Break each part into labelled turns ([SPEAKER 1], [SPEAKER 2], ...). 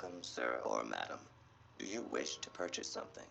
[SPEAKER 1] Welcome, sir or madam. Do you wish to purchase something?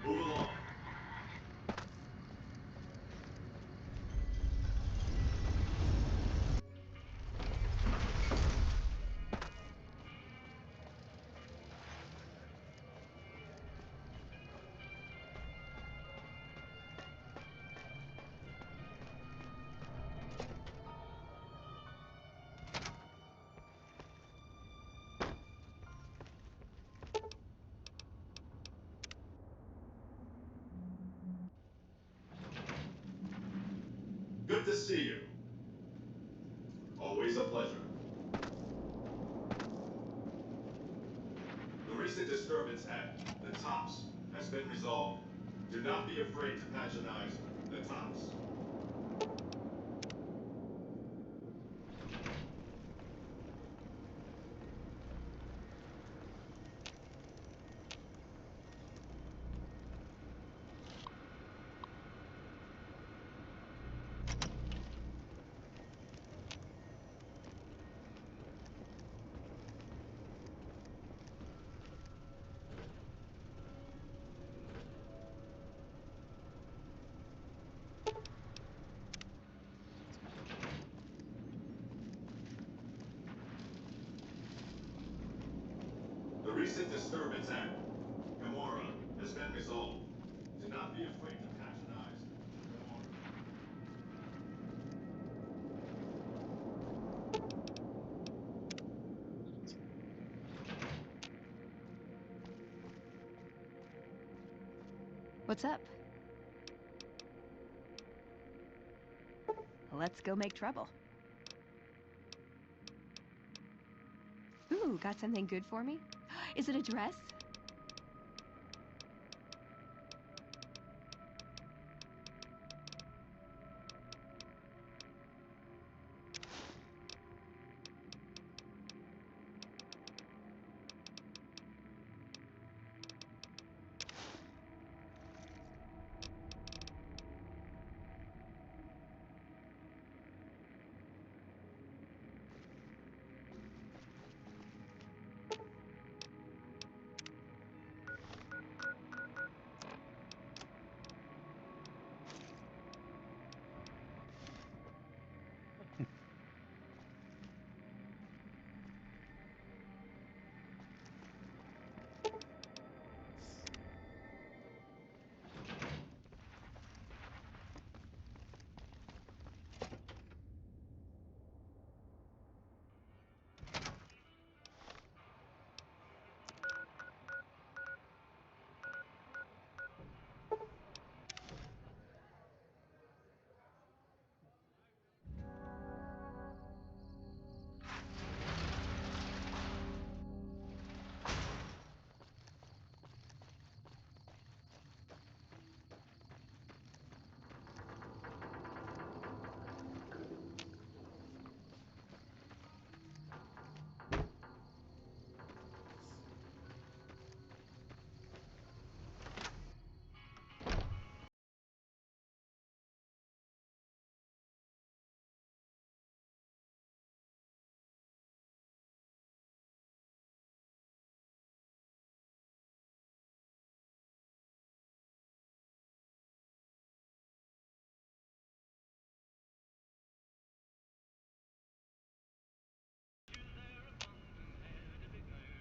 [SPEAKER 2] Move along. Good to see you. Always a pleasure. The recent disturbance at the Tops has been resolved. Do not be afraid to patronize the Tops. The recent disturbance at Gamora has been resolved. Do not be afraid to patronize Gamora.
[SPEAKER 3] What's up? Let's go make trouble. Ooh, got something good for me? Is it a dress?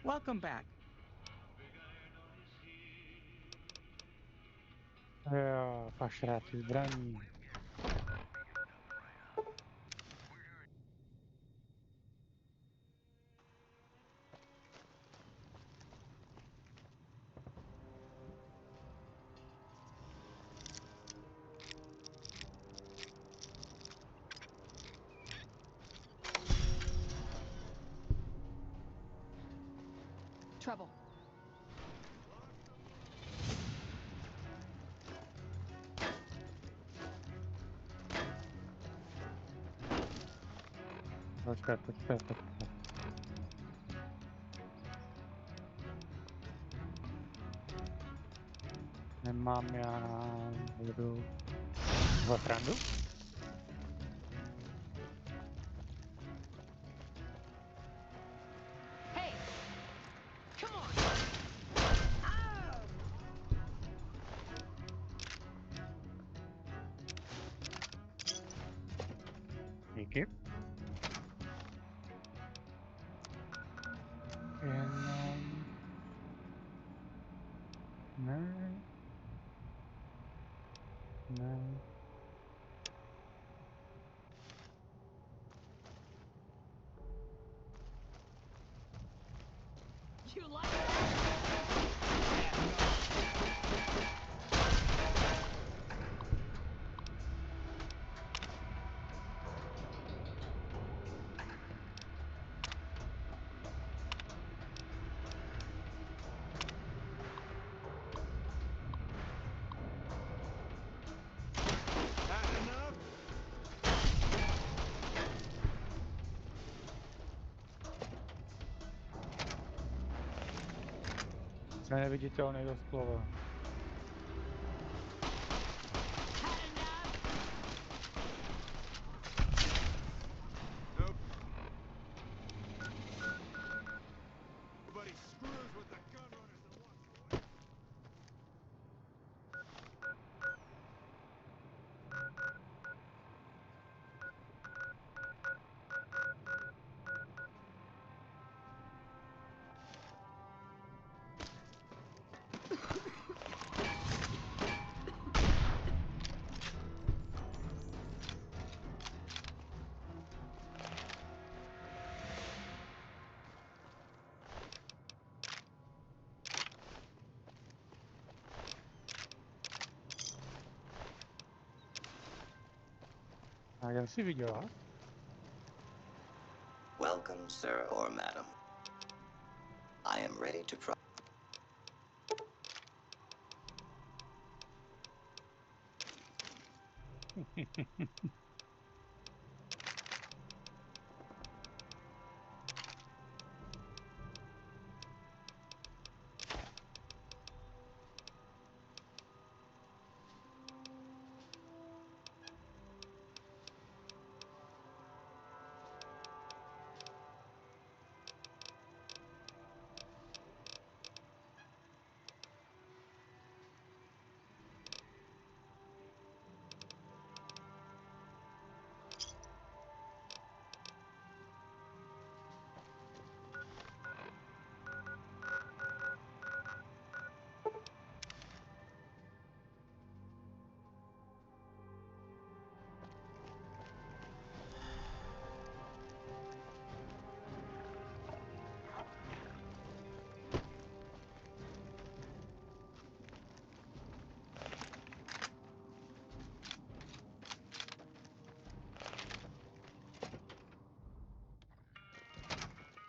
[SPEAKER 4] Welcome back.
[SPEAKER 5] Jo, pašráci zbraní.
[SPEAKER 3] Trouble.
[SPEAKER 5] Počkat. Nemám já vodu v randu?
[SPEAKER 3] Hey! Come on!
[SPEAKER 5] Díky. Jenom... Ne.
[SPEAKER 3] You like that?
[SPEAKER 5] Jsme neviditelný doslova.
[SPEAKER 2] Everybody screws with the gun runners and walks away.
[SPEAKER 5] A jak jsi viděla?
[SPEAKER 1] Welcome, sir or madam. I am ready to pro-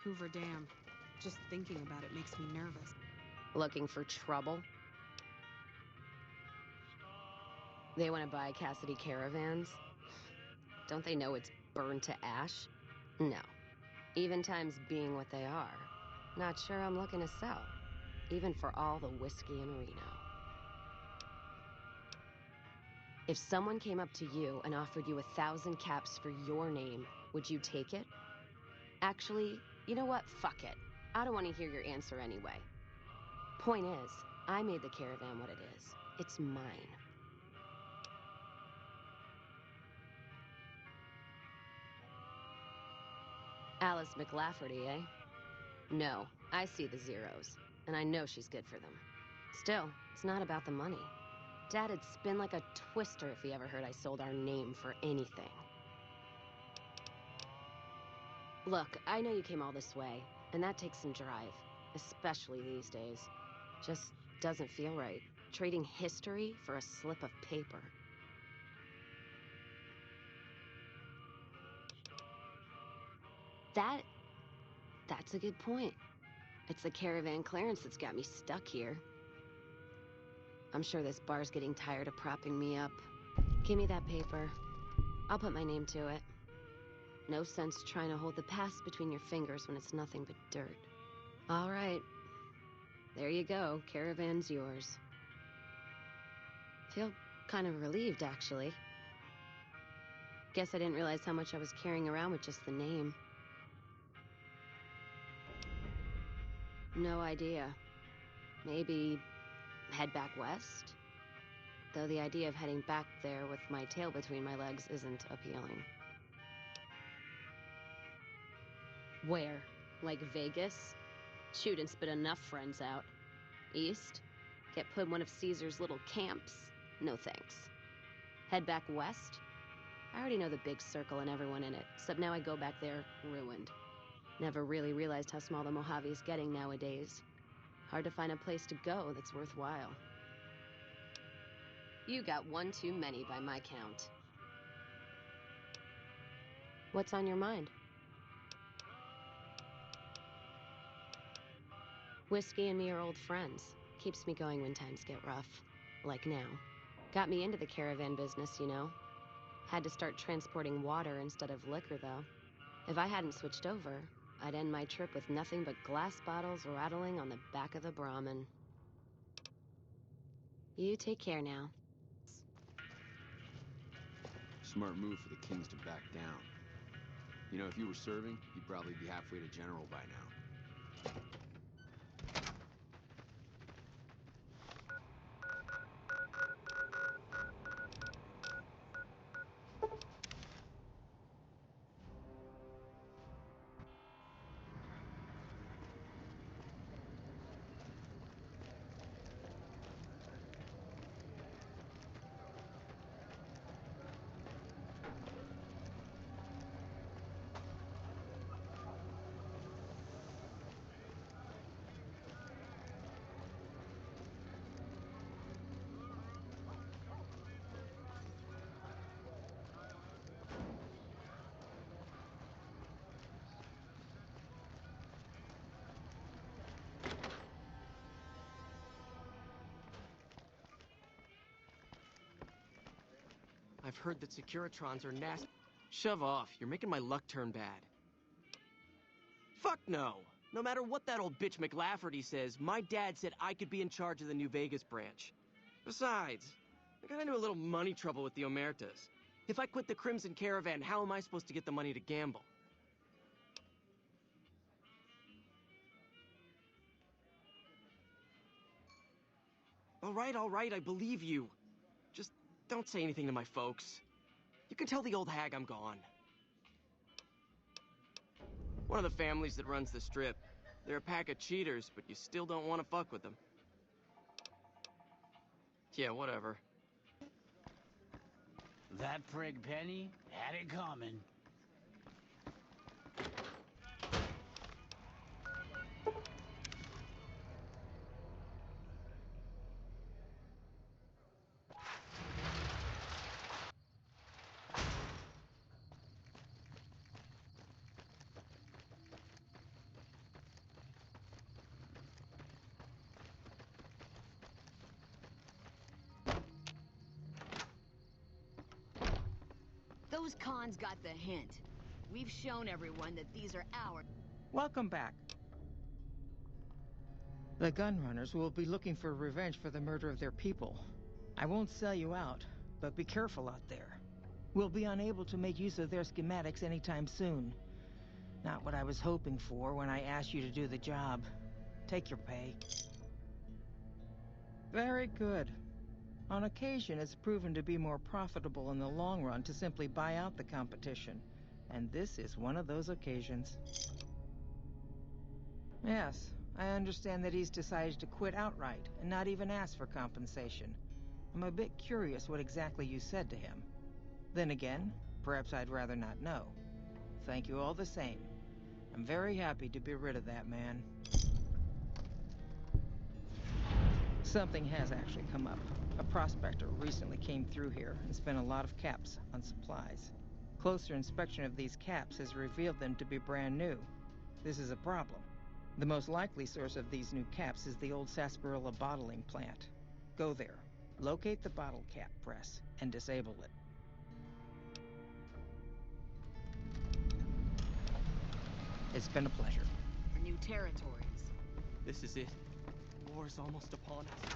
[SPEAKER 6] Hoover Dam. Just thinking about it makes me nervous.
[SPEAKER 7] Looking for trouble? They want to buy Cassidy caravans? Don't they know it's burned to ash? No. Even times being what they are. Not sure I'm looking to sell. Even for all the whiskey in Reno. If someone came up to you and offered you 1,000 caps for your name, would you take it? Actually, you know what? Fuck it. I don't want to hear your answer anyway. Point is, I made the caravan what it is. It's mine. Alice McLafferty, eh? No, I see the zeros, and I know she's good for them. Still, it's not about the money. Dad'd spin like a twister if he ever heard I sold our name for anything. Look, I know you came all this way, and that takes some drive, especially these days. Just doesn't feel right, trading history for a slip of paper. That's a good point. It's the caravan clearance that's got me stuck here. I'm sure this bar's getting tired of propping me up. Give me that paper. I'll put my name to it. No sense trying to hold the past between your fingers when it's nothing but dirt. All right. There you go. Caravan's yours. Feel kind of relieved, actually. Guess I didn't realize how much I was carrying around with just the name. No idea. Maybe head back west? Though the idea of heading back there with my tail between my legs isn't appealing. Where? Like Vegas? Shoot and spit enough friends out. East? Get put in one of Caesar's little camps? No thanks. Head back west? I already know the big circle and everyone in it, except now I go back there ruined. Never really realized how small the Mojave's getting nowadays. Hard to find a place to go that's worthwhile. You got one too many by my count. What's on your mind? Whiskey and me are old friends. Keeps me going when times get rough. Like now. Got me into the caravan business, you know. Had to start transporting water instead of liquor, though. If I hadn't switched over, I'd end my trip with nothing but glass bottles rattling on the back of the Brahmin. You take care now.
[SPEAKER 4] Smart move for the kings to back down. You know, if you were serving, you'd probably be halfway to general by now.
[SPEAKER 8] I've heard that Securitrons are nasty. Shove off. You're making my luck turn bad. Fuck no. No matter what that old bitch McLafferty says, my dad said I could be in charge of the New Vegas branch. Besides, I got into a little money trouble with the Omertas. If I quit the Crimson Caravan, how am I supposed to get the money to gamble? All right, I believe you. Just don't say anything to my folks. You can tell the old hag I'm gone. One of the families that runs the strip. They're a pack of cheaters, but you still don't want to fuck with them. Yeah, whatever.
[SPEAKER 9] That prig Penny had it coming.
[SPEAKER 3] Those cons got the hint. We've shown everyone that these are ours.
[SPEAKER 10] Welcome back. The gunrunners will be looking for revenge for the murder of their people. I won't sell you out, but be careful out there. We'll be unable to make use of their schematics anytime soon. Not what I was hoping for when I asked you to do the job. Take your pay. Very good. On occasion, it's proven to be more profitable in the long run to simply buy out the competition. And this is one of those occasions. Yes, I understand that he's decided to quit outright and not even ask for compensation. I'm a bit curious what exactly you said to him. Then again, perhaps I'd rather not know. Thank you all the same. I'm very happy to be rid of that man. Something has actually come up. A prospector recently came through here and spent a lot of caps on supplies. Closer inspection of these caps has revealed them to be brand new. This is a problem. The most likely source of these new caps is the old sarsaparilla bottling plant. Go there, locate the bottle cap press, and disable it. It's been a pleasure.
[SPEAKER 3] For new territories.
[SPEAKER 8] This is it. War's almost upon us.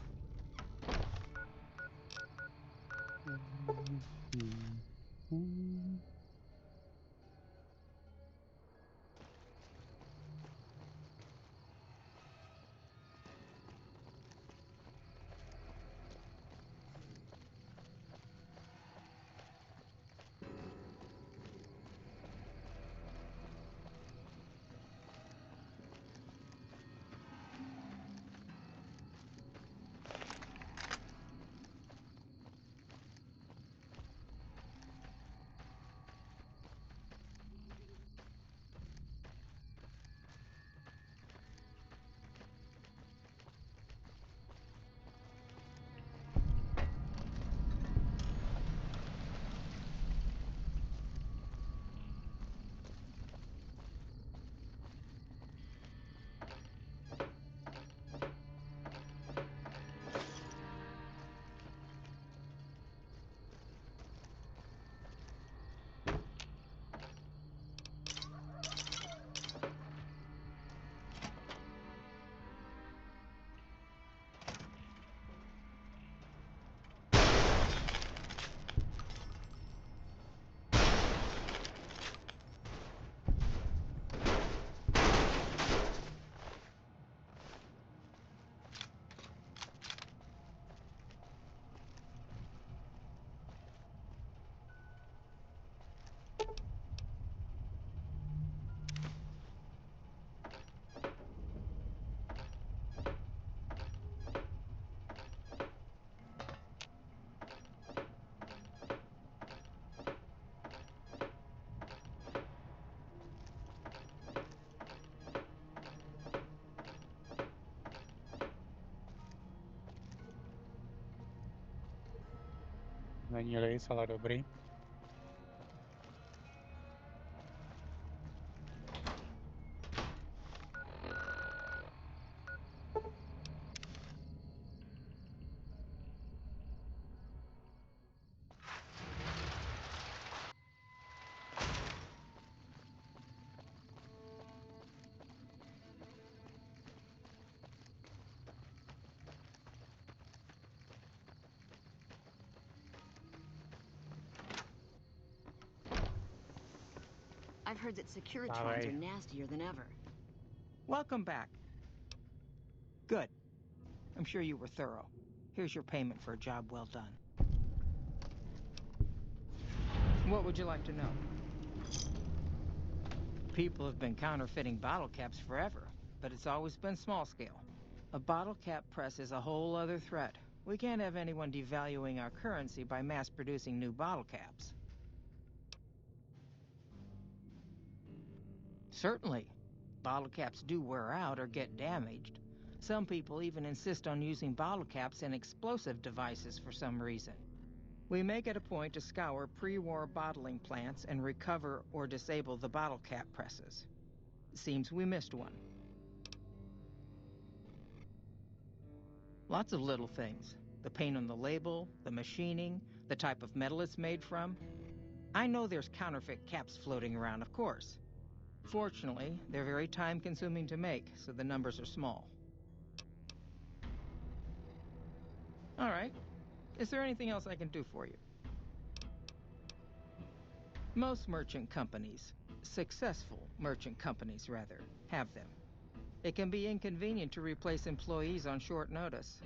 [SPEAKER 5] Není rejs, ale dobrý.
[SPEAKER 3] I've heard that Securitrons are nastier than ever.
[SPEAKER 10] Welcome back. Good. I'm sure you were thorough. Here's your payment for a job well done. What would you like to know? People have been counterfeiting bottle caps forever, but it's always been small scale. A bottle cap press is a whole other threat. We can't have anyone devaluing our currency by mass-producing new bottle caps. Certainly. Bottle caps do wear out or get damaged. Some people even insist on using bottle caps in explosive devices for some reason. We make it a point to scour pre-war bottling plants and recover or disable the bottle cap presses. Seems we missed one. Lots of little things. The paint on the label, the machining, the type of metal it's made from. I know there's counterfeit caps floating around, of course. Fortunately, they're very time-consuming to make, so the numbers are small. All right. Is there anything else I can do for you? Most merchant companies, successful merchant companies rather, have them. It can be inconvenient to replace employees on short notice.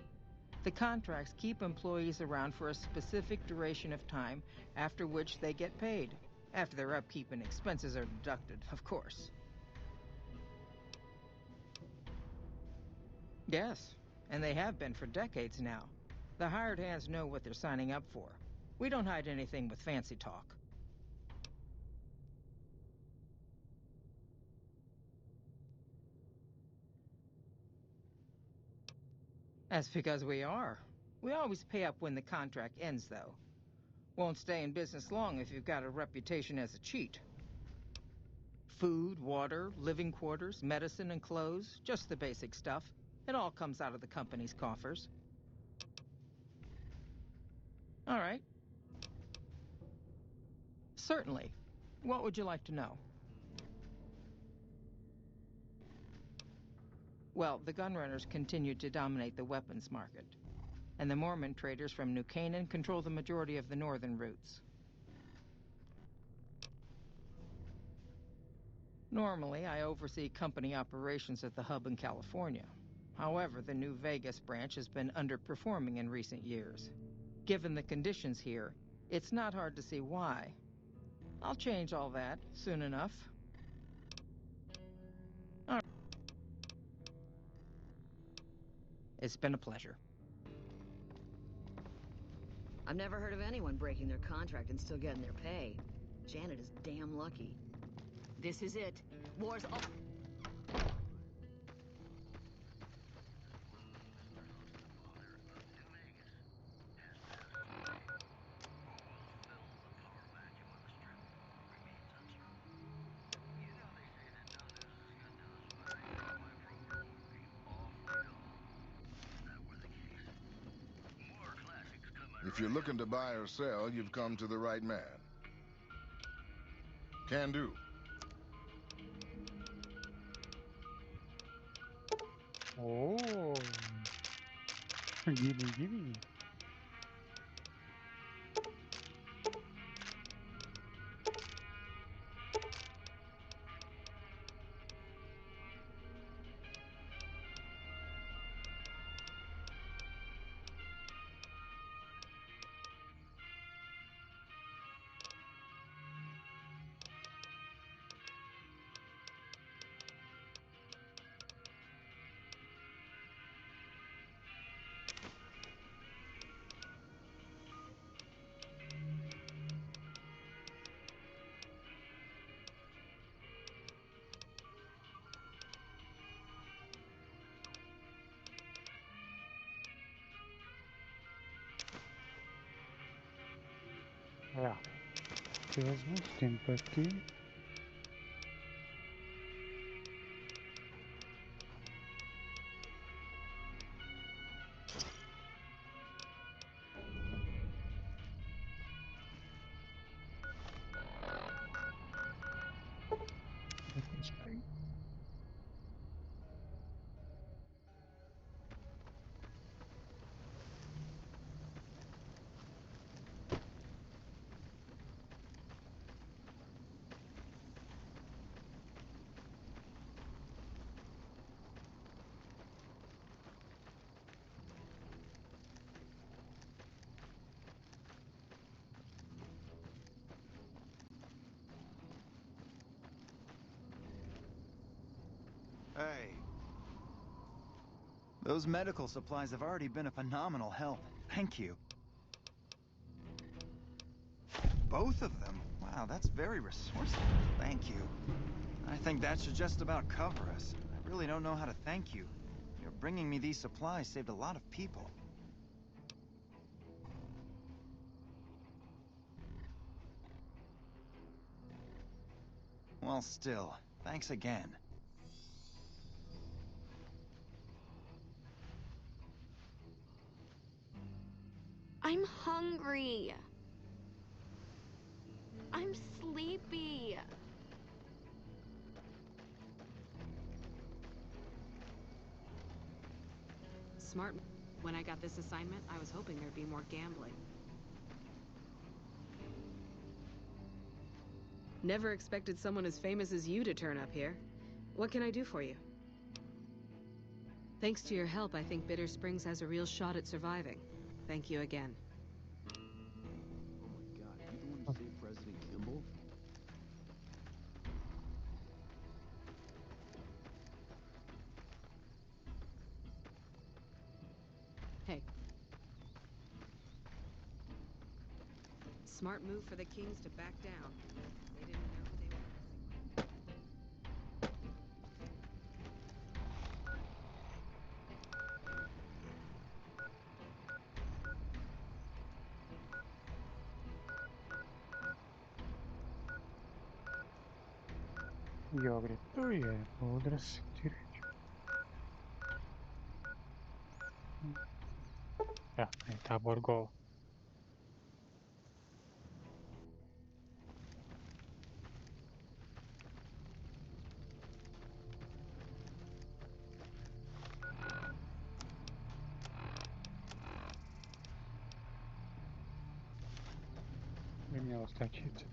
[SPEAKER 10] The contracts keep employees around for a specific duration of time, after which they get paid. After their upkeep and expenses are deducted, of course. Yes, and they have been for decades now. The hired hands know what they're signing up for. We don't hide anything with fancy talk. That's because we are. We always pay up when the contract ends, though. Won't stay in business long if you've got a reputation as a cheat. Food, water, living quarters, medicine and clothes, just the basic stuff. It all comes out of the company's coffers. All right. Certainly. What would you like to know? Well, the gunrunners continue to dominate the weapons market, and the Mormon traders from New Canaan control the majority of the northern routes. Normally, I oversee company operations at the hub in California. However, the New Vegas branch has been underperforming in recent years. Given the conditions here, it's not hard to see why. I'll change all that soon enough. All right. It's been a pleasure.
[SPEAKER 3] I've never heard of anyone breaking their contract and still getting their pay. Janet is damn lucky. This is it. War's all...
[SPEAKER 11] If you're looking to buy or sell, you've come to the right man. Can do.
[SPEAKER 5] Oh, gimme. Ja, ty vezmu stimpety.
[SPEAKER 12] Hey. Those medical supplies have already been a phenomenal help. Thank you. Both of them? Wow, that's very resourceful. Thank you. I think that should just about cover us. I really don't know how to thank you. Your bringing me these supplies saved a lot of people. Well, still, thanks again.
[SPEAKER 7] I'm hungry. I'm sleepy.
[SPEAKER 6] Smart. When I got this assignment, I was hoping there'd be more gambling. Never expected someone as famous as you to turn up here. What can I do for you? Thanks to your help, I think Bitter Springs has a real shot at surviving. Thank you again.
[SPEAKER 4] Oh my god, you the one who saved President Kimball?
[SPEAKER 6] Smart move for the Kings to back down. They didn't know who they were
[SPEAKER 5] Jo, kde to je? Boulder City. Ja, je tábor Gol. By mělo stačit.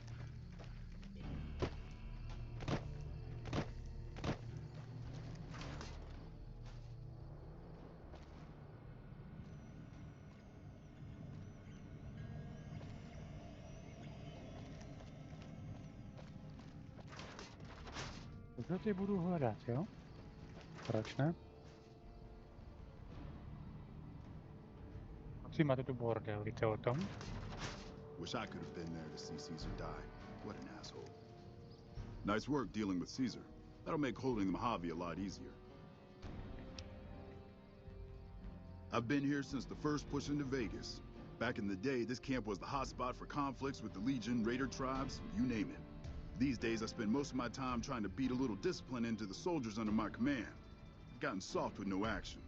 [SPEAKER 5] To ty budu hledat, jo? Proč ne? Si máte tu bordel, víte o tom?
[SPEAKER 13] Wish I could have been there to see Caesar die. What an asshole. Nice work dealing with Caesar. That'll make holding the Mojave a lot easier. I've been here since the first push into Vegas. Back in the day, this camp was the hotspot for conflicts with the Legion, Raider tribes, you name it. These days, I spend most of my time trying to beat a little discipline into the soldiers under my command. I've gotten soft with no action.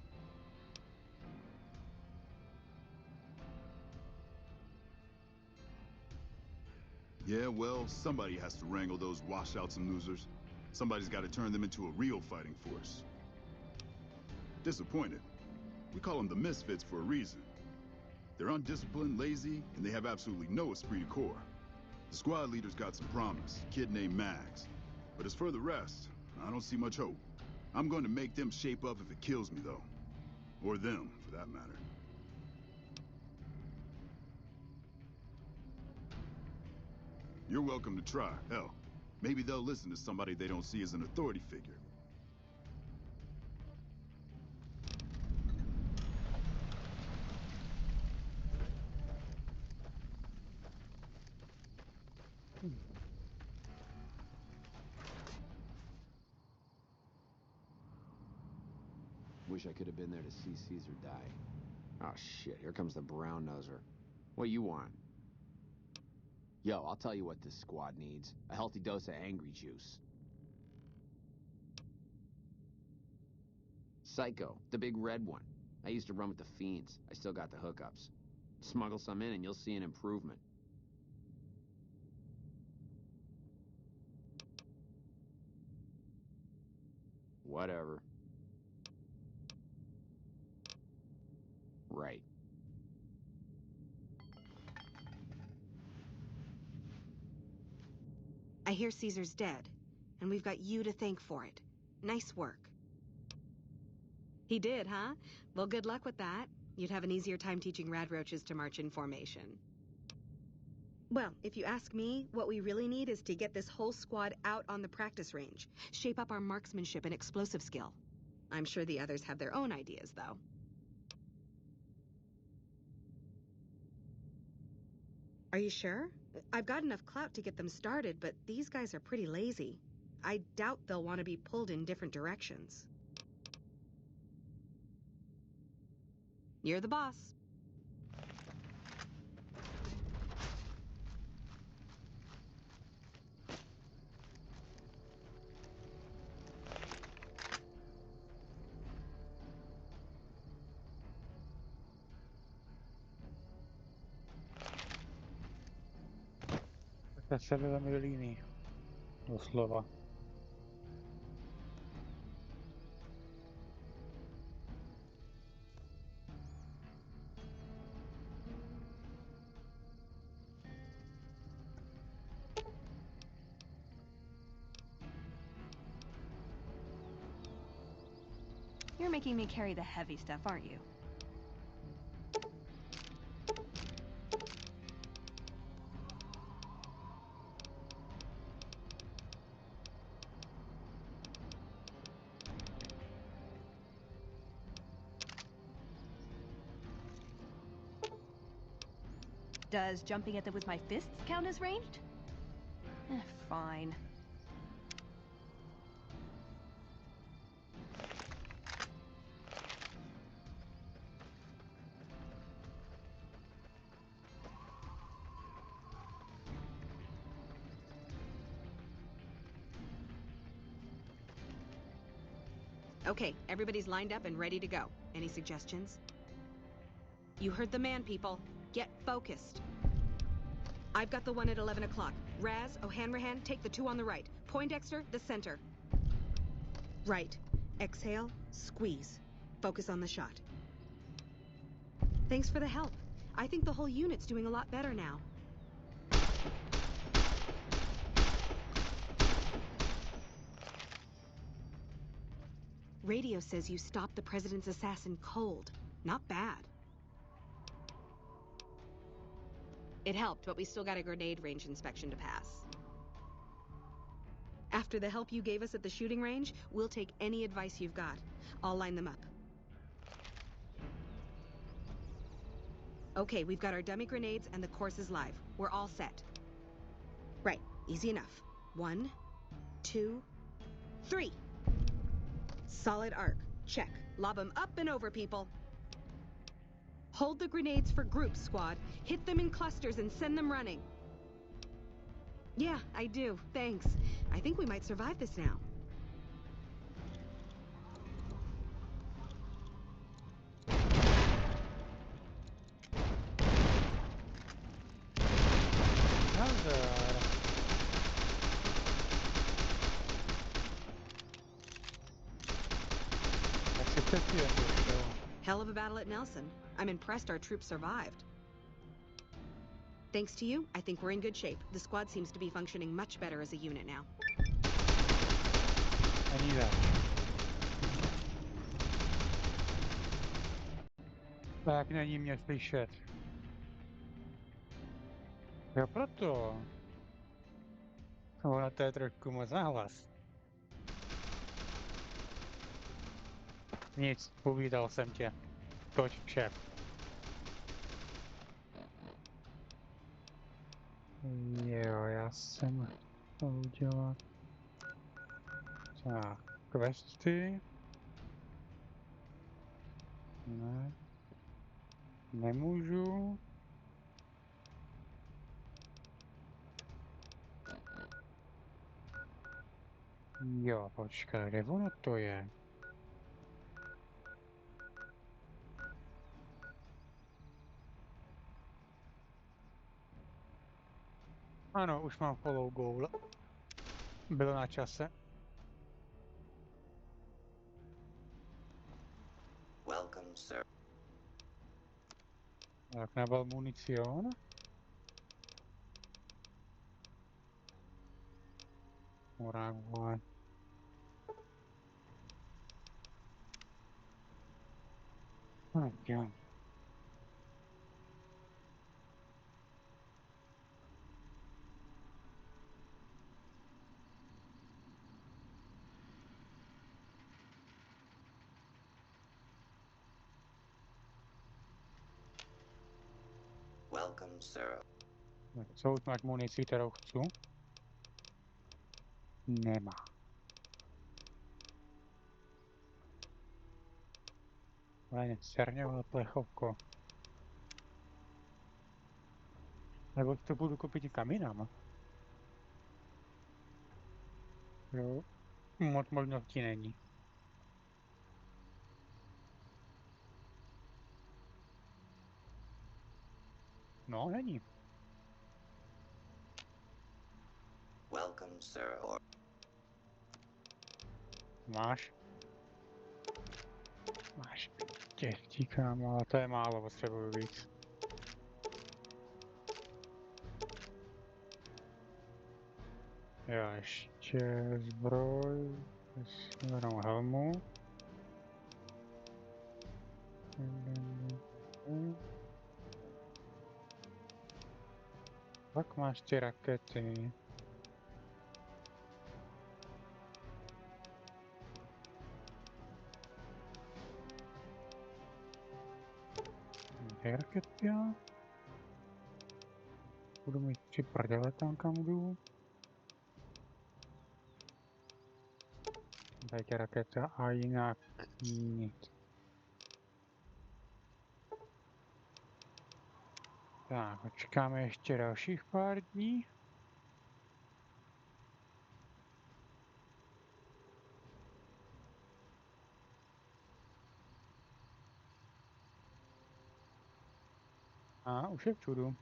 [SPEAKER 13] Yeah, well, somebody has to wrangle those washouts and losers. Somebody's got to turn them into a real fighting force. Disappointed. We call them the Misfits for a reason. They're undisciplined, lazy, and they have absolutely no esprit de corps. The squad leader's got some promise, a kid named Mags. But as for the rest, I don't see much hope. I'm going to make them shape up if it kills me, though. Or them, for that matter. You're welcome to try. Hell, maybe they'll listen to somebody they don't see as an authority figure.
[SPEAKER 4] Wish I could have been there to see Caesar die. Oh shit, here comes the brown noser. What you want? Yo, I'll tell you what this squad needs. A healthy dose of angry juice. Psycho, the big red one. I used to run with the fiends. I still got the hookups. Smuggle some in and you'll see an improvement. Whatever. Right.
[SPEAKER 6] I hear Caesar's dead, and we've got you to thank for it. Nice work. He did, huh? Well, good luck with that. You'd have an easier time teaching radroaches to march in formation. Well, if you ask me, what we really need is to get this whole squad out on the practice range. Shape up our marksmanship and explosive skill. I'm sure the others have their own ideas, though. Are you sure? I've got enough clout to get them started, but these guys are pretty lazy. I doubt they'll want to be pulled in different directions. You're the boss.
[SPEAKER 5] Tak se velmi líný. Doslova.
[SPEAKER 14] You're making me carry the heavy stuff, aren't you? Does jumping at them with my fists count as ranged? Fine.
[SPEAKER 6] Okay, everybody's lined up and ready to go. Any suggestions? You heard the man, people. Get focused. I've got the one at 11 o'clock. Raz, O'Hanrahan, take the two on the right. Poindexter, the center. Right. Exhale, squeeze. Focus on the shot. Thanks for the help. I think the whole unit's doing a lot better now. Radio says you stopped the president's assassin cold. Not bad. It helped, but we still got a grenade range inspection to pass. After the help you gave us at the shooting range, we'll take any advice you've got. I'll line them up. Okay, we've got our dummy grenades and the course is live. We're all set. Right, easy enough. 1, 2, 3. Solid arc. Check. Lob them up and over, people. Hold the grenades for groups, squad. Hit them in clusters and send them running. Yeah, I do. Thanks. I think we might survive this now. Hell of a battle at Nelson. I'm impressed our troops survived. Thanks to you, I think we're in good shape. The squad seems to be functioning much better as a unit now.
[SPEAKER 5] Ani tak. Tak není mě slyšet. Jo, proto. Ono to je trošku moc nahlas. Nic, uvítal jsem tě. Toč, šéf. Jo, já jsem to udělal. Tak, questy. Ne. Nemůžu. Jo, počkej, kde ono to je? Ano, už mám follow goal. Bylo na čase.
[SPEAKER 1] Welcome, sir.
[SPEAKER 5] Tak, nabal municion. Uragua. Tak jo.
[SPEAKER 1] Welcome, sir.
[SPEAKER 5] Co už máš munici, kterou chci? Nemá. Ale černěvá plechovko. Nebo to budu kopit někam jinam. Jo, moc možností není. No, není.
[SPEAKER 1] Welcome, sir. Or
[SPEAKER 5] Máš? Máš. Těžký, kámo, ale to je málo, potřebuju víc. Jo, ještě zbroj, jenom helmu. Pak máš ty rakety. Ty rakety, jo? budu mít 3 prdele tam, kam jdu. Dajte raketa a jinak nic. Tak, počkáme ještě dalších pár dní. A už je v čudu.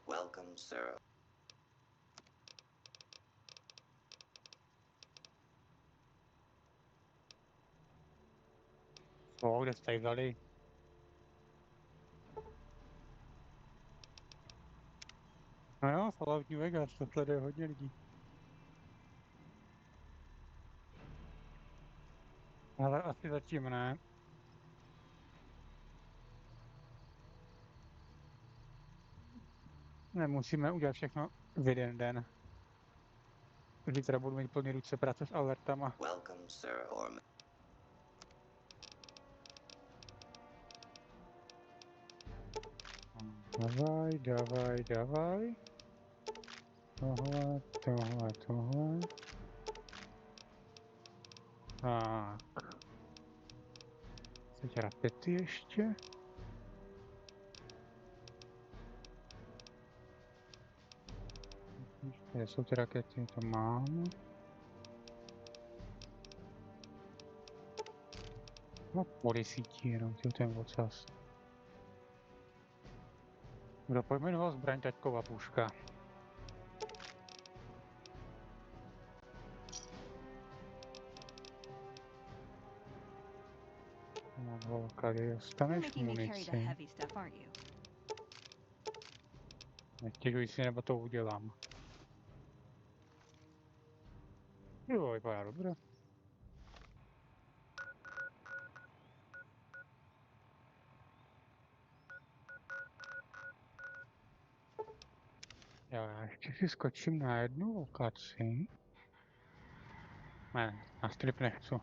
[SPEAKER 1] Welcome, sir.
[SPEAKER 5] Co, kde jste vzali? No jo, Fallout New Vegas, to sleduje hodně lidí. Ale asi zatím ne. Nemusíme udělat všechno v jeden den. Zítra budu mít plný ruce práce s alertama.
[SPEAKER 1] Welcome, sir, or
[SPEAKER 5] Davaj, davaj, davaj. Tohle, tohle, tohle. Tak. Teď rakety ještě. Kde jsou ty rakety? To mám. No, podesítí jenom, ten ocas. Kdo pojmenoval zbraň taťkova puška? No, holka, kdy dostaneš munici? Nestěžuj si, nebo to udělám. Jo, vypadá dobře. Jo, já ještě si skočím na jednu lokaci. Ne, na strip nechci.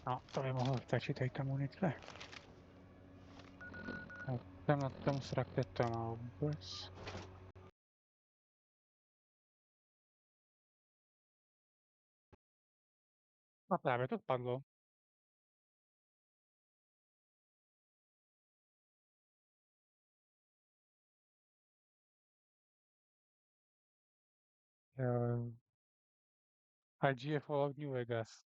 [SPEAKER 5] No, to by mohlo stačit tady ta munice. A tam na tom s raketama vůbec. A právě to spadlo. Jo. IG je Fallout New Vegas.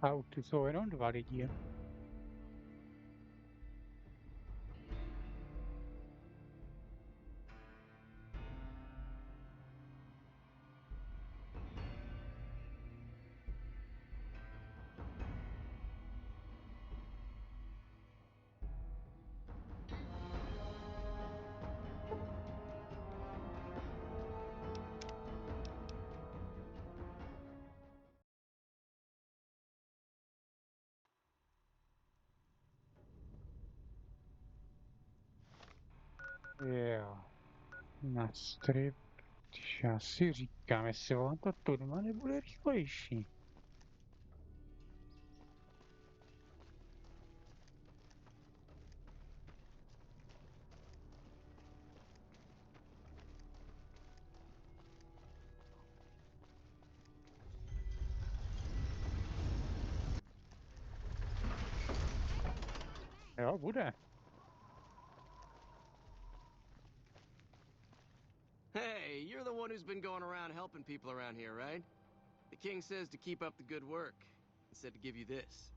[SPEAKER 5] A už tu jsou jenom 2 lidi. Jo. Na strip. Já si říkám, jestli vám to turma nebude rychlejší. Jo, bude.
[SPEAKER 8] Hey, you're the one who's been going around helping people around here, right? The king says to keep up the good work. He said to give you this.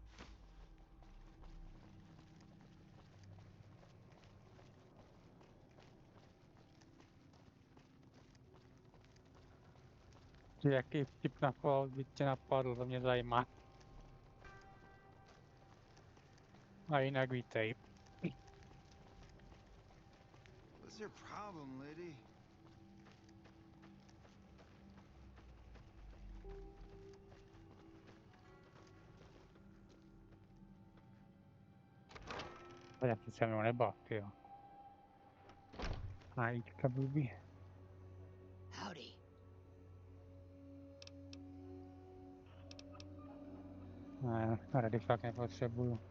[SPEAKER 5] Jaký vtip na Fallout by tě napadl, to mě zajímá. A jinak vítej.
[SPEAKER 12] What's your problem, lady?
[SPEAKER 5] Ragazzi, siamo le botte, oh. Ah, il cabubi.
[SPEAKER 3] Howdy.
[SPEAKER 5] Guarda di fa che fosse buio.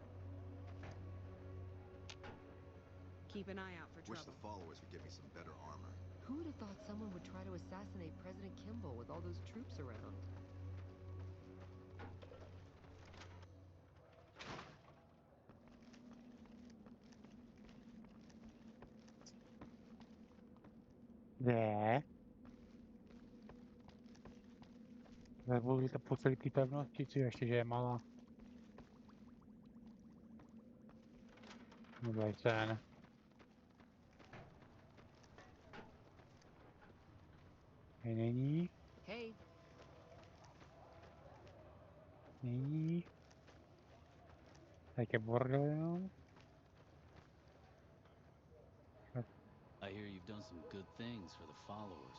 [SPEAKER 6] Keep an eye out for
[SPEAKER 2] Wish
[SPEAKER 6] trouble.
[SPEAKER 2] the followers would get me some better armor.
[SPEAKER 3] Who would have thought someone would try to assassinate President Kimball with all those troops around?
[SPEAKER 5] Zabudli to pocelit ty pevnosti, či ještě, že je malá. Udaj sen. Není.
[SPEAKER 3] Hey.
[SPEAKER 5] Není. Tak je bordel jenom.
[SPEAKER 9] I hear you've done some good things for the followers.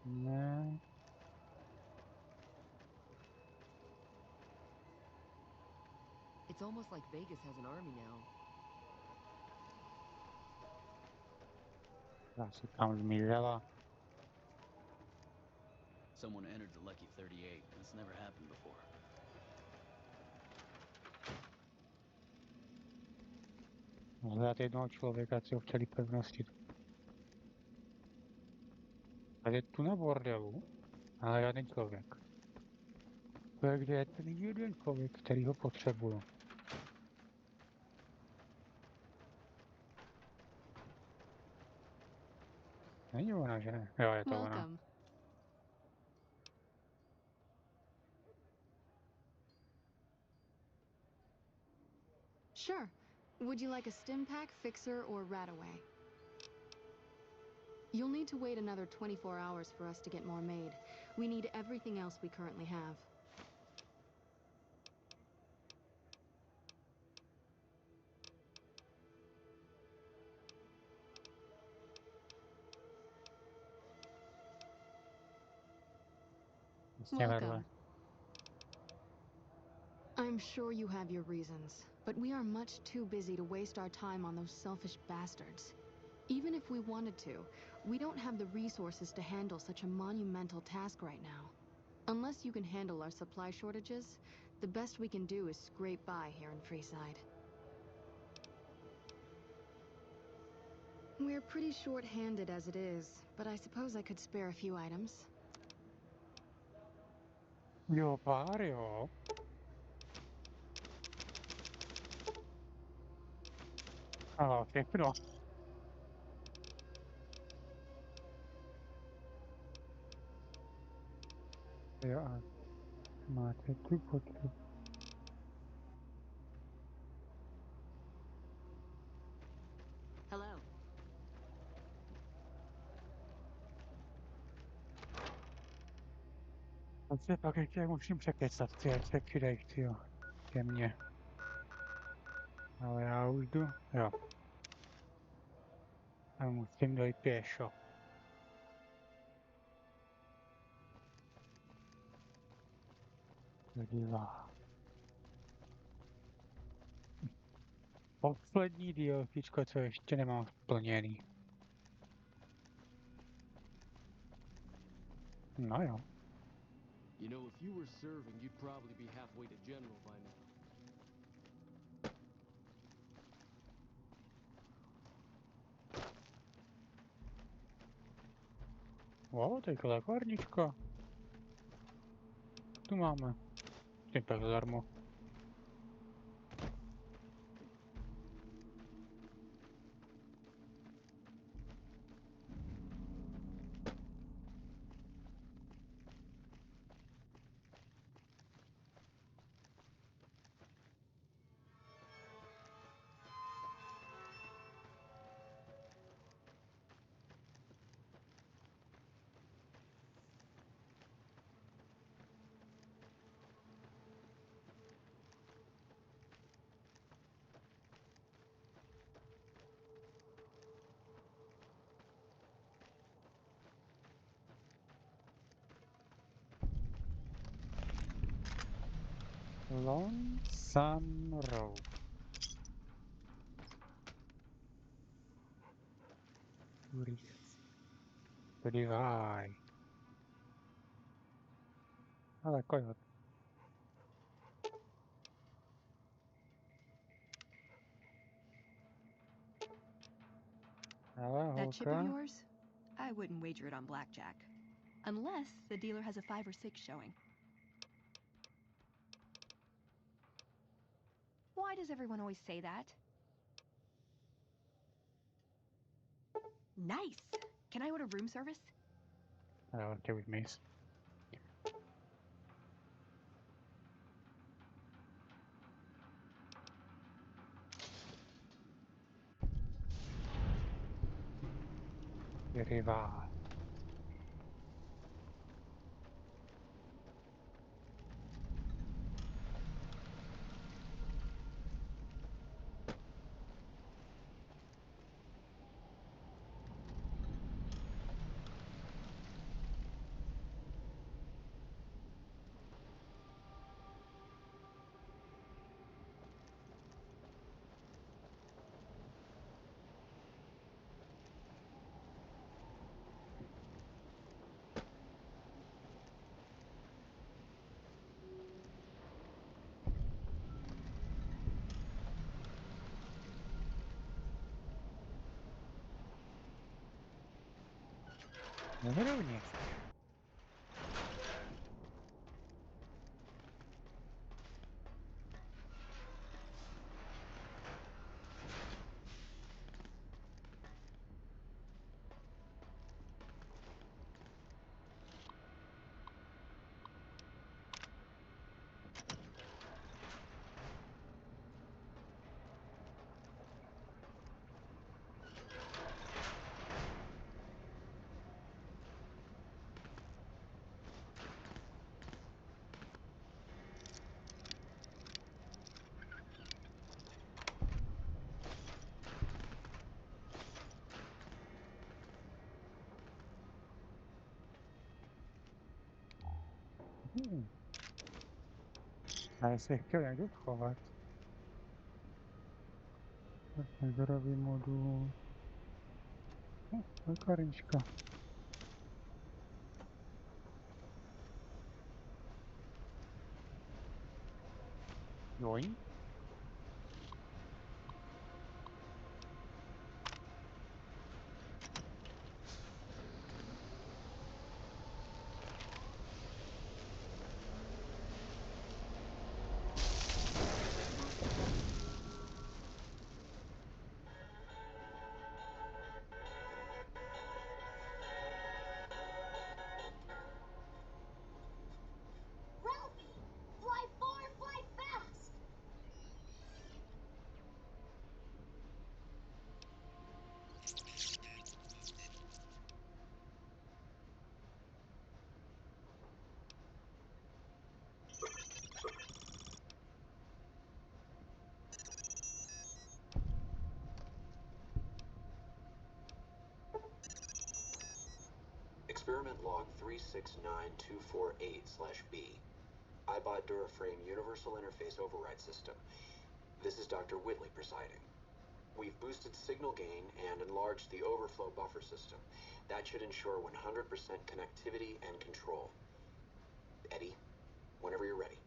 [SPEAKER 5] Ne.
[SPEAKER 3] It's almost like Vegas has an army now.
[SPEAKER 5] Já si tam zmizela.
[SPEAKER 9] Someone entered the Lucky 38. That's never happened before.
[SPEAKER 5] Hledat jednoho člověka, co v celé pevnosti. A je tu na bordelu, ale žádný člověk. To je, kde je ten jeden člověk, který ho potřebuju. Není ona, že ne? Jo, je to ona.
[SPEAKER 14] Welcome. Sure. Would you like a stim pack, fixer, or rataway? You'll need to wait another 24 hours for us to get more made. We need everything else we currently have. Welcome. I'm sure you have your reasons, but we are much too busy to waste our time on those selfish bastards. Even if we wanted to, we don't have the resources to handle such a monumental task right now. Unless you can handle our supply shortages, the best we can do is scrape by here in Freeside. We're pretty short-handed as it is, but I suppose I could spare a few items.
[SPEAKER 5] Jo, pár jo. A všechno. Jo, a máte tu potřebu.
[SPEAKER 3] Hello.
[SPEAKER 5] A se pak ještě musím překecat, ty ať se přidej, tyjo, ke mně. Ale já už jdu, jo. A musím dojít pěšo. Podívá. Poslední DLCčko, co ještě nemám splněný. No jo.
[SPEAKER 8] You know, if you were serving, you'd probably be halfway to general by now.
[SPEAKER 5] O, to je lékárnička. Tu máme. Ty tak zadarmo. Lonesome Road. Tudy vai. Ale kojot.
[SPEAKER 15] That chip of yours? I wouldn't wager it on blackjack. Unless the dealer has a 5 or 6 showing. Why does everyone always say that? Nice! Can I order room service?
[SPEAKER 5] Okay with Mace. Deriva. Nerovně. Já se chtěl někdo schovat. Nezorový modul. Lékarenčka. Join.
[SPEAKER 16] Experiment log 369248/B. iBot Duraframe Universal Interface Override System. This is Dr. Whitley presiding. We've boosted signal gain and enlarged the overflow buffer system. That should ensure 100% connectivity and control. Eddie, whenever you're ready.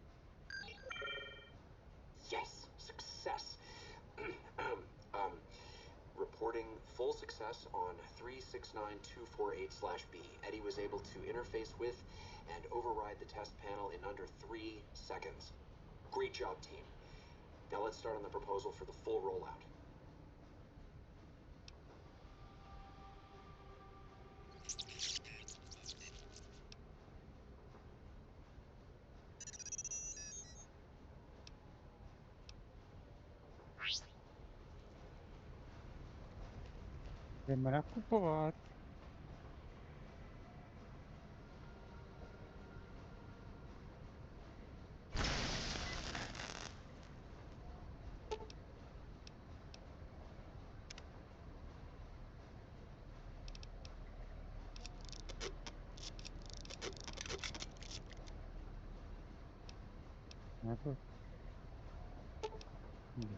[SPEAKER 16] Yes, success. Reporting full success on 369248/B. Eddie was able to interface with and override the test panel in under 3 seconds. Great job, team. Now let's start on the proposal for the full rollout.
[SPEAKER 5] Jdeme nakupovat.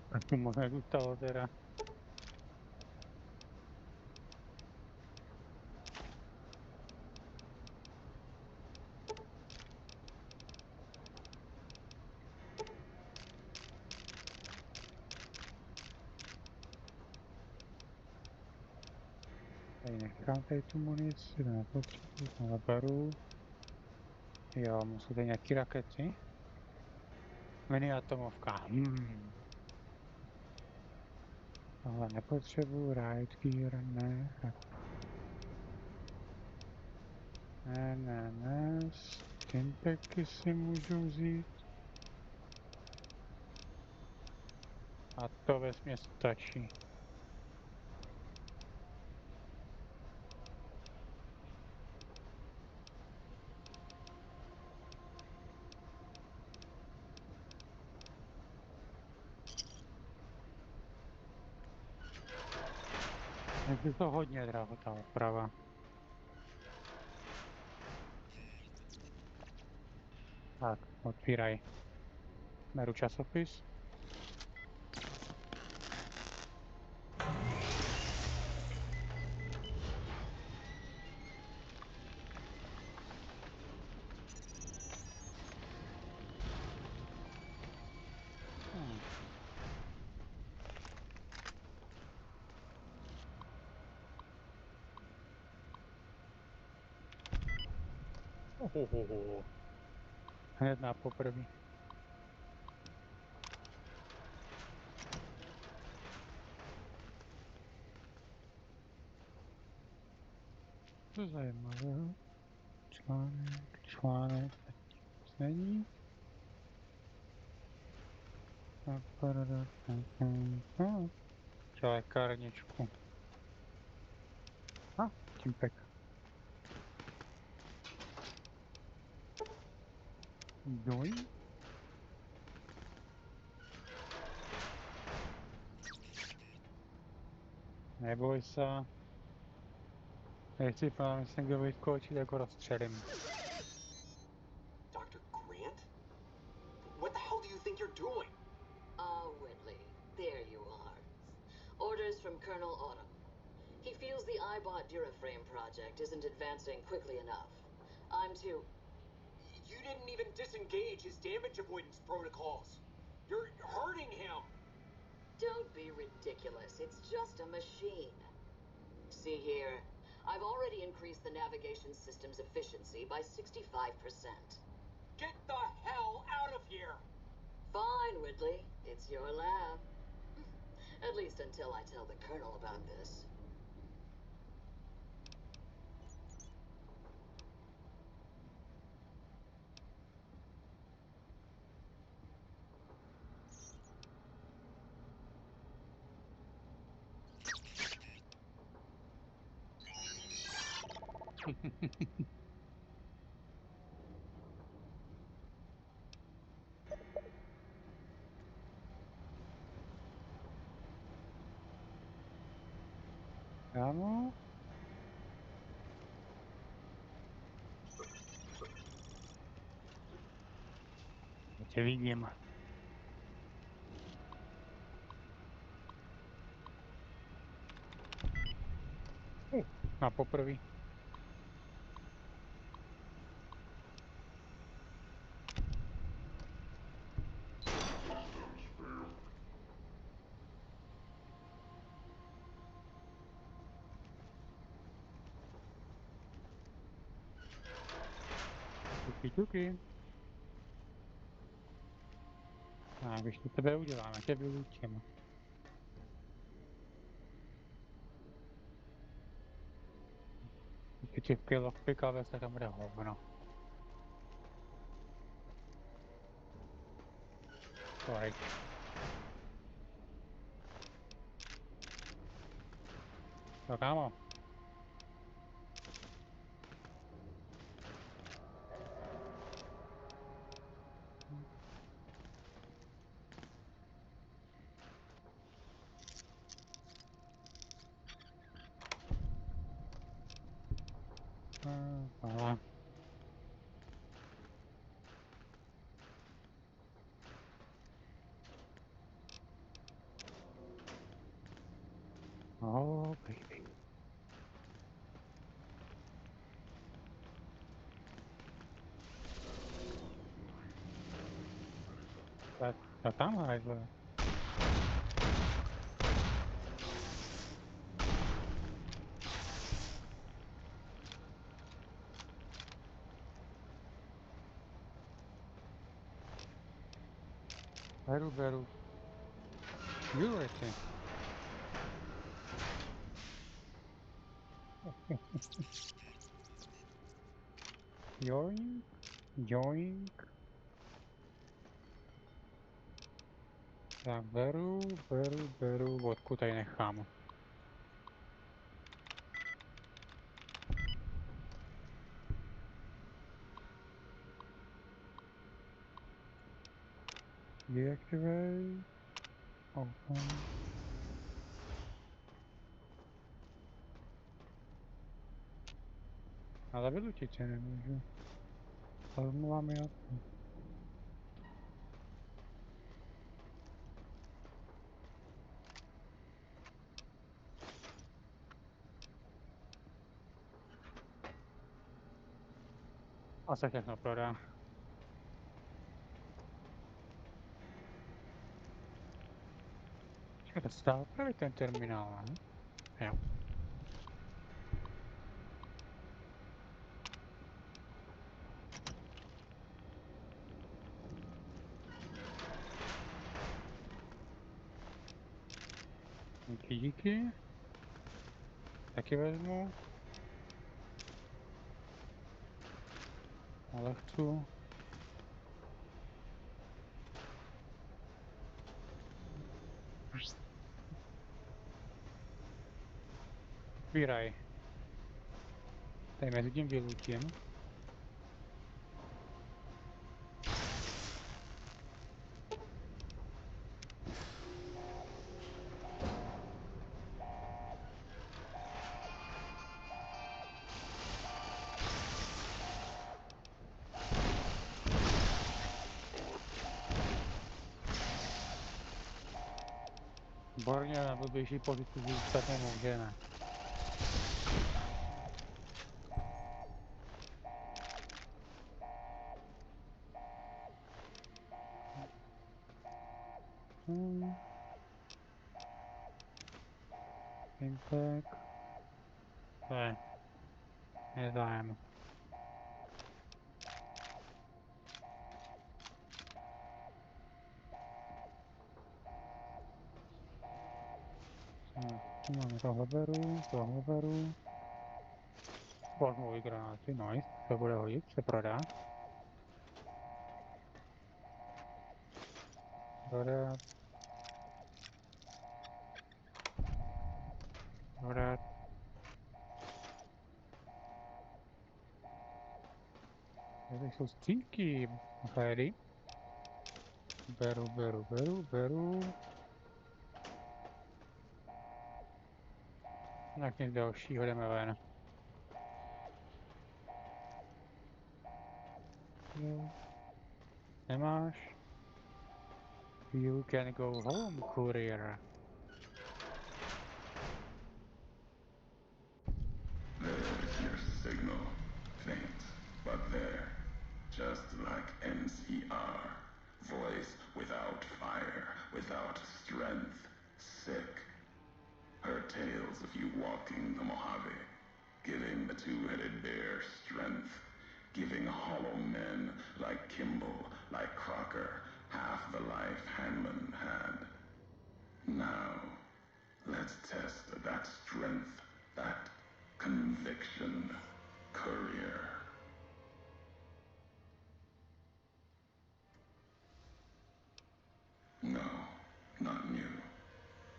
[SPEAKER 5] Tak to moc nezůstalo teda. Tady nechám tady tu munici, to nepotřebuji, tohle beru. Jo, musí tady nějaký rakety. Mini atomovka, Tohle nepotřebuji, riot gear, ne. Ne, stimpeky si můžu vzít. A to vesměs stačí. Je to hodně draho, ta oprava. Tak, otvíraj. Beru časopis. Hned na poprvé. To zajímavého. Článek, není. Lékárničku. A, tím pek. Doj. Neboj se. Jestli plán jsem kdo vyskočit, jako rozstřelím.
[SPEAKER 16] Dr. Grant? What the hell do you think you're doing?
[SPEAKER 3] Whitley, there you are. Orders from Colonel Autumn. He feels the iBot Duraframe project isn't advancing quickly enough. I'm to...
[SPEAKER 16] You didn't even disengage his damage avoidance protocols. You're hurting him.
[SPEAKER 3] Don't be ridiculous. It's just a machine. See here. I've already increased the navigation system's efficiency by 65%.
[SPEAKER 16] Get the hell out of here!
[SPEAKER 3] Fine, Whitley. It's your lab. At least until I tell the Colonel about this.
[SPEAKER 5] Ano. Tě vidím. Na poprvé. Tuky. Tak, když to tebe uděláme, tě vylučíme. Když těch kilov pikavé se tam bude hovno. Sorry. To kámo. Aha. Tak tam hajzle. Beru. Jurujete. Joink. Tak beru, vodku tady nechám. Deactivate. Open. Ale vylučit se nemůžu. Formula mi jasný. A se všechno prodá. Počkejte, se dá opravit ten terminál, ne? Jo. Díky. Taky vezmu. Ale chci. Sbíraj. Tady mezi tím vylutím. Borně na blbější pozici zůstat nemůže, ne? Impact. Ne. Nezájem. Tohle beru. Plazmové granáty, nice. Se bude hodit, se prodá. Dodat. Tady jsou střílky. Ready. Beru. Tak nic dalšího, jdeme ven. Jo. Nemáš? You can go home, courier.
[SPEAKER 13] There's your signal. Faint, but there. Just like NCR. Voice without fire, without strength. Sick. Heard tales of you walking the Mojave, giving the two-headed bear strength, giving hollow men like Kimball, like Crocker, half the life Hanlon had. Now, let's test that strength, that conviction, courier. No, not new.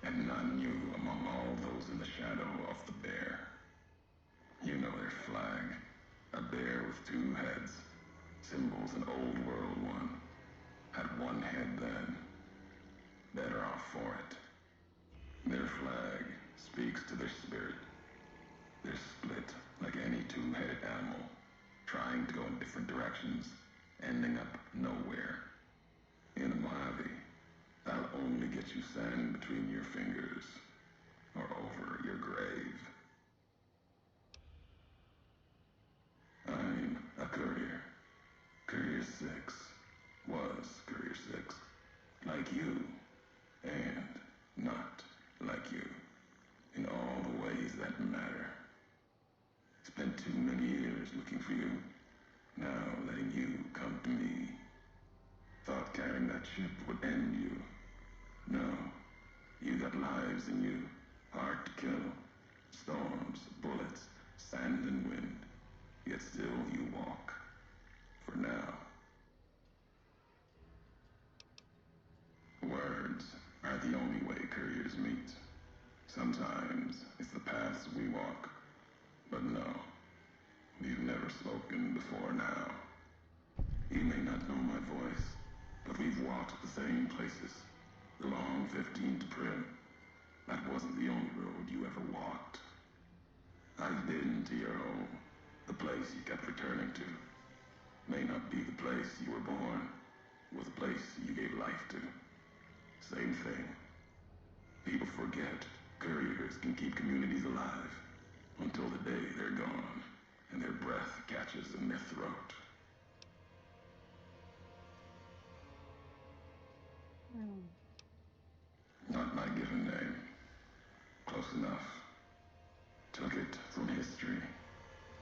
[SPEAKER 13] And none new among all those in the shadow of the bear. You know their flag. A bear with two heads. Symbols an old world one. Had one head then. Better off for it. Their flag speaks to their spirit. They're split like any two-headed animal. Trying to go in different directions. Ending up nowhere. In a Mojave, I'll only get you sand between your fingers. Or over your grave. I'm a courier. Courier 6 was Courier 6.
[SPEAKER 17] you, and not like you, in all the ways that matter. Spent too many years looking for you, now letting you come to me. Thought carrying that ship would end you. No, you got lives in you, hard to kill. Storms, bullets, sand and wind. Yet still you walk. For now. Words are the only way couriers meet. Sometimes it's the paths we walk. But no, we've never spoken before now. You may not know my voice, but we've walked the same places. The long 15 to Prim. That wasn't the only road you ever walked. I've been to your home, the place you kept returning to. May not be the place you were born, was the place you gave life to. Same thing. People forget couriers can keep communities alive until the day they're gone and their breath catches in their throat. Not my given name. Close enough. Took it from history.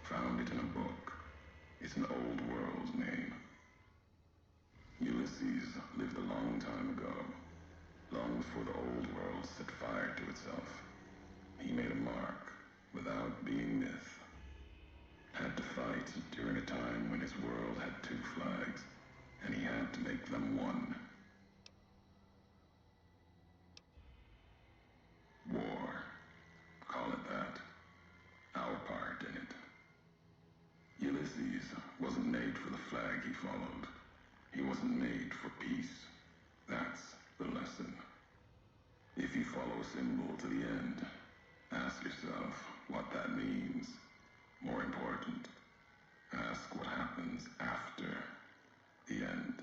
[SPEAKER 17] Found it in a book. It's an old world name. Ulysses lived a long time ago. Long before the old world set fire to itself. He made a mark without being myth. Had to fight during a time when his world had two flags, and he had to make them one. War. Call it that. Our part in it. Ulysses wasn't made for the flag he followed. He wasn't made for peace. That's the lesson. If you follow a symbol to the end, ask yourself what that means. More important, ask what happens after the end.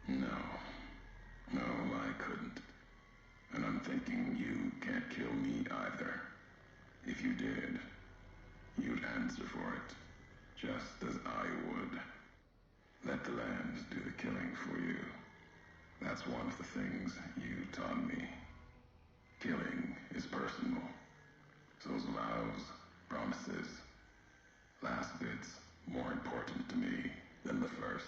[SPEAKER 17] No, I couldn't. And I'm thinking you can't kill me either. If you did, you'd answer for it, just as I would. Let the land do the killing for you. That's one of the things you taught me. Killing is personal. So's vows, promises. Last bit's more important to me than the first.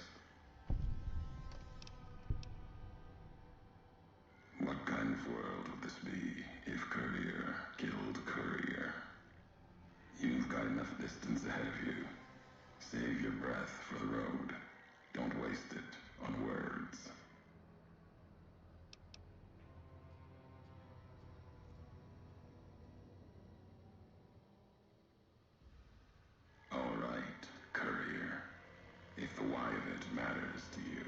[SPEAKER 17] What kind of world would this be if courier killed courier? You've got enough distance ahead of you. Save your breath for the road. Don't waste it on words. All right, courier. If the why of it matters to you.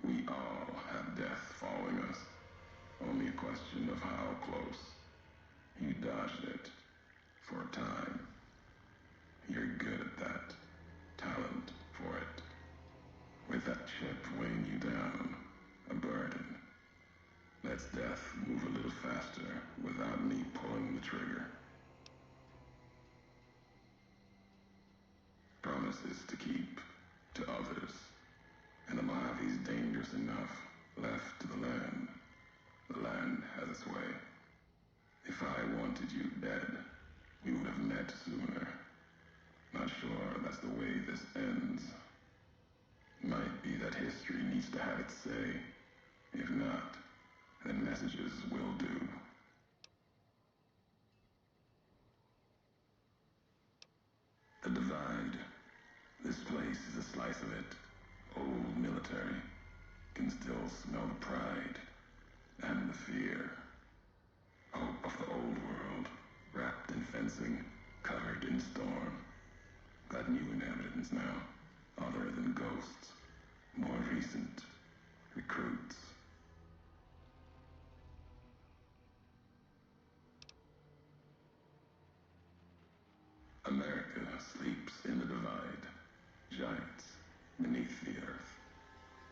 [SPEAKER 17] We all have death following us. Only a question of how close. You dodged it. For a time. You're good at that. Talent for it. With that chip weighing you down. A burden. Lets death move a little faster without me pulling the trigger. Promises to keep to others. And the Mojave's dangerous enough left to the land. The land has its way. If I wanted you dead, we would have met sooner. Not sure that's the way this ends. Might be that history needs to have its say. If not, then messages will do. The Divide. This place is a slice of it. Old military. Can still smell the pride. And the fear. Hope of the old world. Wrapped in fencing. Covered in storm. Got new inhabitants now. Other than ghosts. More recent. Recruits. America sleeps in the Divide. Giants beneath the earth.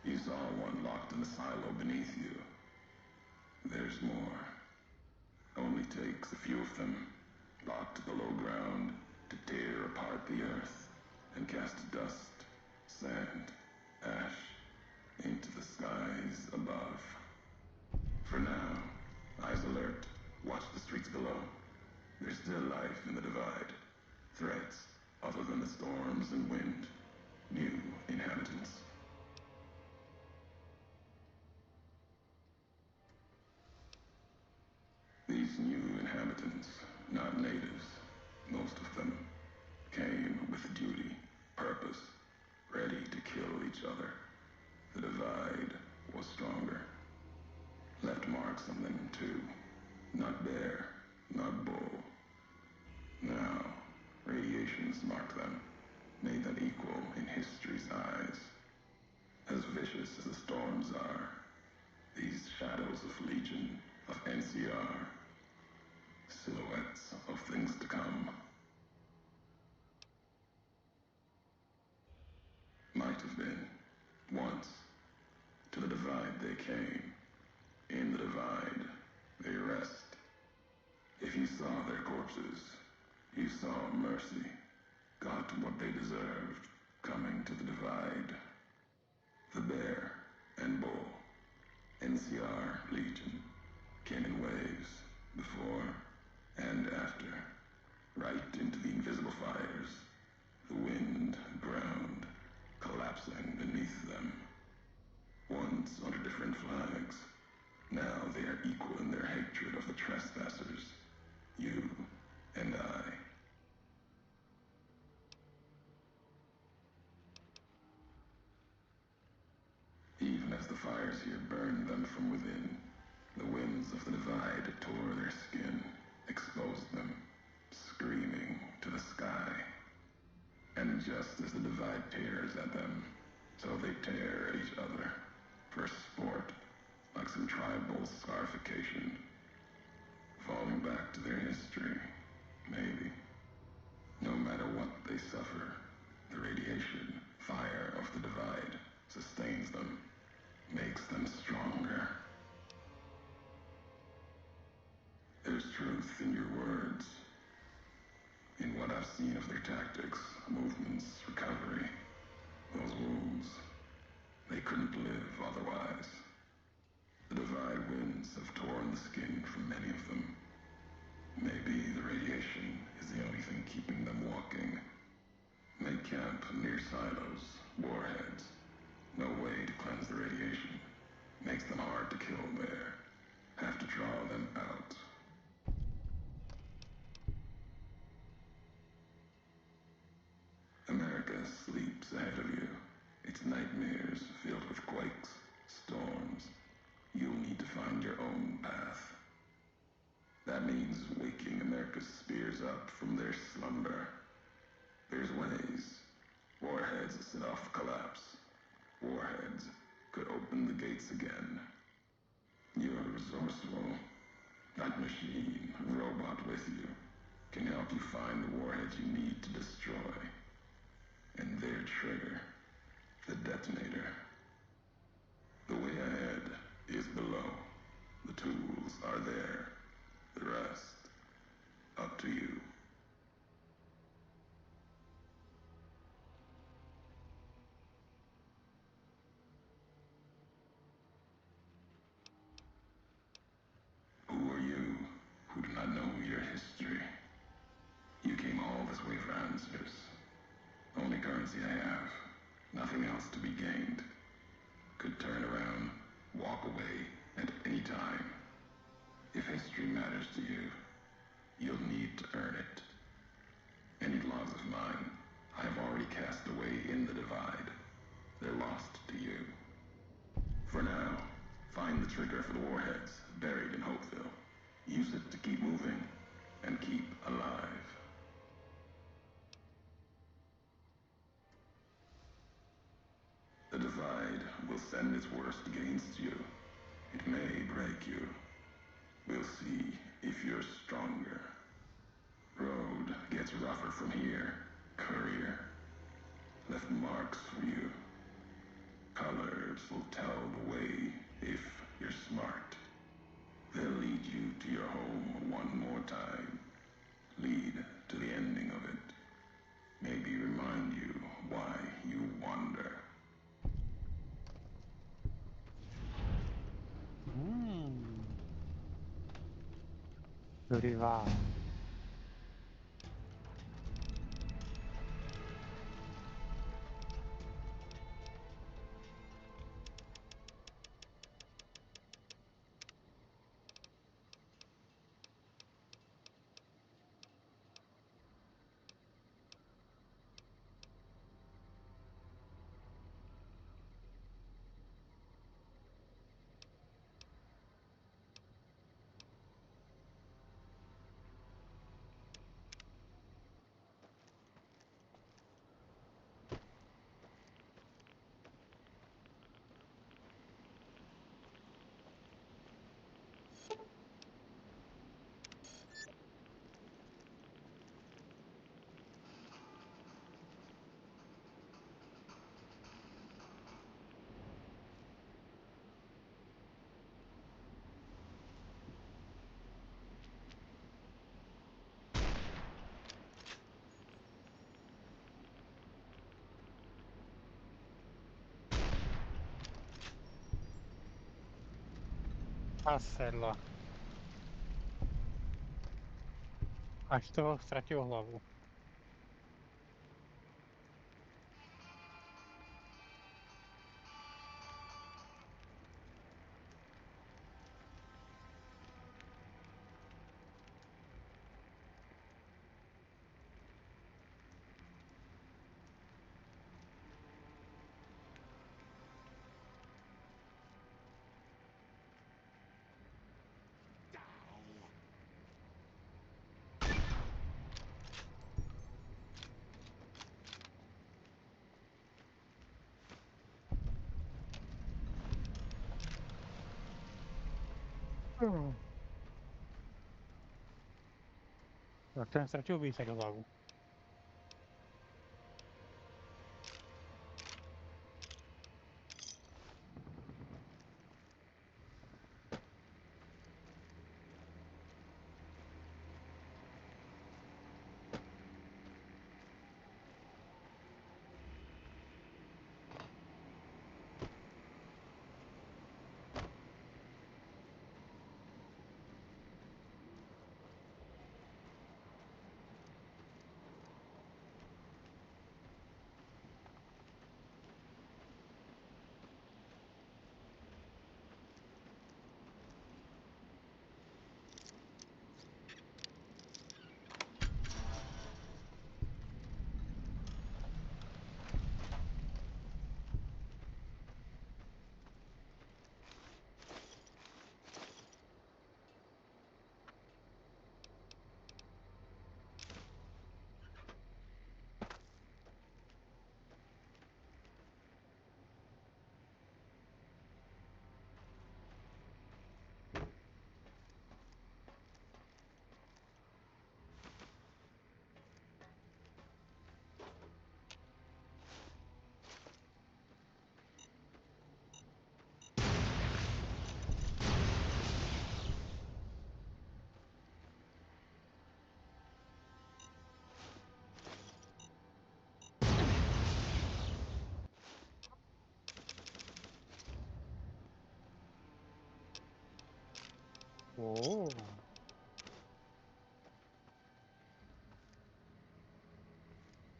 [SPEAKER 17] You saw one locked in a silo beneath you. There's more. Only takes a few of them, locked below ground, to tear apart the earth and cast dust, sand, ash into the skies above. For now, eyes alert, watch the streets below. There's still life in the divide. Threats other than the storms and wind. New inhabitants. These new inhabitants, not natives, most of them, came with duty, purpose, ready to kill each other. The divide was stronger. Left marks on them too. Not bear, not bull. Now, radiations mark them, made them equal in history's eyes. As vicious as the storms are, these shadows of Legion, of NCR, silhouettes of things to come. Might have been, once. To the divide they came. In the divide, they rest. If you saw their corpses, you saw mercy, got what they deserved, coming to the divide. The bear and bull, NCR Legion, came in waves, before and after, right into the invisible fires, the wind, ground, collapsing beneath them. Once under different flags, now they are equal in their hatred of the trespassers, you and I. Even as the fires here burned them from within, the winds of the divide tore their skin, exposed them, screaming to the sky. And just as the divide tears at them, so they tear at each other, for sport, like some tribal scarification. Falling back to their history, maybe. No matter what they suffer, the radiation, fire of the divide sustains them, makes them stronger. There's truth in your words, in what I've seen of their tactics, movements, recovery. Those wounds, they couldn't live otherwise. The divide winds have torn the skin from many of them. Maybe the radiation is the only thing keeping them walking. Make camp near silos, warheads. No way to cleanse the radiation. Makes them hard to kill there. Have to draw them out. America sleeps ahead of you. Its nightmares filled with quakes, storms. You'll need to find your own path. That means waking America's spears up from their slumber. There's ways. Warheads set off collapse. Warheads could open the gates again. You're resourceful. That machine, robot with you, can help you find the warheads you need to destroy. And their trigger, the detonator. The way ahead is below. The tools are there. The rest, up to you. Who are you who do not know your history? You came all this way for answers. Only currency I have. Nothing else to be gained. Could turn around, walk away at any time. If history matters to you, you'll need to earn it. Any laws of mine, I have already cast away in the divide. They're lost to you. For now, find the trigger for the warheads buried in Hopeville. Use it to keep moving and keep alive. The divide will send its worst against you. It may break you. We'll see if you're stronger. Road gets rougher from here. Courier left marks for you. Colors will tell the way if you're smart. They'll lead you to your home time. Lead to the ending of it. Maybe remind you why you wander.
[SPEAKER 5] Kurwa. Sedla. Až toho ztratil hlavu. Tak ten ztratil víc jak hlavu.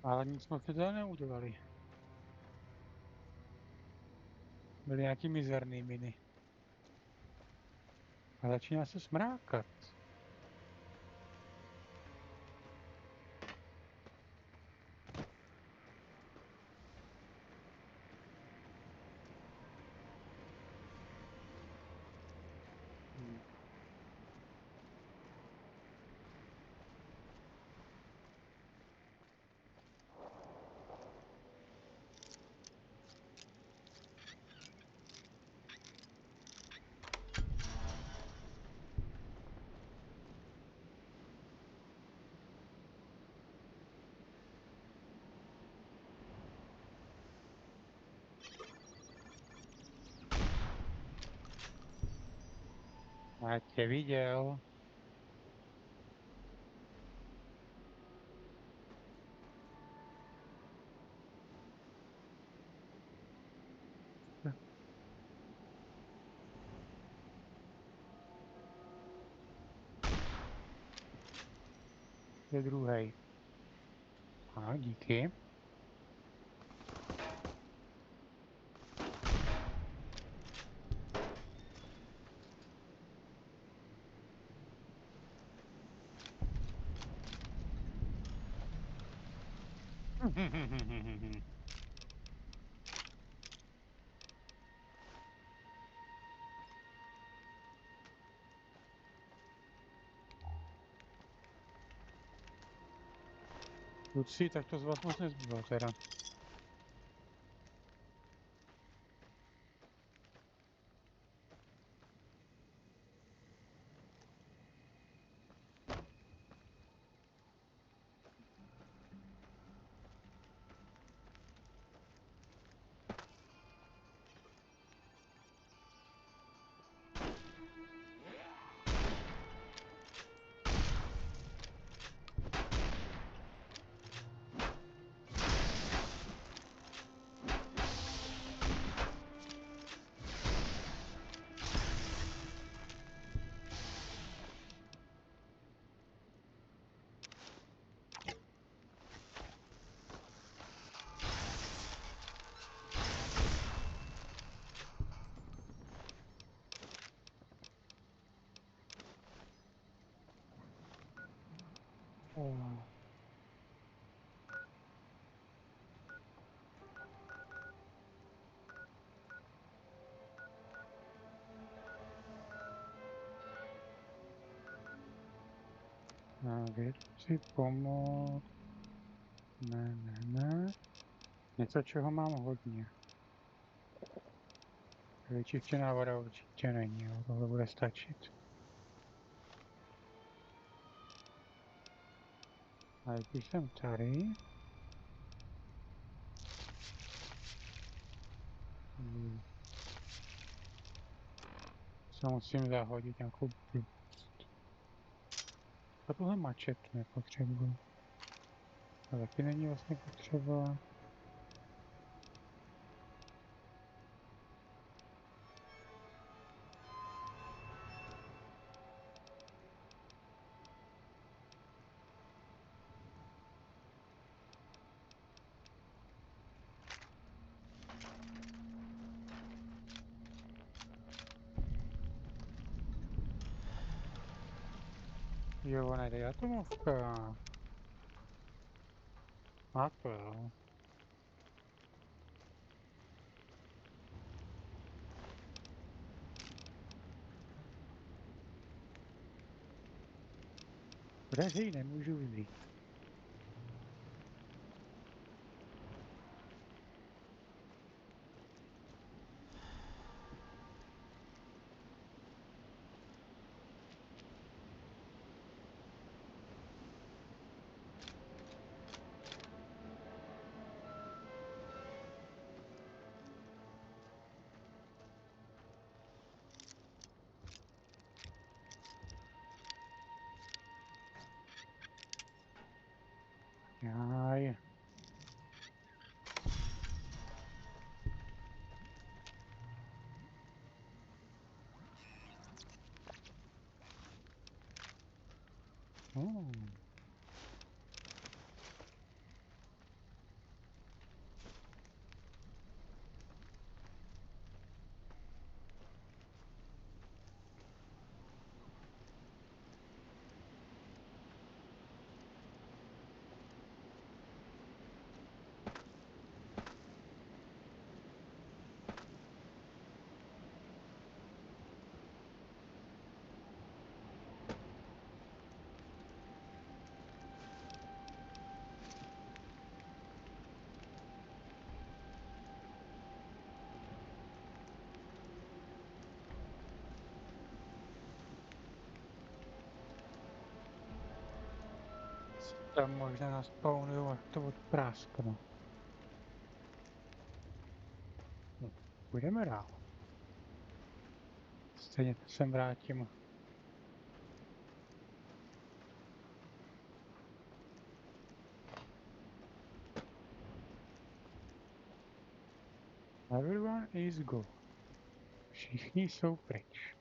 [SPEAKER 5] Ale nic jsme teda neudělali. Byly nějaký mizerný miny. A začíná se smrákat. Já tě viděl. je druhý. Ano, díky. Kluci, tak to z vás moc nezbylo teda. Věci pomoct. Ne. Něco, čeho mám hodně. Vyčištěná voda určitě není, jo. Tohle bude stačit. A když jsem tady... Se musím zahodit nějakou blbost. A tohle mačet nepotřebuji. A taky není vlastně potřeba. Jo, ona jde atomovka. A to jo. Kde si ji nemůžu vzít? Jaj. Tam možná nás spawnují a to odprásknu. Půjdeme dál. Stejně sem vrátím. Everyone is go. Všichni jsou pryč.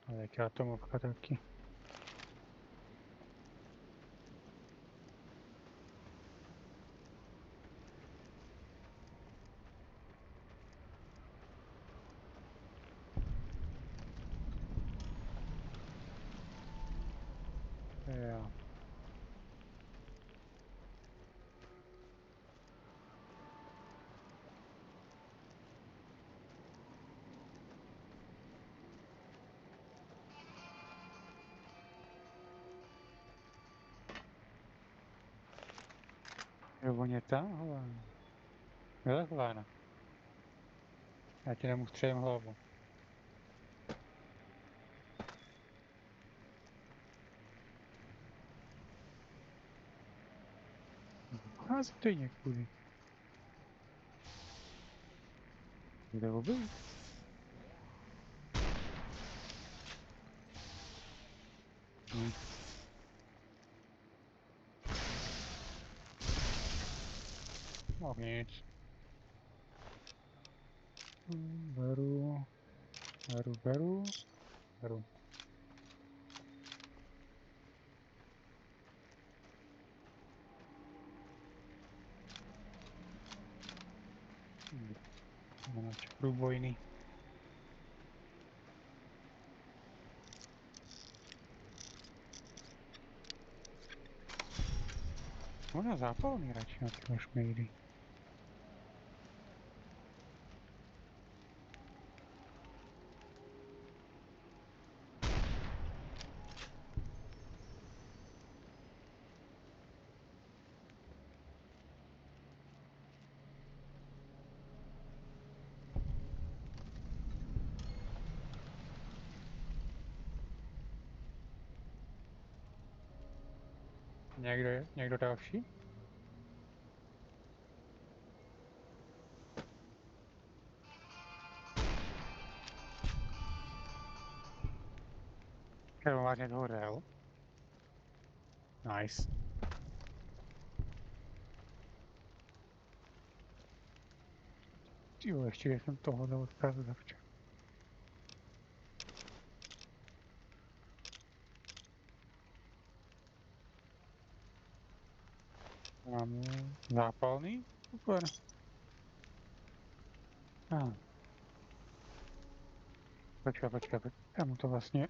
[SPEAKER 5] A teď atomovka taky. Jo, on je tamhle. Jo, takhle, ne. Já ti nemůžu hlavu. Hází to někudy. Kde ho byl? No nic. Beru. Průbojný. Možná zápalný radši na tyhle šmejdy. Někdo další? Krvář horel. Nice. Jo, ještě jsem tohle odpravil zavčas. Máme zápalný? Super. Počkej. Já mu to vlastně...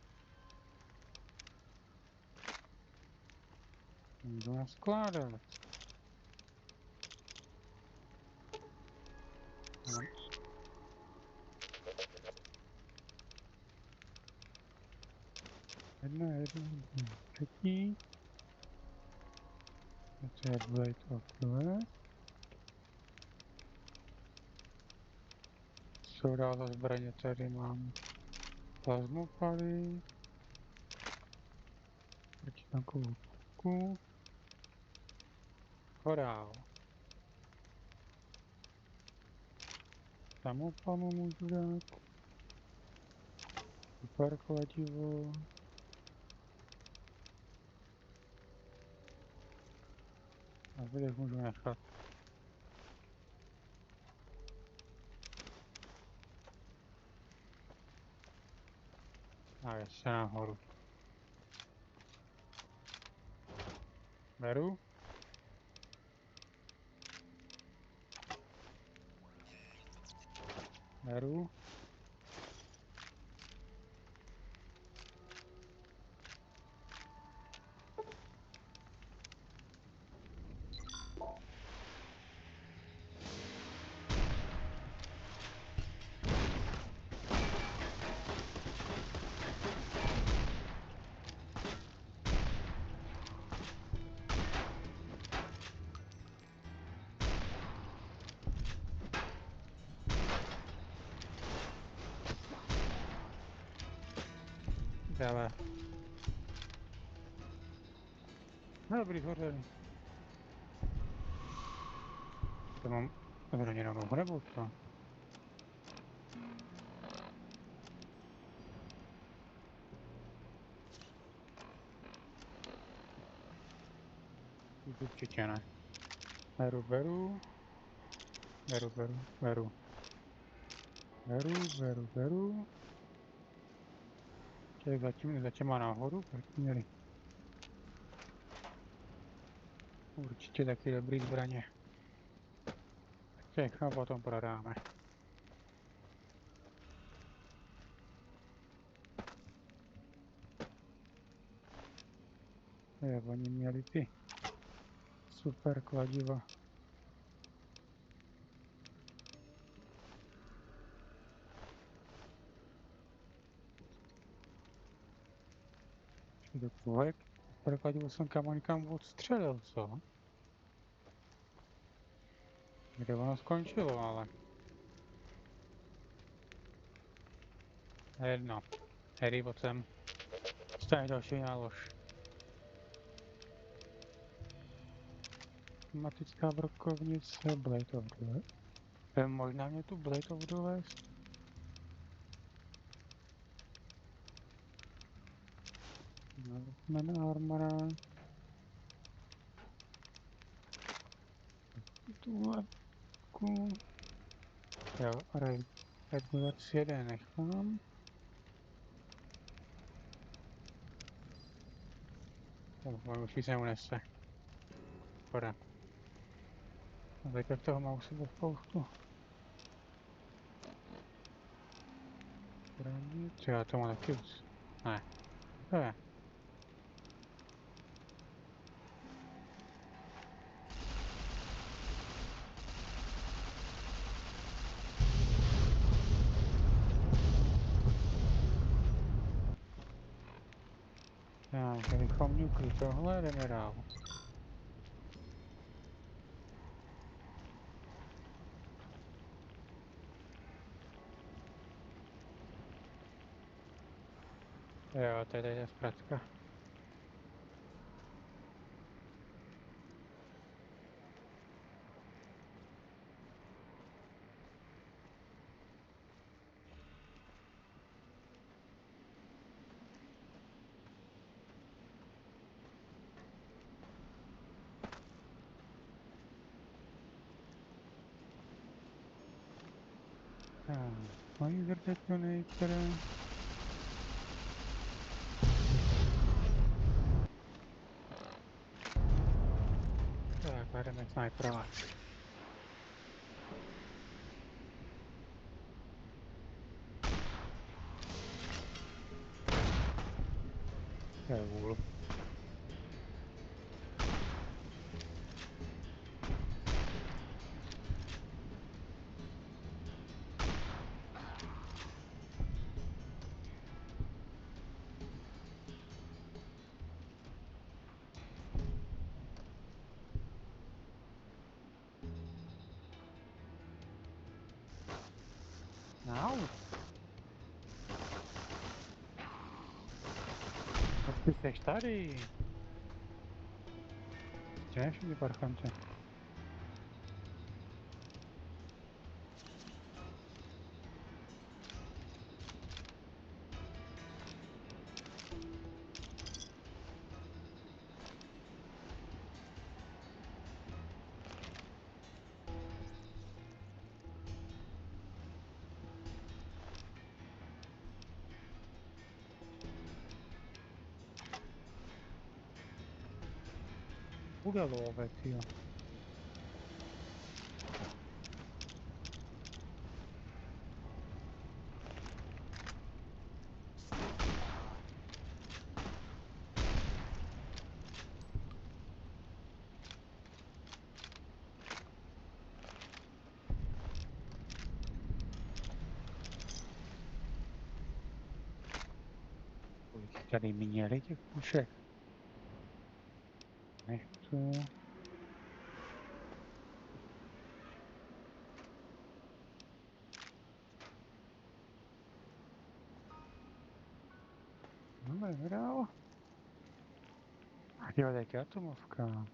[SPEAKER 5] Můžu naskládat. Jedna, třetí. To je Blade of Blade. Co dál za zbraně? Tady mám plazmopaly. Protitankovou pušku. Korál. Samopalu můžu dát. Super kladivo. A zbytek můžu nechat. A ještě nahoru. Beru. Dále. Dobrý, hořelý. To mám zraněnou nohu, nebo co? Určitě ne. Beru. Těch zatím má nahoru, tak měli. Určitě taky dobrý zbraně. Všechno potom prodáme. Oni měli ty super kladiva. Do tohle super kladivo jsem kam odstřelil, co? Kde ono skončilo, ale... Jedno. Harry, pojď sem. Stane další nálož. Automatická brokovnice, Blade of the... Možná mě tu Blade of the West? Northman Armora. Tuhle. Jo, Regulars 1 nechám. Už se neunese. Škoda. A teďka toho mám u sebe spoustu. Hraní, třeba to má taky už. Ne. To je. Tak, kdybychom mňukli tohle, jdeme dál. Jo, tady je zpratka. Laser detonator. Tak, bereme snajpera. To je vůl. Au. Ty seš tady. Kde všichni parchante? Bude lovec, jo. Kolik tady měli těch pušek? Nechci. No, jdeme dál. A jo, tak je atomovka.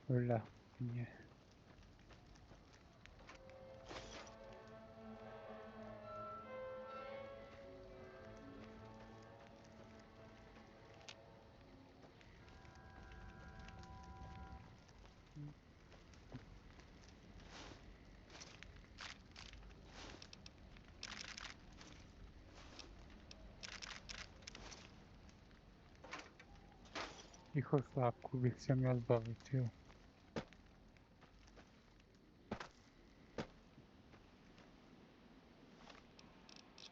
[SPEAKER 5] Vla, mě. Tichoslápku bych se měl zbavit, jo.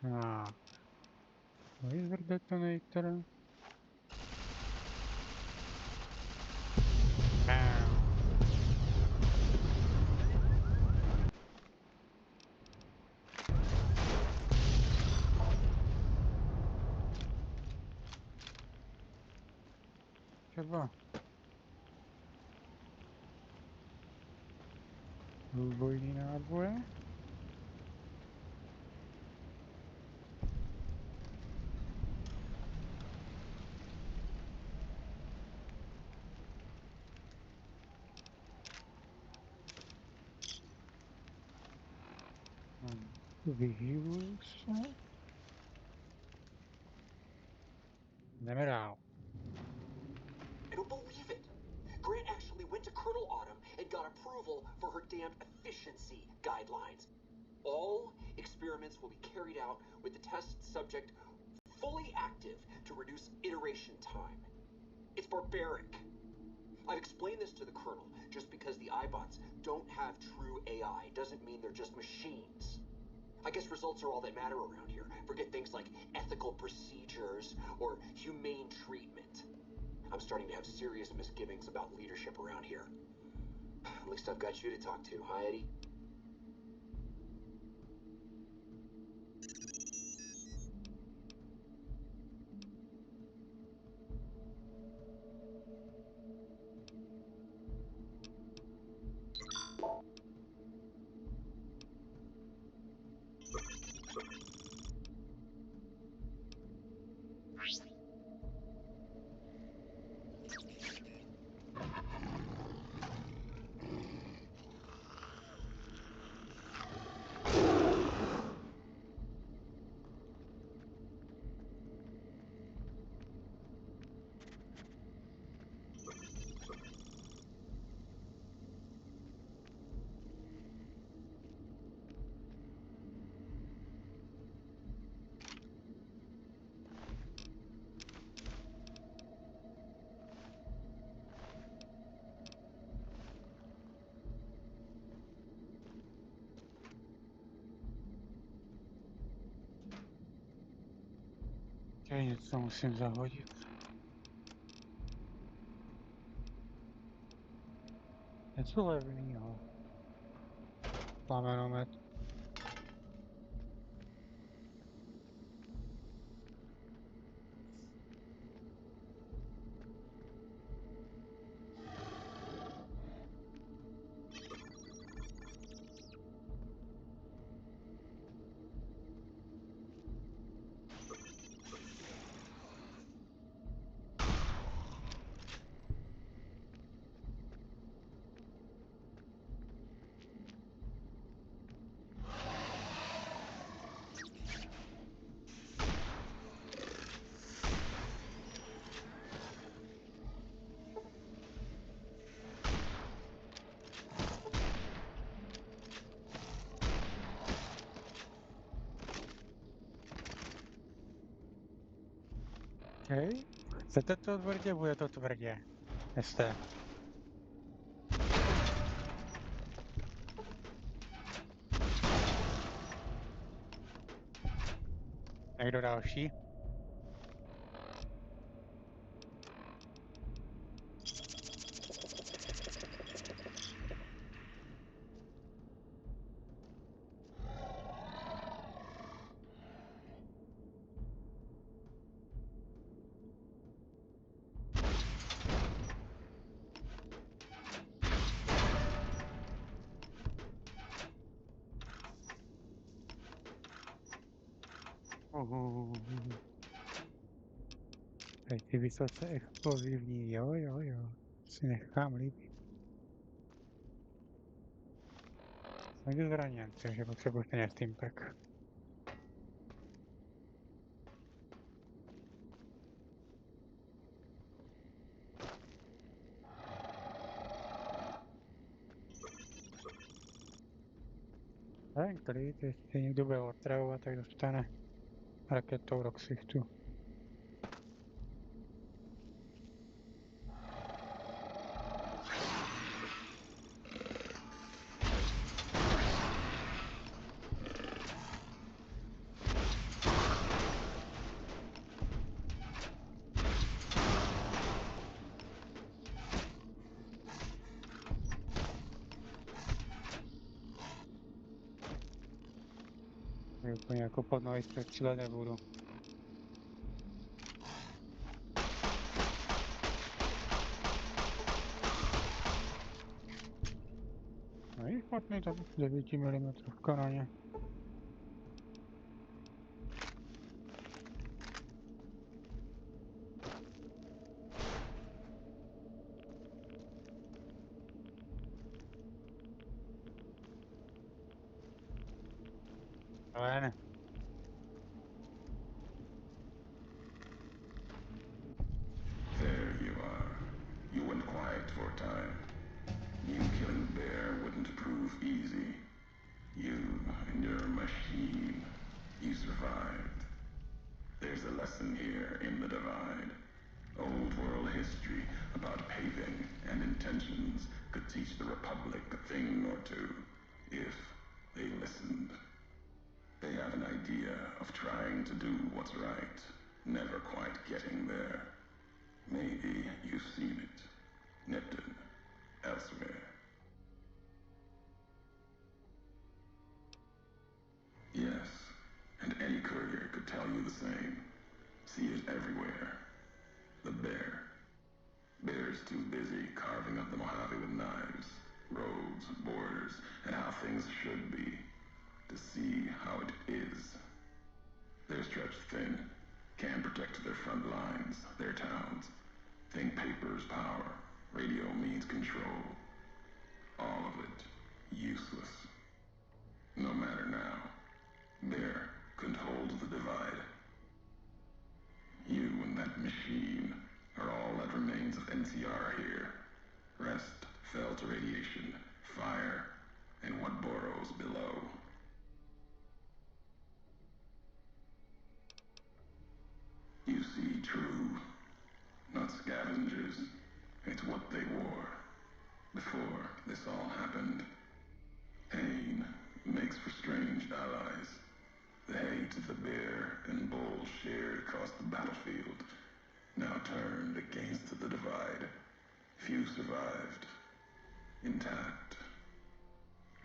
[SPEAKER 5] Tak. Laser detonator. Třeba. průbojný náboje. Vyhýbuju se. Jdeme dál.
[SPEAKER 16] I don't believe it. Grant actually went to Colonel Autumn and got approval for her damned efficiency guidelines. All experiments will be carried out with the test subject fully active to reduce iteration time. It's barbaric. I've explained this to the Colonel. Just because the iBots don't have true AI doesn't mean they're just machines. I guess results are all that matter around here. Forget things like ethical procedures or humane treatment. I'm starting to have serious misgivings about leadership around here. At least I've got you to talk to, huh, Eddie?
[SPEAKER 5] Já něco musím zahodit. Něco levnýho. Plamenomet. Hej, chcete to tvrdě, bude to tvrdě. Jste. Někdo další? Tady ty vysoce explozivní, jo, si nechám líbit. Jsem někde zraněn, takže potřebuji ten steampack. Ten klid, jestli někdo bude otravovat, tak dostane raketou do ksichtu. Úplně jako pod nohy střelit nebudu. No i pod Je tam 9 mm kananě. Ale ne.
[SPEAKER 17] There you are. You went quiet for a time. You killing the bear wouldn't prove easy. You and your machine, you survived. There's a lesson here in the Divide. Old world history about paving and intentions could teach the Republic a thing or two, if they listened. They have an idea of trying to do what's right, never quite getting there. Maybe you've seen it. Nipton, elsewhere. Yes, and any courier could tell you the same. See it everywhere. The bear. Bear's too busy carving up the Mojave with knives, roads, borders, and how things should be, to see how it is. They're stretched thin, can't protect their front lines, their towns. Think paper's power, radio means control. All of it, useless. No matter now, Bear couldn't hold the Divide. You and that machine are all that remains of NCR here. Rest fell to radiation, fire, and what burrows below. You see true, not scavengers. It's what they wore before this all happened. Pain makes for strange allies. The hate the bear and bull shared across the battlefield now turned against the Divide. Few survived, intact.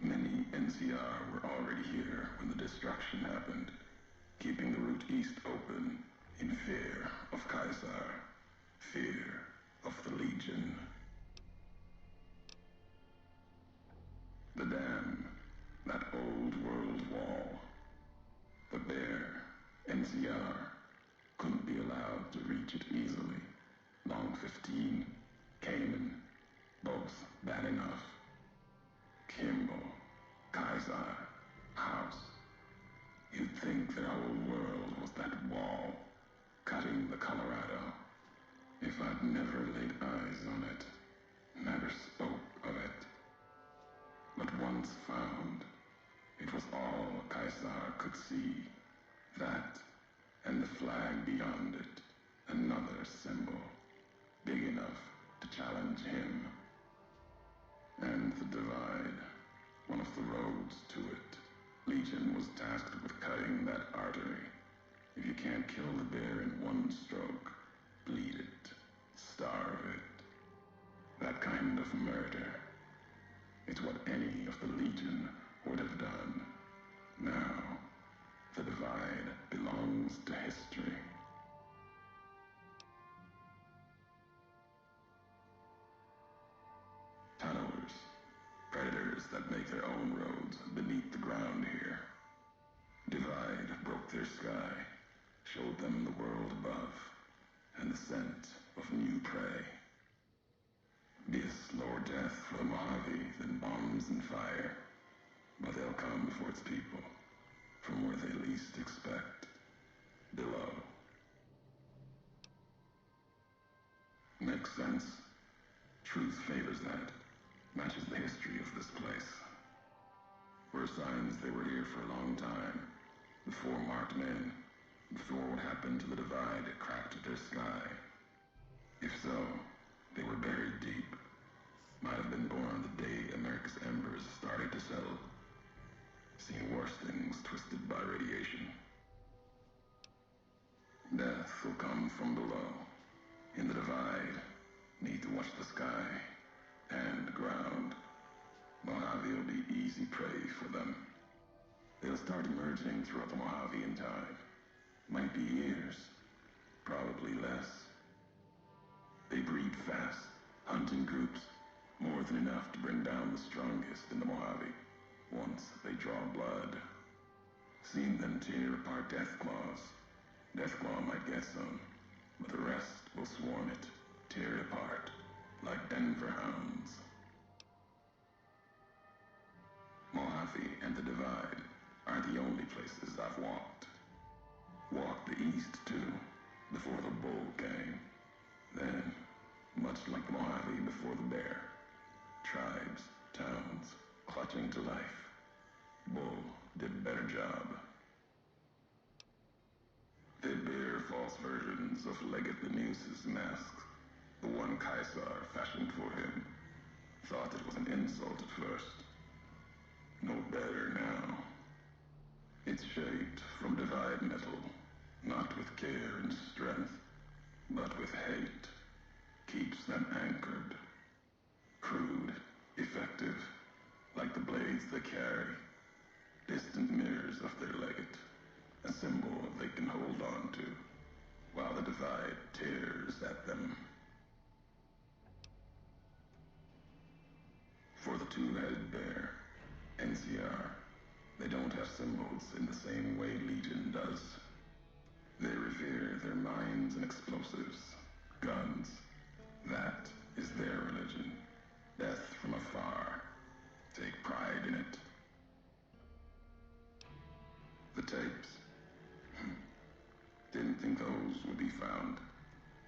[SPEAKER 17] Many NCR were already here when the destruction happened, keeping the route east open in fear of Caesar, fear of the Legion. The dam, that old world wall. The bear, NCR, couldn't be allowed to reach it easily. Long 15, Cayman, both bad enough. Kimball, Kaiser, House. You'd think their whole world was that wall, cutting the Colorado. If I'd never laid eyes on it, never spoke of it. But once found, it was all Caesar could see. That, and the flag beyond it, another symbol, big enough to challenge him. And the Divide, one of the roads to it. Legion was tasked with cutting that artery. If you can't kill the bear in one stroke, bleed it, starve it. That kind of murder. It's what any of the Legion would have done. Now, the Divide belongs to history. Tunnelers, predators that make their own roads beneath the ground here. Divide broke their sky, showed them the world above, and the scent of new prey. Be a slower death for the Mojave than bombs and fire, but they'll come for its people, from where they least expect, below. Makes sense. Truth favors that, matches the history of this place. Were signs they were here for a long time, before marked men, before what happened to the Divide cracked their sky. If so, they were buried deep. Might have been born the day America's embers started to settle. Seen worse things twisted by radiation. Death will come from below. In the Divide, need to watch the sky and ground. Mojave will be easy prey for them. They'll start emerging throughout the Mojave in time. Might be years, probably less. They breed fast, hunting groups, more than enough to bring down the strongest in the Mojave. Once they draw blood. Seen them tear apart Deathclaws. Deathclaw might get some, but the rest will swarm it, tear it apart, like Denver hounds. Mojave and the Divide are the only places I've walked. Walked the east, too, before the bull came. Then, much like the Mojave before the bear, tribes, towns, clutching to life. Bull did a better job. They bear false versions of Legate Benuse's masks, the one Caesar fashioned for him. Thought it was an insult at first. No better now. It's shaped from divide metal, not with care and strength, but with hate. Keeps them anchored. Crude, effective, like the blades they carry. Distant mirrors of their legate, a symbol they can hold on to, while the divide tears at them. For the two-headed bear, NCR, they don't have symbols in the same way Legion does. They revere their mines and explosives, guns. That is their religion. Death from afar. Take pride in it. The tapes. Didn't think those would be found.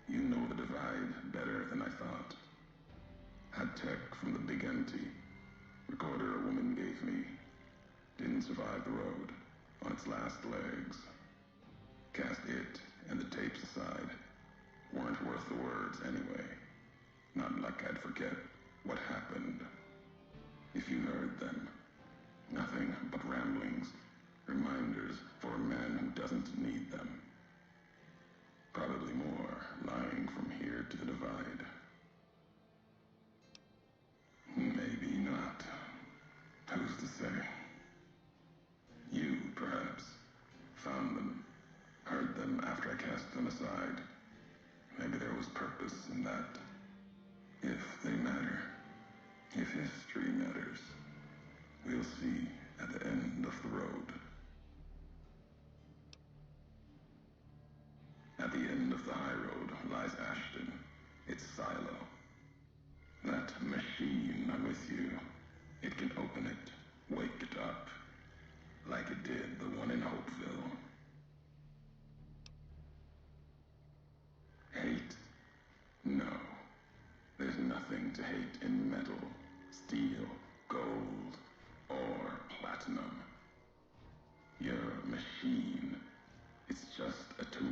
[SPEAKER 17] You know the divide better than I thought. Had tech from the big empty. Recorder a woman gave me. Didn't survive the road. On its last legs. Cast it and the tapes aside. Weren't worth the words anyway. Not like I'd forget what happened. If you heard them. Nothing but ramblings. Reminders for a man who doesn't need them. Probably more lying from here to the divide. Maybe not. Who's to say? You, perhaps, found them, heard them after I cast them aside. Maybe there was purpose in that. If they matter, if history matters, we'll see at the end of the road. At the end of the high road lies Ashton, its silo. That machine with you, it can open it, wake it up, like it did the one in Hopeville. Hate? No. There's nothing to hate in metal, steel, gold, or platinum. You're a machine. It's just a tool.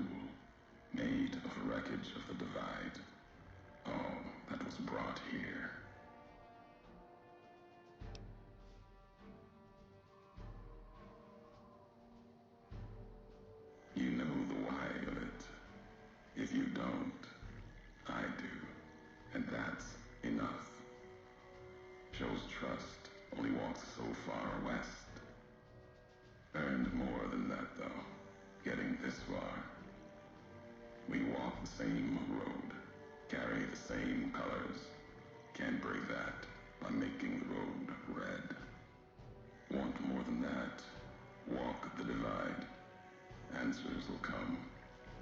[SPEAKER 17] Made of wreckage of the divide. All that was brought here. You know the why of it. If you don't, I do. And that's enough. Shows trust only walks so far west. Earned more than that, though, getting this far. We walk the same road, carry the same colors. Can't break that by making the road red. Want more than that? Walk the divide. Answers will come.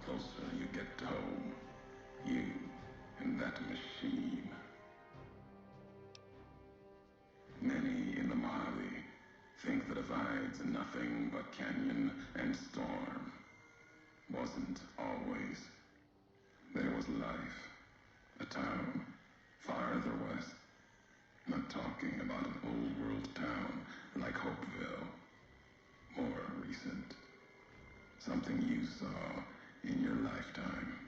[SPEAKER 17] Closer you get to home. You and that machine. Many in the Mojave think the divide's nothing but canyon and storm. Wasn't always. There was life. A town farther west. Not talking about an old world town like Hopeville. More recent. Something you saw in your lifetime.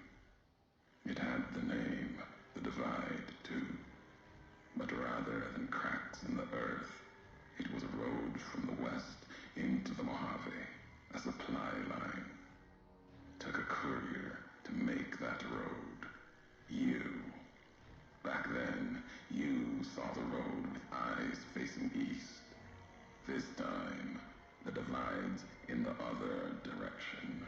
[SPEAKER 17] It had the name, the divide, too. But rather than cracks in the earth, it was a road from the west into the Mojave, a supply line. Took a courier to make that road. You. Back then, you saw the road with eyes facing east. This time, the divide's in the other direction.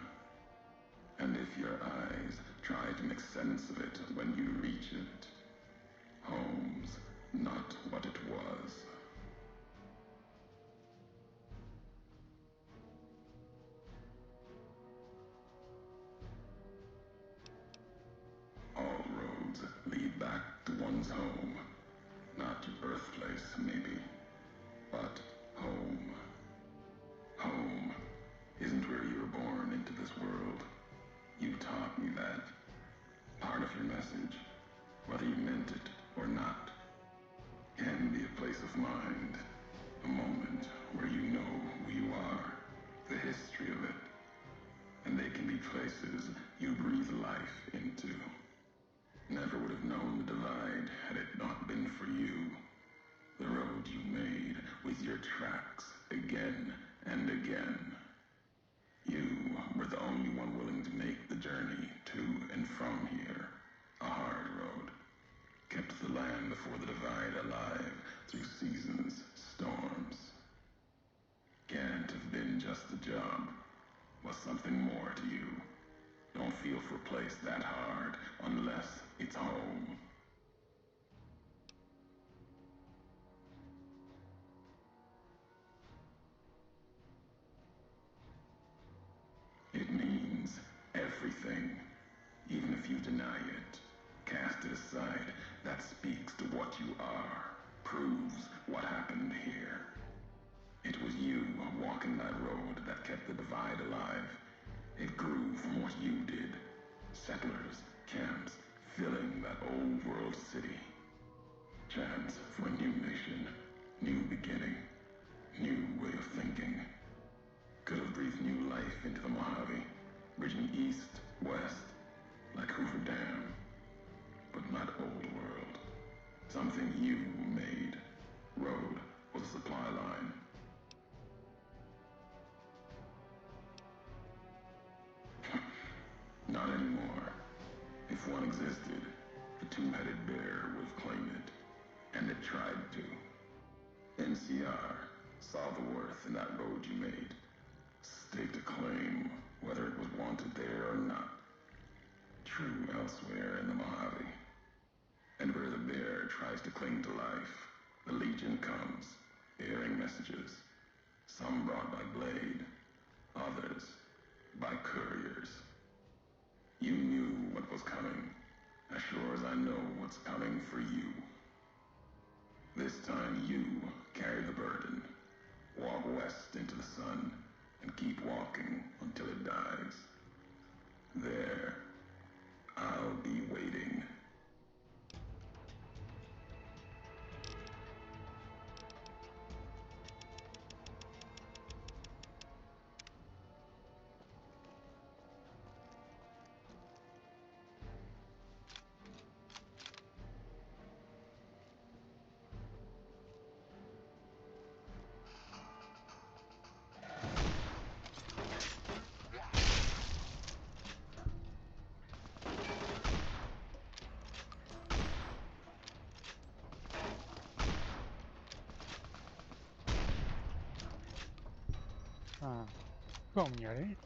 [SPEAKER 17] And if your eyes try to make sense of it when you reach it, home's not what it was. lead back to one's home. Not your birthplace, maybe, but home. Home isn't where you were born into this world. You taught me that. Part of your message, whether you meant it or not, can be a place of mind, a moment where you know who you are, the history of it, and they can be places you breathe life into. Never would have known the divide had it not been for you. The road you made with your tracks again and again. You were the only one willing to make the journey to and from here. A hard road. Kept the land before the divide alive through seasons, storms. Can't have been just a job. Was something more to you. Don't feel for a place that hard unless it's home. It means everything. Even if you deny it, cast it aside, that speaks to what you are, proves what happened here. It was you walking that road that kept the divide alive. It grew from what you did. Settlers, camps, filling that old world city. Chance for a new mission, new beginning, new way of thinking. Could have breathed new life into the Mojave, bridging east, west, like Hoover Dam. But not old world. Something you made. Road was a supply line. Not anymore. If one existed, the two-headed bear would have claimed it. And it tried to. NCR saw the worth in that road you made. Staked a claim, whether it was wanted there or not. True elsewhere in the Mojave. And where the bear tries to cling to life, the Legion comes, bearing messages. Some brought by blade, others by couriers. You knew what was coming, as sure as I know what's coming for you. This time you carry the burden. Walk west into the sun, and keep walking until it dies. There, I'll be waiting.
[SPEAKER 5] Gomniary.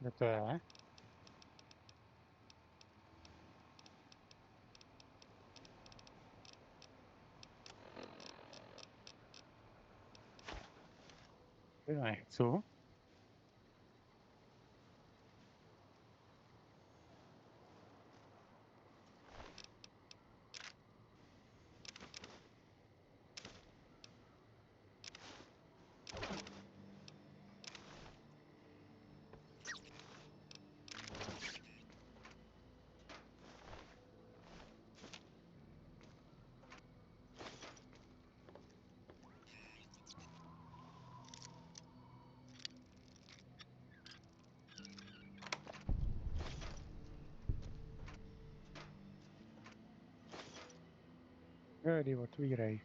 [SPEAKER 5] Kde to je? Ty nechci. Ready, otvírej.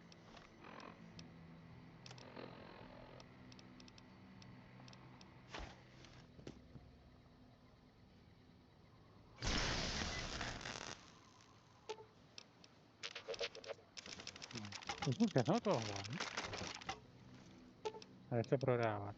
[SPEAKER 5] Už mu všechno tohle. A chce prodávat.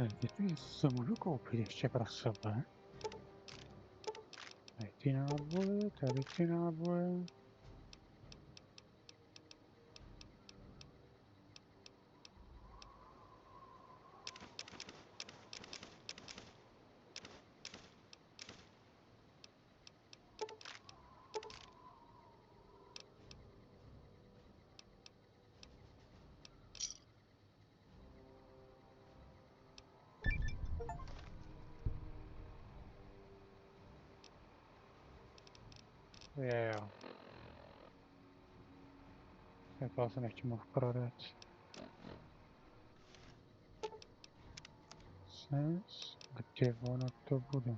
[SPEAKER 5] Ty se můžu koupit ještě pro sebe. Tady ty náboje, tady ty náboje. Jo. To jsem ještě mohl prodat. Kde ono to bude?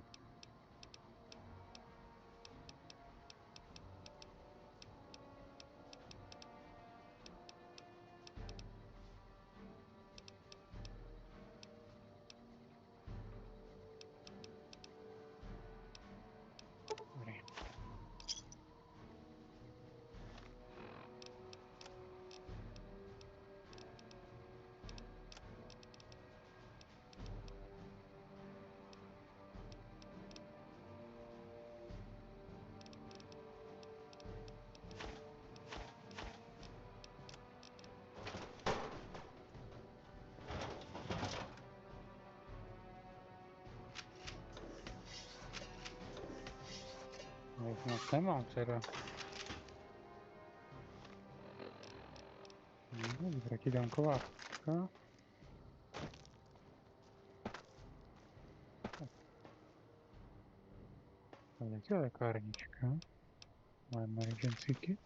[SPEAKER 5] Už moc nemám teda. Protidanková puška. Tady je lékárnička. Moje emergency kit.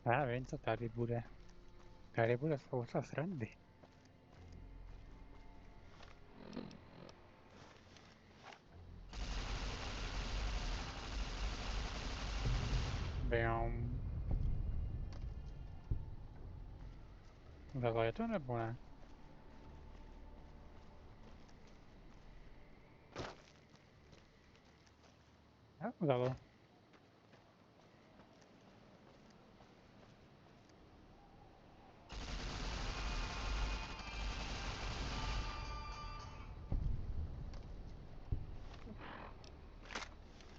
[SPEAKER 5] Já vím, co tady bude. Tady bude spousta srandy. Bam. Takhle je to nebo ne? Já to dalo.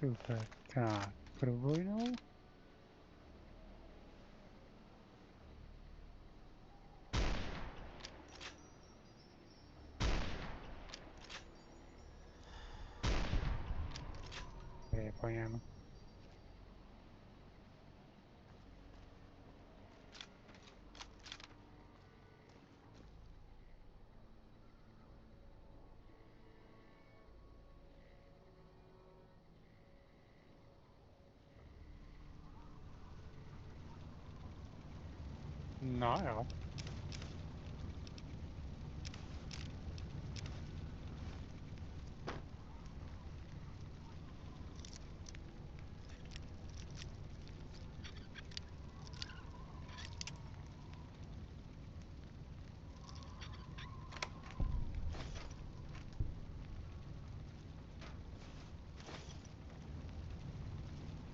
[SPEAKER 5] Super, tak, probojnou. Je po něm. No jo.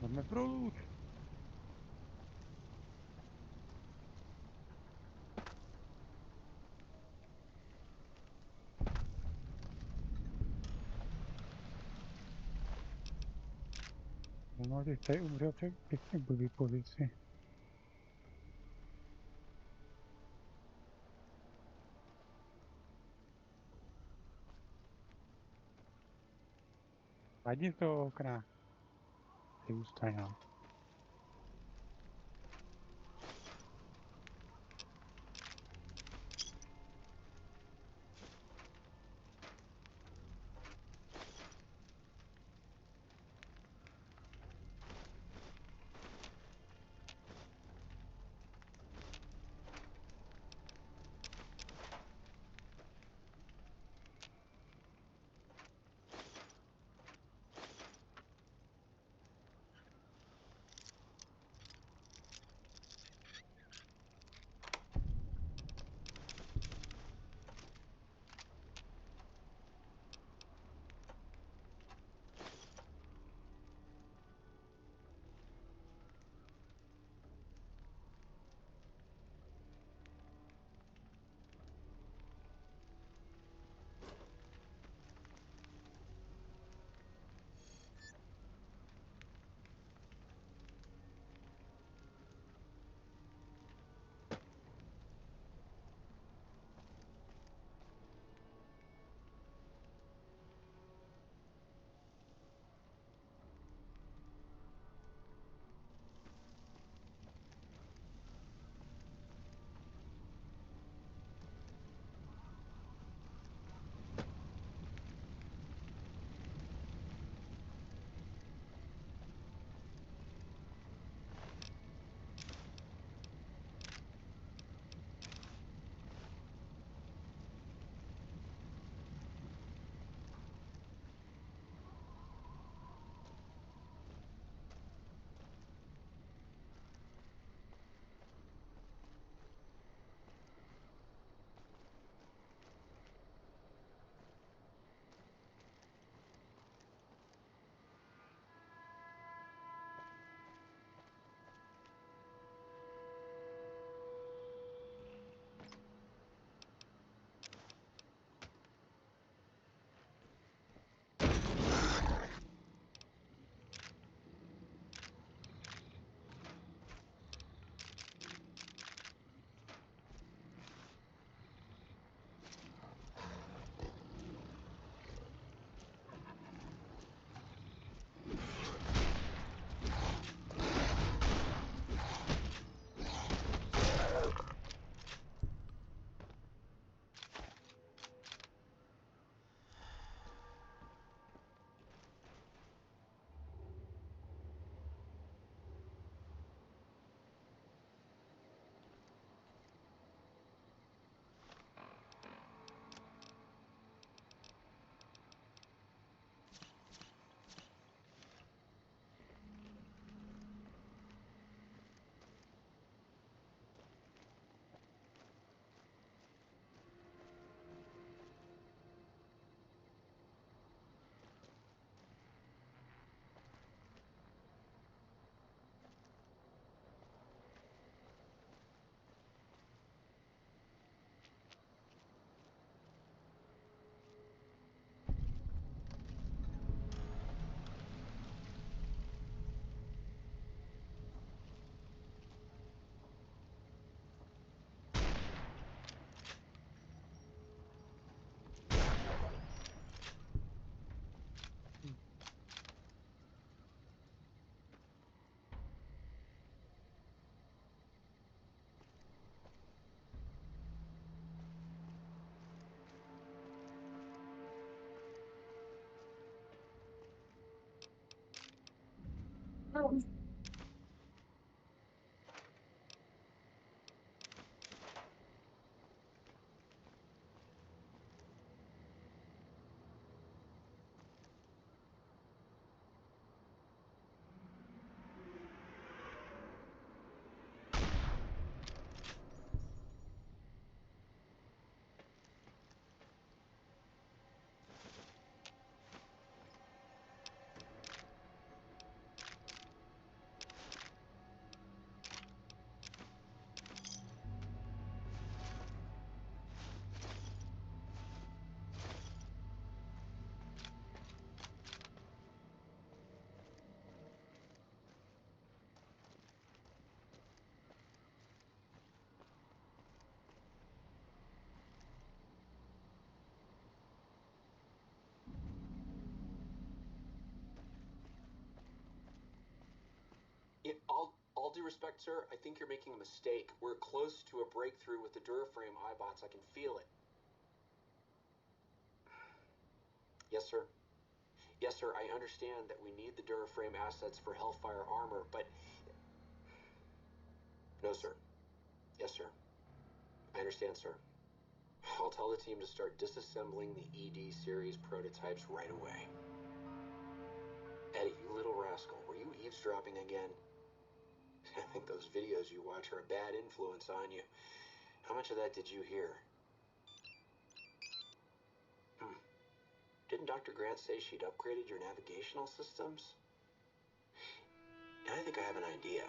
[SPEAKER 5] Jdeme pro loot. No, když tady umřel, tak pěkně blbý pozici. Vadí to okna. Ty zůstaň, no.
[SPEAKER 16] All due respect, sir, I think you're making a mistake. We're close to a breakthrough with the Duraframe iBots. I can feel it. Yes, sir. Yes, sir, I understand that we need the Duraframe assets for Hellfire armor, but... No, sir. Yes, sir. I understand, sir. I'll tell the team to start disassembling the ED series prototypes right away. Eddie, you little rascal, were you eavesdropping again? I think those videos you watch are a bad influence on you. How much of that did you hear? Didn't Dr. Grant say she'd upgraded your navigational systems? I think I have an idea.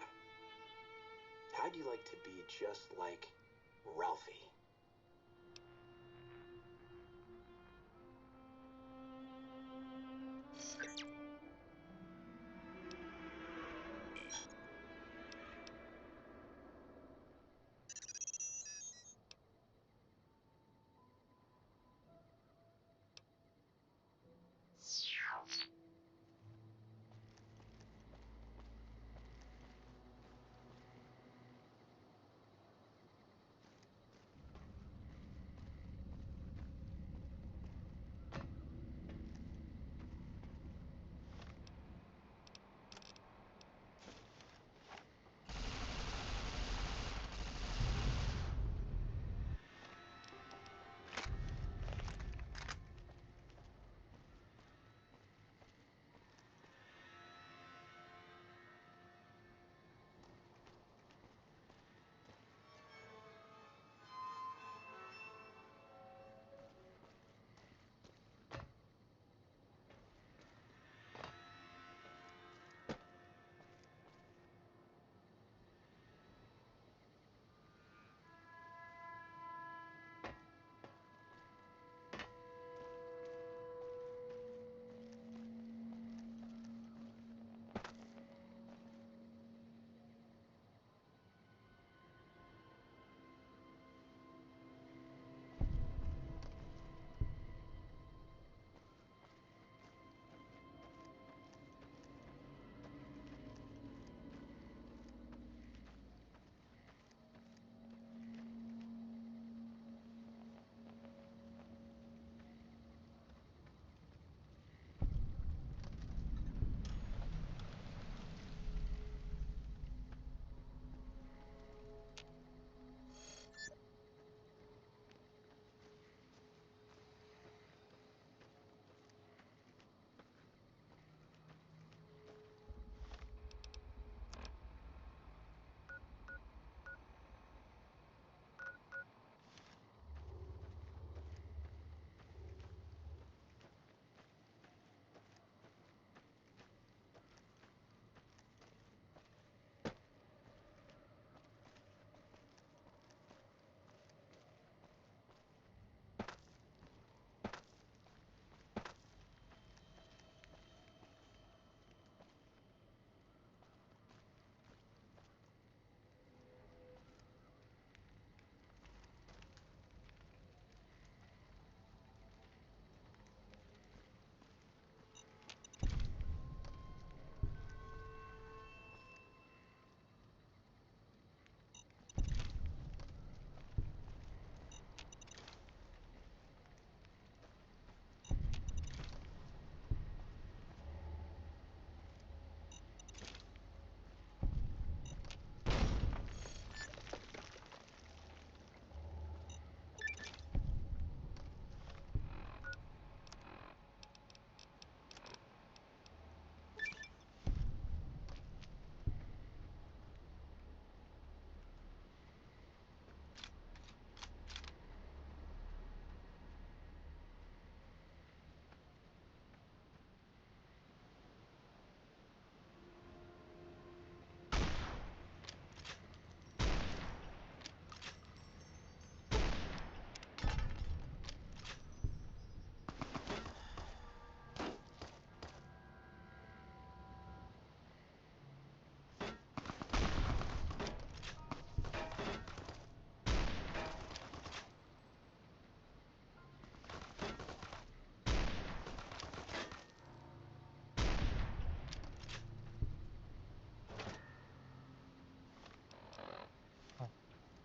[SPEAKER 16] How'd you like to be just like Ralphie?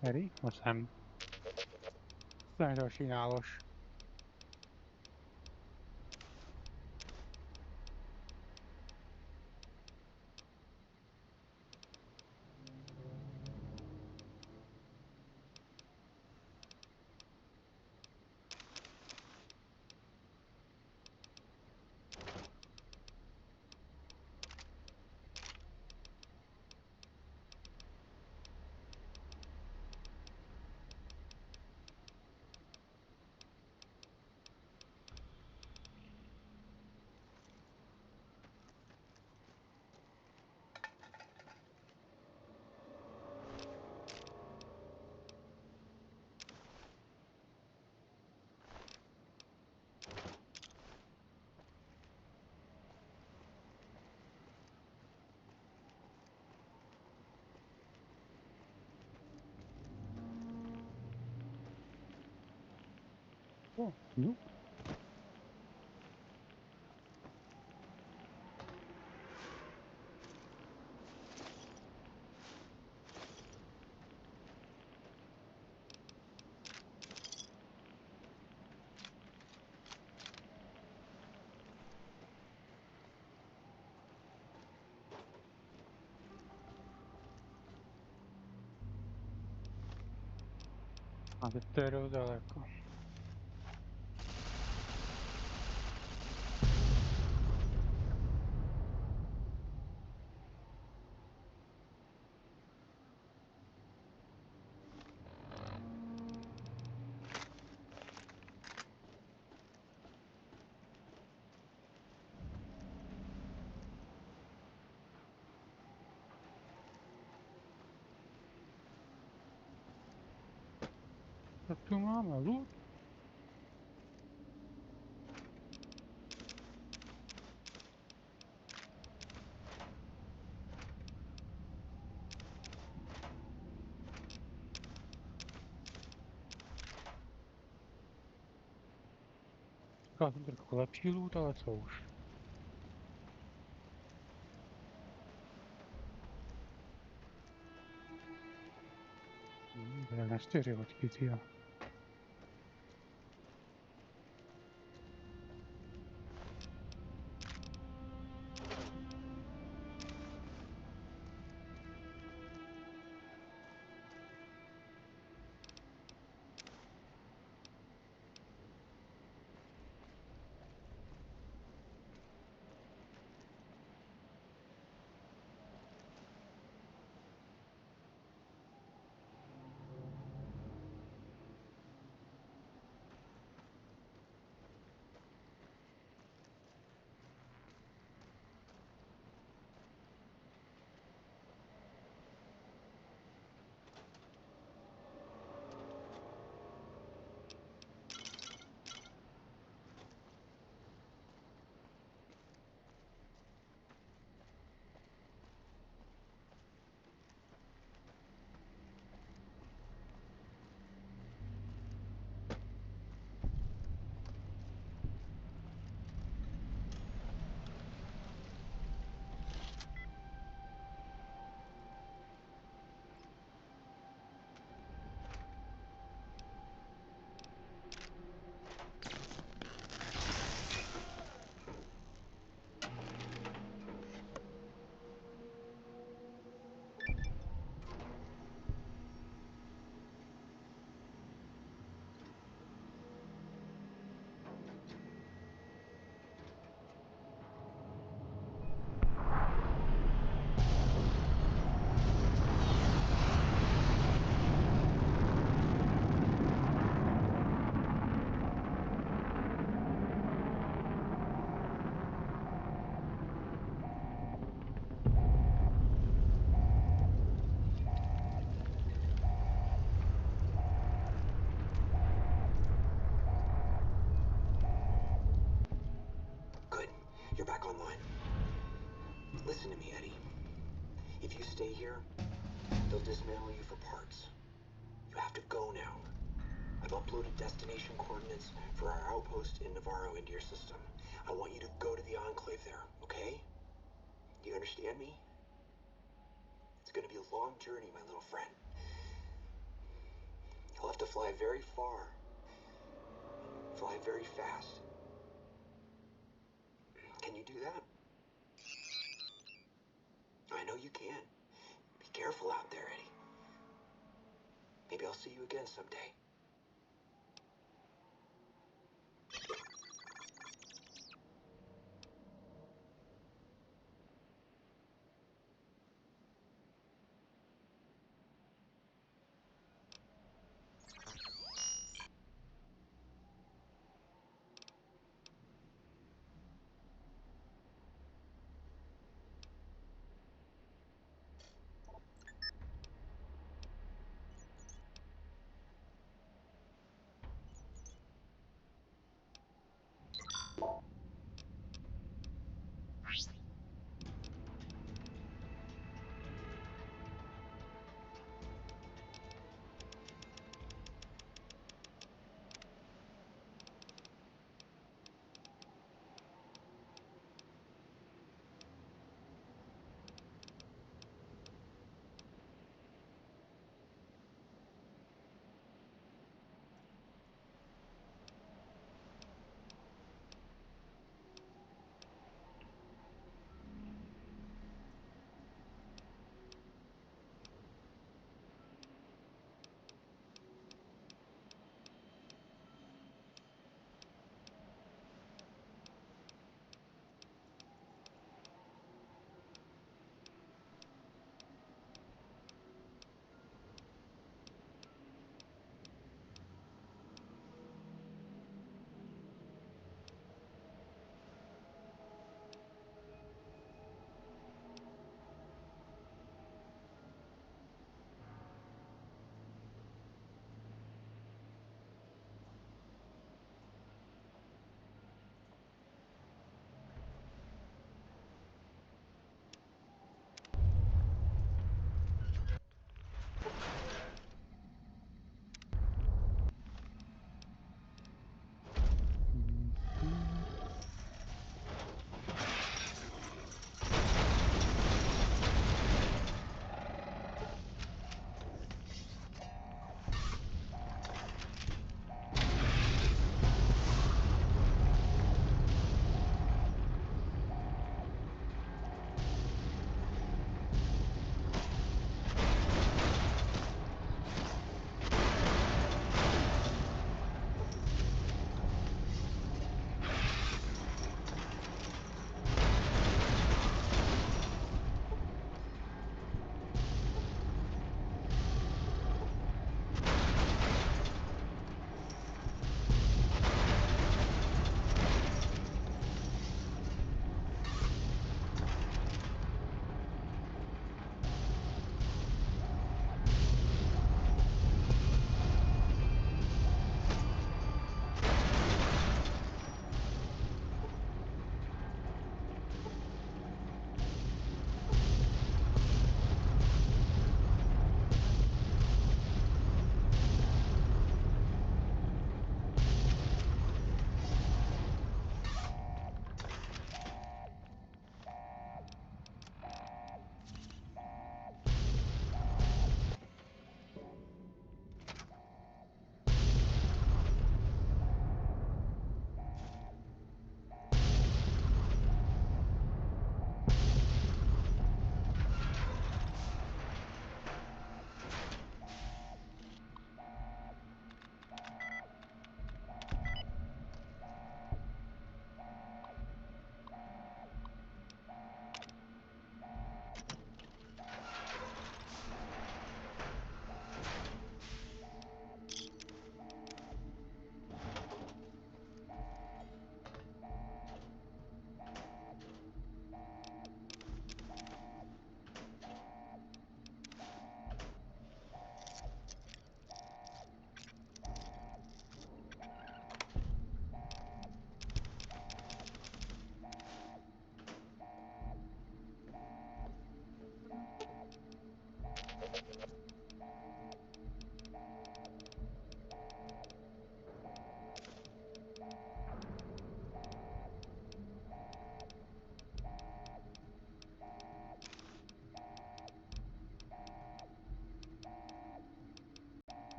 [SPEAKER 5] Eri, azt nem csinálos. Oh, no. Ale to je dost daleko. Co tu máme? Loot? Čekal jsem trochu lepší loot, ale co už. To je na 4 hoďky, tyjo.
[SPEAKER 16] You're back online. Listen to me, Eddie. If you stay here, they'll dismantle you for parts. You have to go now. I've uploaded destination coordinates for our outpost in Navarro into your system. I want you to go to the Enclave there, okay? You understand me? It's gonna be a long journey, my little friend. You'll have to fly very far. Fly very fast. Can you do that? I know you can. Be careful out there, Eddie. Maybe I'll see you again someday.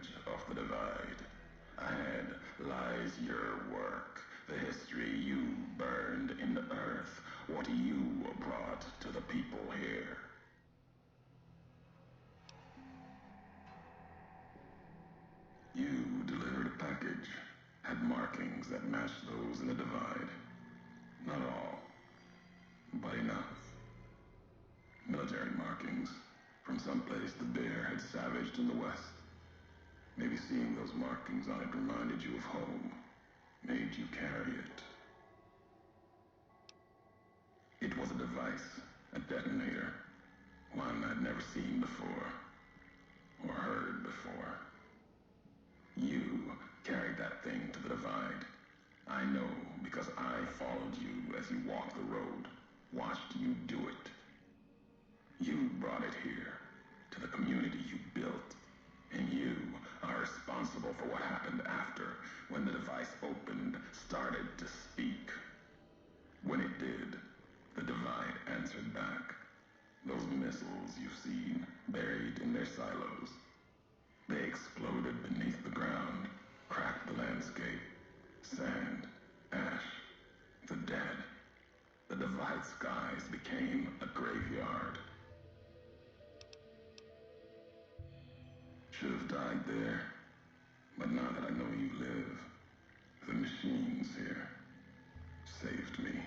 [SPEAKER 17] edge of the divide. Ahead lies your work, the history you burned in the earth, what you brought to the people here. You delivered a package, had markings that matched those in the divide. Not all, but enough. Military markings from someplace the bear had savaged in the west. Maybe seeing those markings on it reminded you of home, made you carry it. It was a device, a detonator, one I'd never seen before, or heard before. You carried that thing to the divide. I know because I followed you as you walked the road, watched you do it. You brought it here, to the community you built, and you are responsible for what happened after, when the device opened, started to speak. When it did, the divide answered back. Those missiles you've seen, buried in their silos, they exploded beneath the ground, cracked the landscape. Sand, ash, the dead. The divide skies became a graveyard. Should have died there, but now that I know you live, the machines here saved me.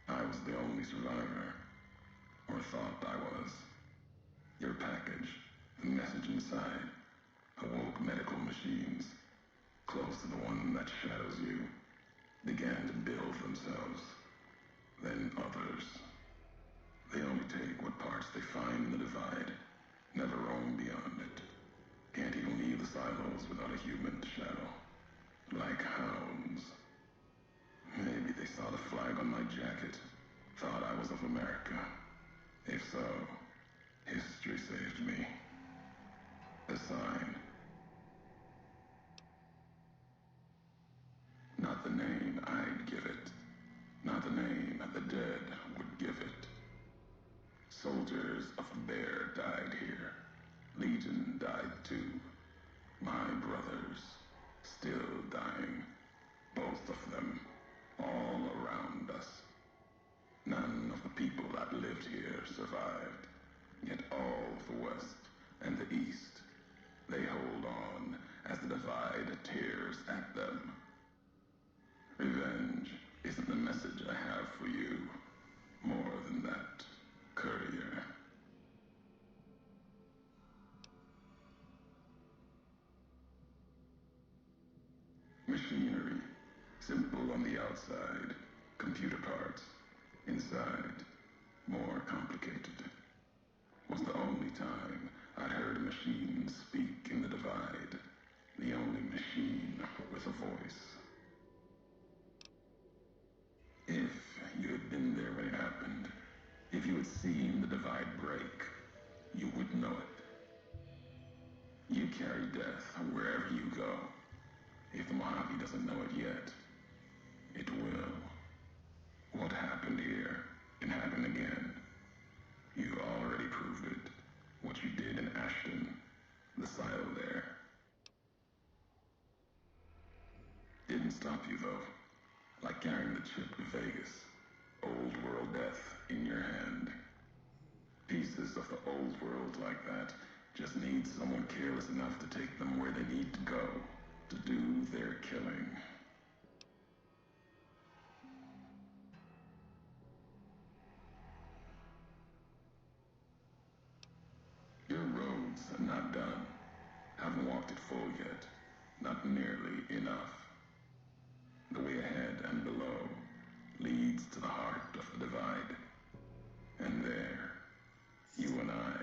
[SPEAKER 17] I was the only survivor, or thought I was. Your package, the message inside, awoke medical machines, close to the one that shadows you, began to build themselves. Then others. They only take what parts they find in the divide, never roam beyond it. Can't even leave the silos without a human to shadow. Like hounds. Maybe they saw the flag on my jacket, thought I was of America. If so, history saved me. A sign. Not the name I'd give it. Not the name the dead would give it. Soldiers of the bear died here. Legion died too. My brothers, still dying. Both of them, all around us. None of the people that lived here survived. Yet all of the West and the East, they hold on as the divide tears at them. Revenge isn't the message I have for you. More than that, courier. Machinery, simple on the outside, computer parts. Inside, more complicated. Was the only time I'd heard a machine speak in the divide. The only machine with a voice. If you had been there when it happened, if you had seen the divide break, you would know it. You carry death wherever you go. If the Mojave doesn't know it yet, it will. What happened here can happen again. You already proved it. What you did in Ashton, the silo there. Didn't stop you though. Like carrying the chip to Vegas. Old world death in your hand. Pieces of the old world like that just need someone careless enough to take them where they need to go. To do their killing. Your road's not done. Haven't walked it full yet. Not nearly enough. The way ahead and below leads to the heart of the divide. And there, you and I,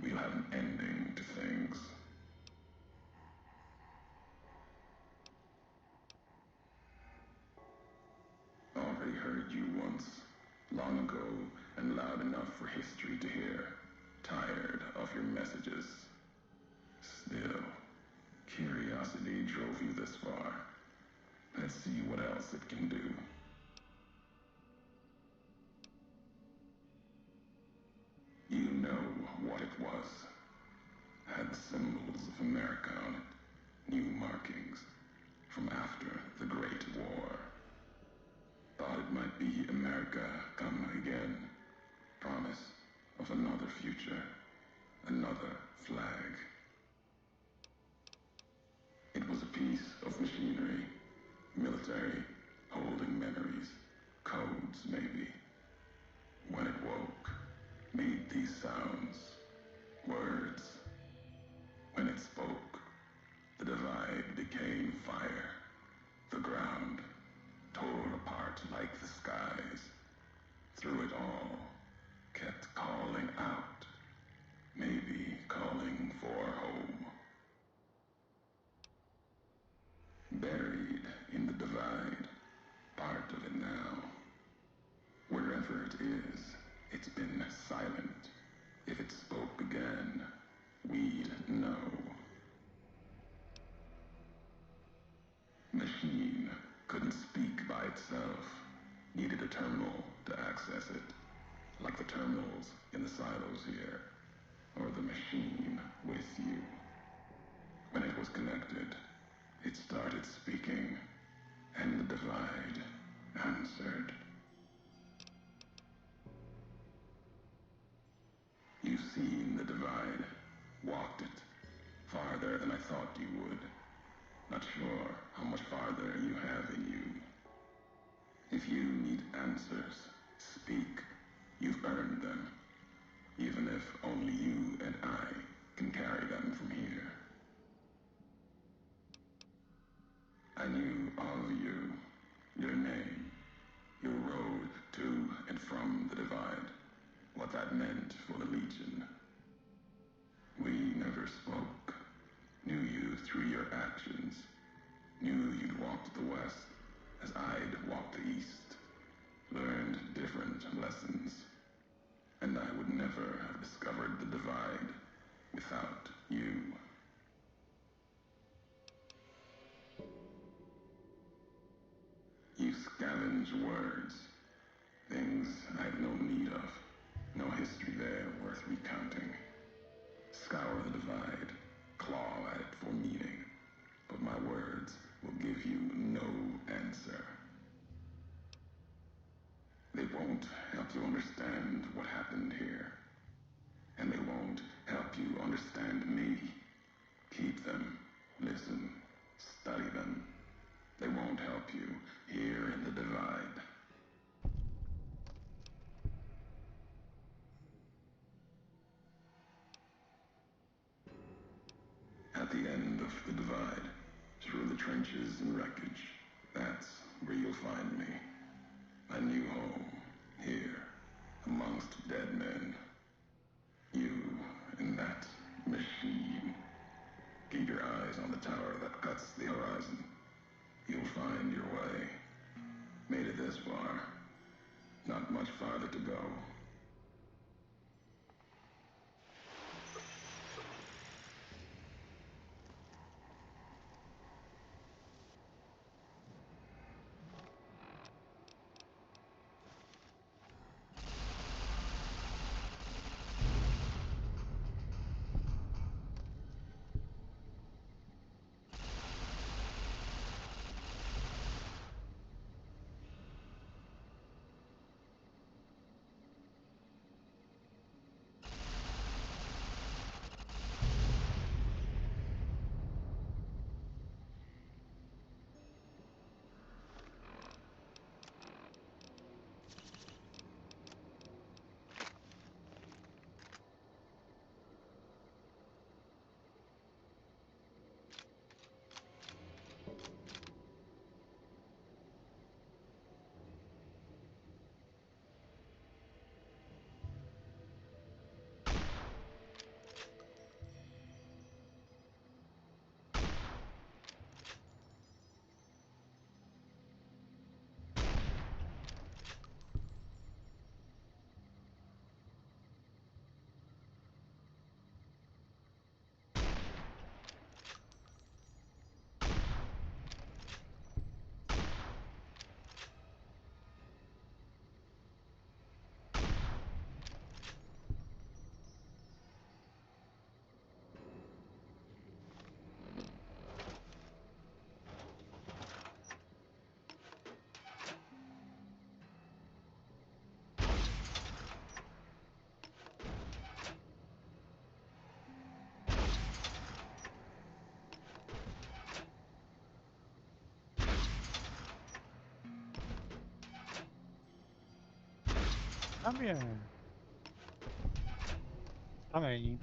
[SPEAKER 17] we'll have an ending to things. Already heard you once, long ago and loud enough for history to hear. Tired of your messages. Still, curiosity drove you this far. Let's see what else it can do. You know what it was. Had symbols of of America on it. New markings from after the Great War. Thought it might be America come again. Promise of another future. Another flag. It was a piece of machinery. Military. Holding memories. Codes, maybe. When it woke, made these sounds. Words. When it spoke, the divide became fire. The ground tore apart like the skies. Through it all, kept calling out. Maybe calling for home. Buried in the divide, part of it now. Wherever it is, it's been silent. If it spoke again, we'd know. Machine couldn't speak by itself. Needed a terminal to access it. Like the terminals in the silos here. Or the machine with you. When it was connected, it started speaking. And the divide answered. You've seen the divide. Walked it. Farther than I thought you would. Not sure how much farther you have in you. If you need answers, speak. You've earned them. Even if only you and I can carry them from here. I knew of you, your name, your road to and from the divide, what that meant for the Legion. We never spoke. Knew you through your actions. Knew you'd walked the West as I'd walked the East. Learned different lessons. And I would never have discovered the divide without you. You scavenge words. Things I have no need of. No history there worth recounting. Scour the divide. Claw at it for meaning. But my words will give you no answer. They won't help you understand what happened here. And they won't help you understand me. Keep them. Listen. Study them. They won't help you here in the divide. At the end of the divide, through the trenches and wreckage, that's where you'll find me. My new home, here, amongst dead men. You and that machine. Keep your eyes on the tower that cuts the horizon. You'll find your way. Made it this far. Not much farther to go.
[SPEAKER 5] bien. Amení.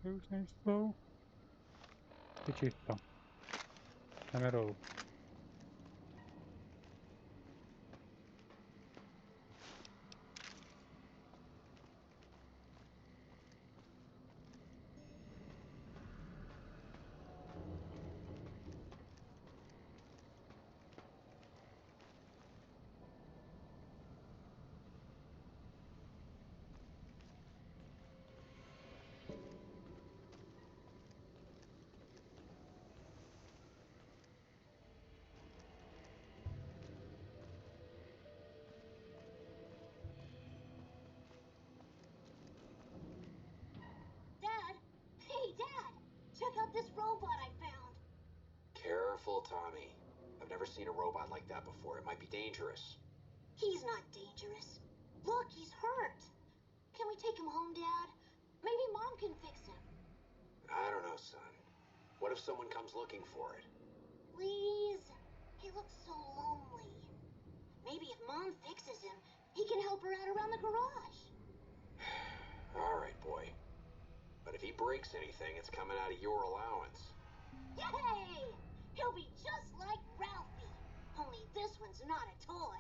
[SPEAKER 5] Ty už nejsou. Ty čisto. Jdeme dolů.
[SPEAKER 18] Dad! Hey, Dad! Check out this robot I found.
[SPEAKER 16] Careful, Tommy. I've never seen a robot like that before. It might be dangerous.
[SPEAKER 18] He's not dangerous. Look, he's hurt. Can we take him home, Dad? Maybe Mom can fix him.
[SPEAKER 16] I don't know, son. What if someone comes looking for it?
[SPEAKER 18] Please? He looks so lonely. Maybe if Mom fixes him, he can help her out around the garage.
[SPEAKER 16] All right, boy. But if he breaks anything, it's coming out of your allowance.
[SPEAKER 18] Yay! He'll be just like Ralphie. Only this one's not a toy.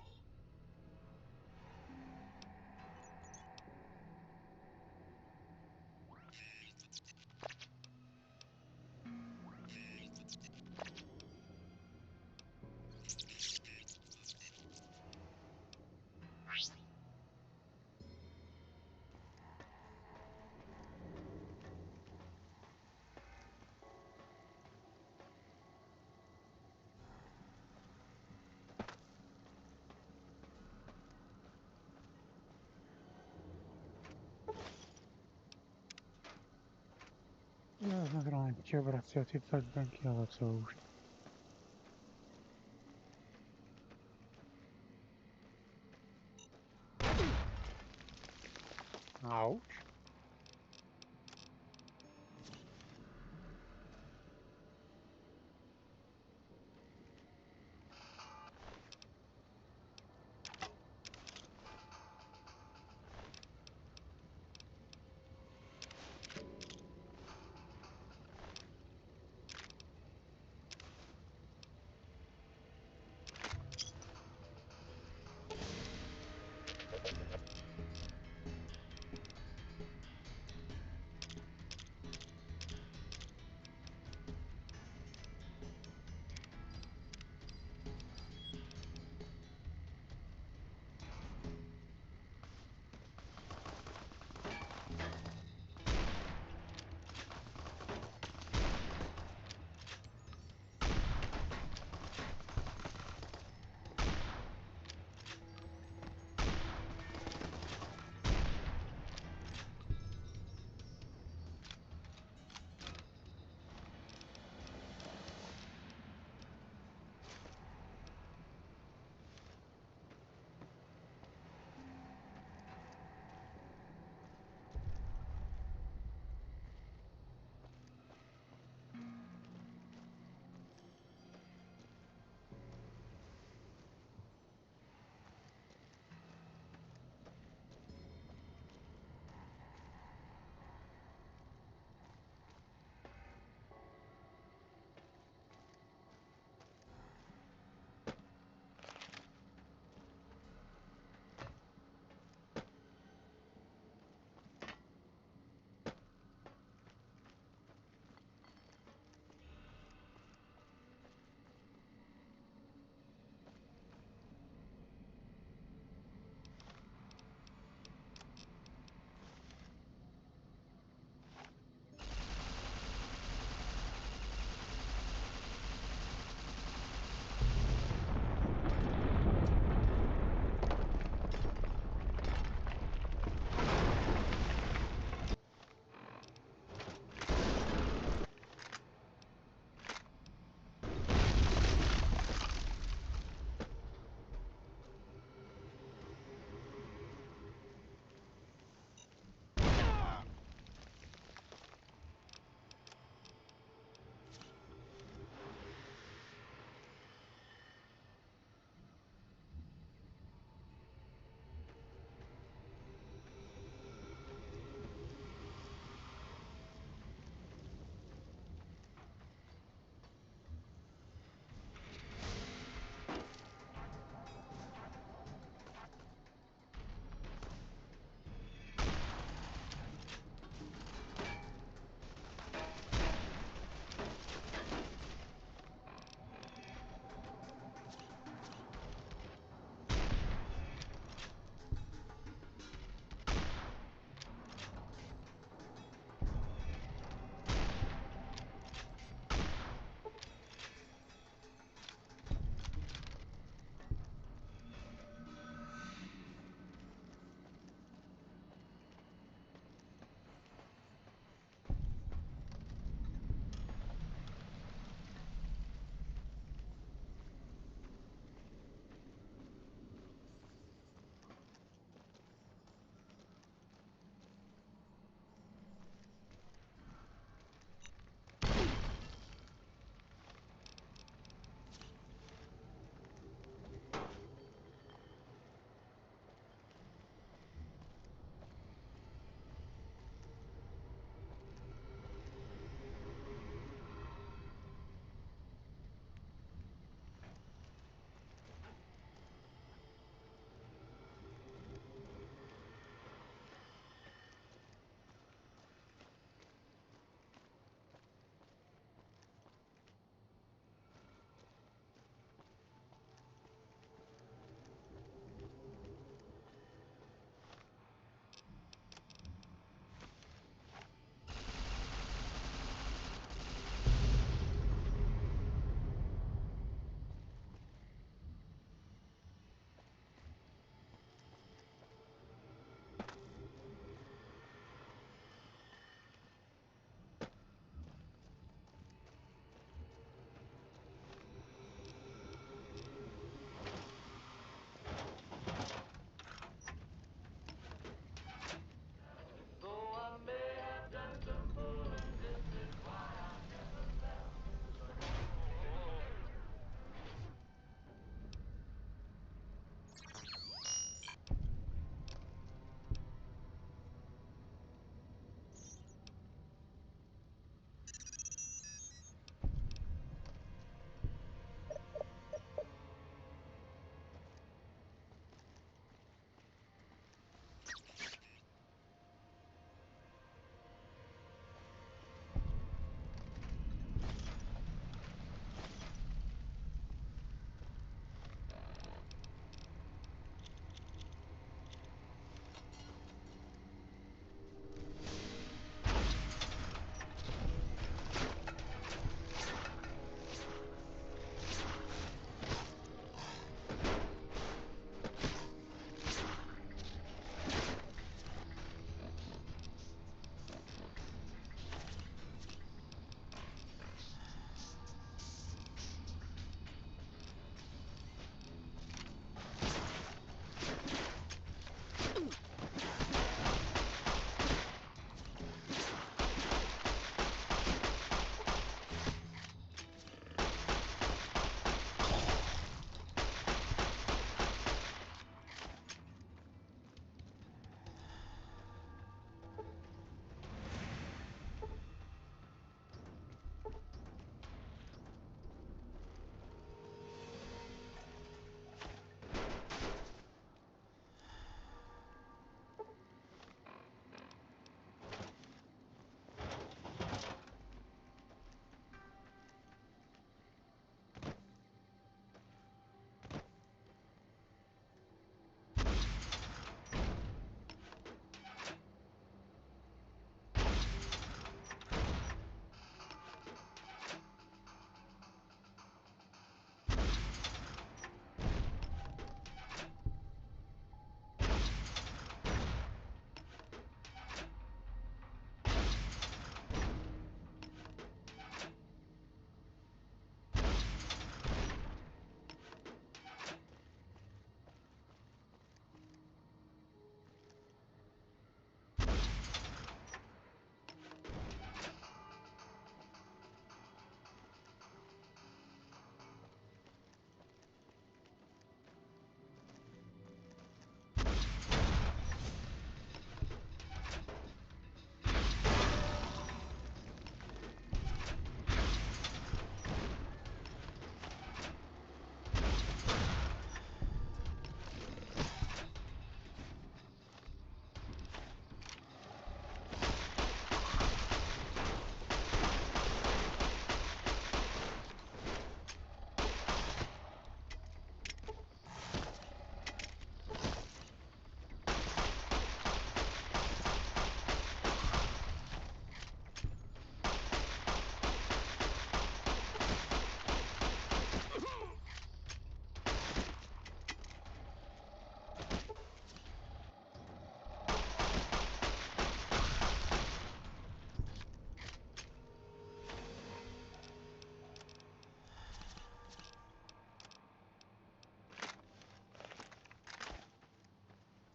[SPEAKER 5] Zahránčí obrací o ty flashbanky, ale co už. Auč.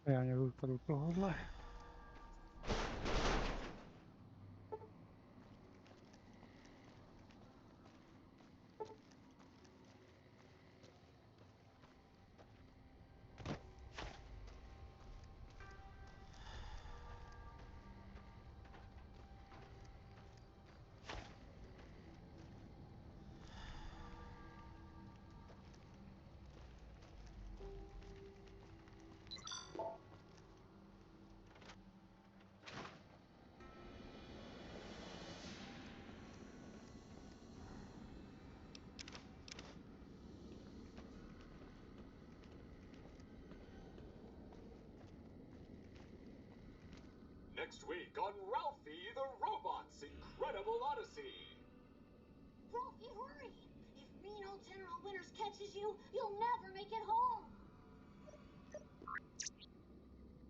[SPEAKER 5] Já někdo tady tohohle.
[SPEAKER 2] Next week on Ralphie the Robot's Incredible Odyssey.
[SPEAKER 18] Ralphie, hurry! If mean old General Winters catches you, you'll never make it home.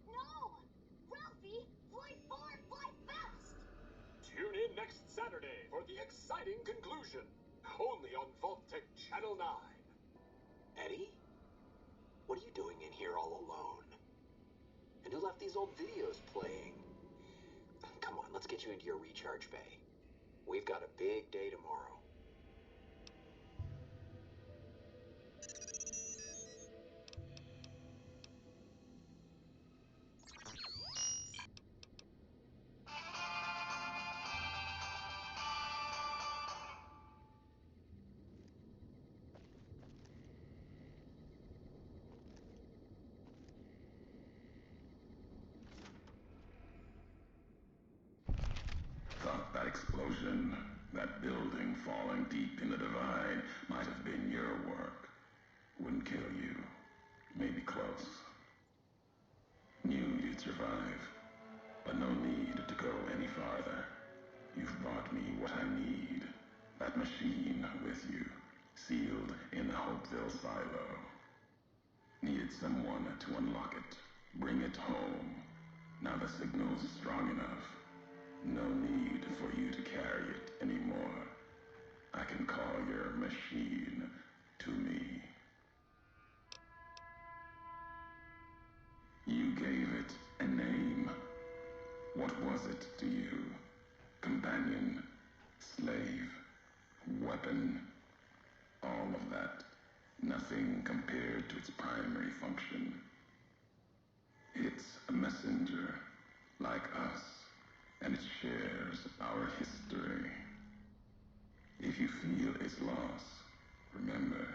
[SPEAKER 18] No! Ralphie, fly far, fly fast!
[SPEAKER 2] Tune in next Saturday for the exciting conclusion. Only on Vault-Tec Channel 9.
[SPEAKER 16] Eddie? What are you doing in here all alone? And who left these old videos playing? Come on, let's get you into your recharge bay. We've got a big day tomorrow.
[SPEAKER 17] Thought that explosion, that building falling deep in the divide, might have been your work. Wouldn't kill you. Maybe close. Knew you'd survive. But no need to go any farther. You've brought me what I need. That machine with you, sealed in the Hopeville silo. Needed someone to unlock it. Bring it home. Now the signal's strong enough. No need for you to carry it anymore. I can call your machine to me. You gave it a name. What was it to you? Companion, slave, weapon, all of that. Nothing compared to its primary function. It's a messenger, like us, and it shares our history. If you feel its loss, remember,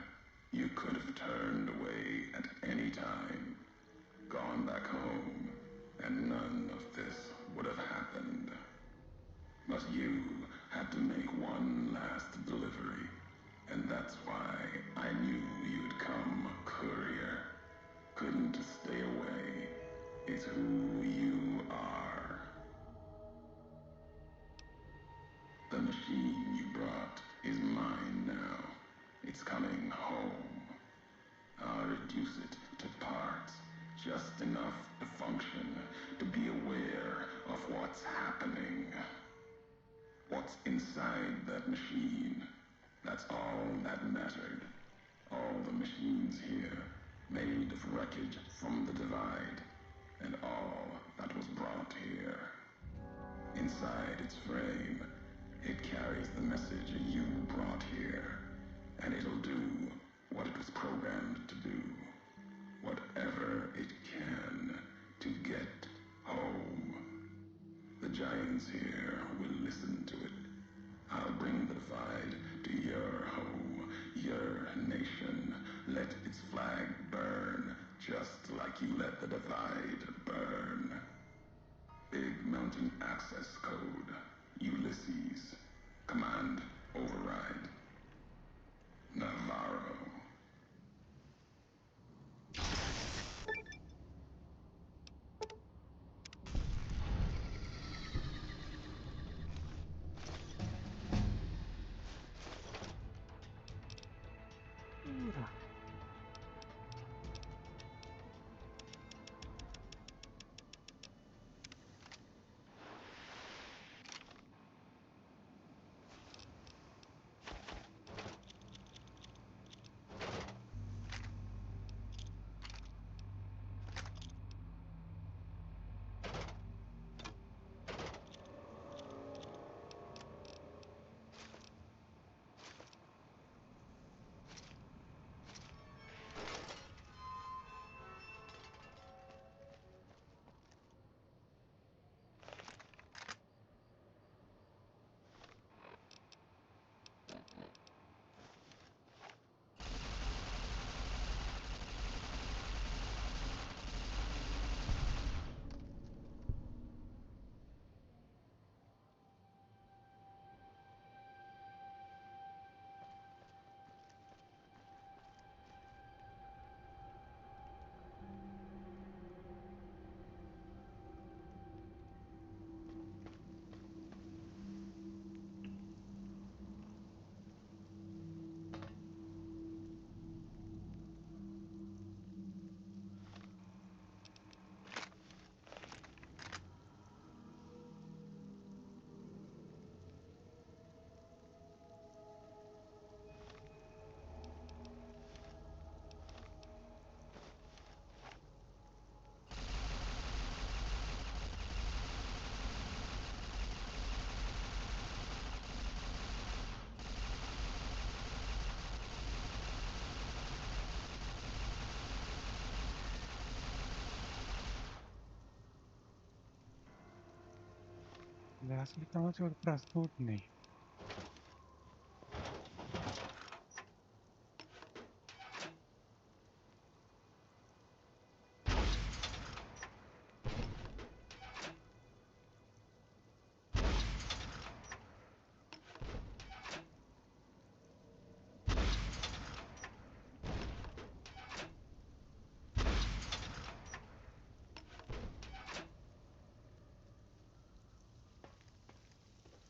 [SPEAKER 17] you could have turned away at any time, gone back home, and none of this would have happened. But you had to make one last delivery, and that's why I knew you'd come, courier. Couldn't stay away. It's who you are. The machine you brought is mine now. It's coming home. I'll reduce it to parts, just enough to function, to be aware of what's happening. What's inside that machine, that's all that mattered. All the machines here, made of wreckage from the divide, and all that was brought here. Inside its frame, it carries the message you brought here, and it'll do what it was programmed to do. Whatever it can to get home. The giants here will listen to it. I'll bring the divide to your home, your nation. Let its flag burn, just like you let the divide burn. Big Mountain Access Code. Ulysses. Command override. Navarro.
[SPEAKER 5] Dá se kita masih berprastutni.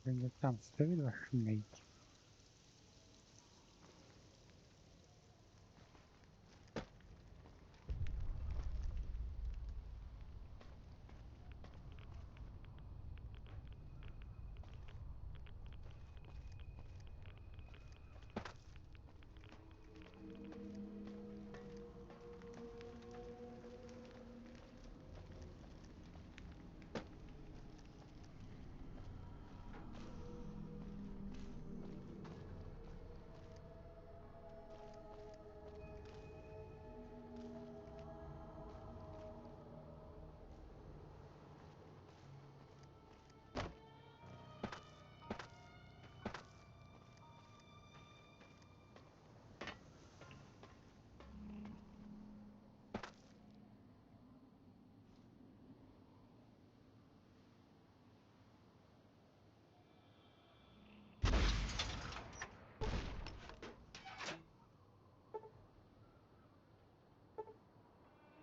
[SPEAKER 5] Będzie tam styl śmieć.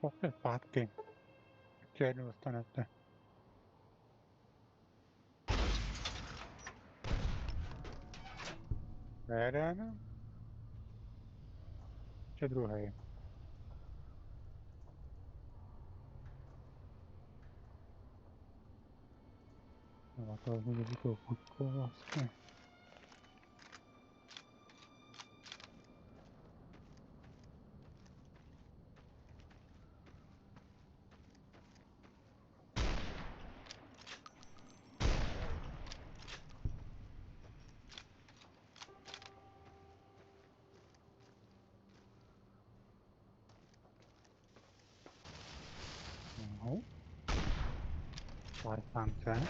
[SPEAKER 5] Poate fatti. Chiedo stanotte. Jeden. Czy druhý? No to bude to chutko vlastně. No. Vartance.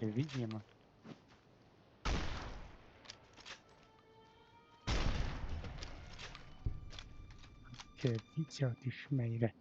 [SPEAKER 5] Vidím. Che tizio ti schmeide.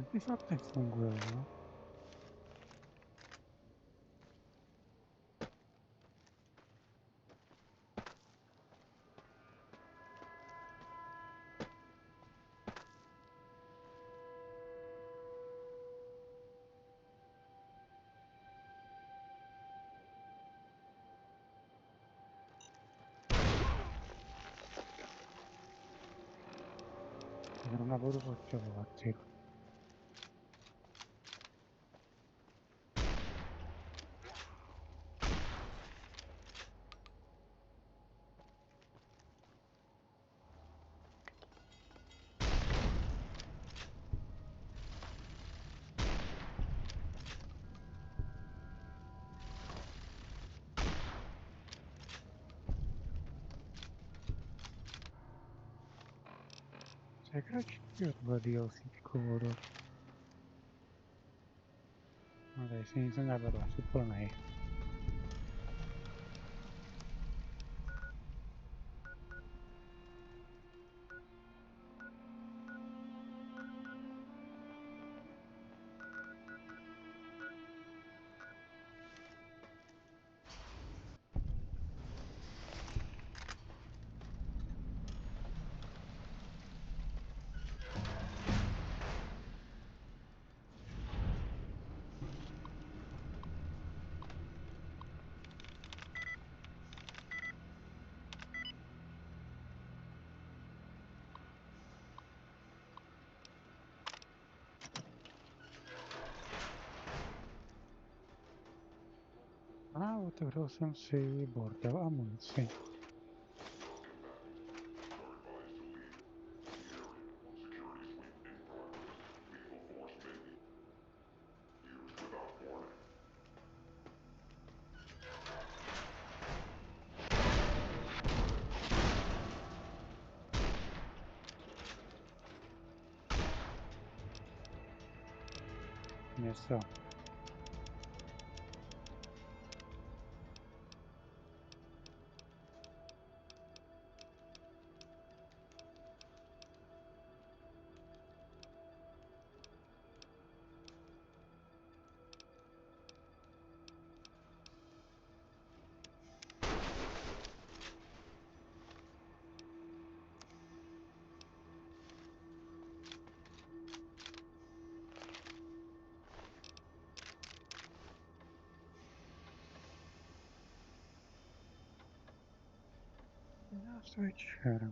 [SPEAKER 5] Nanti fakta funguje. Non lavoro facciamo a zero. Sai che c'è due DLC sicuro. Vabbè, senza andare da sopra me. Ah, uite, să se bordea amuniție. Nessa. Asta c'era.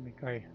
[SPEAKER 5] Mi cai.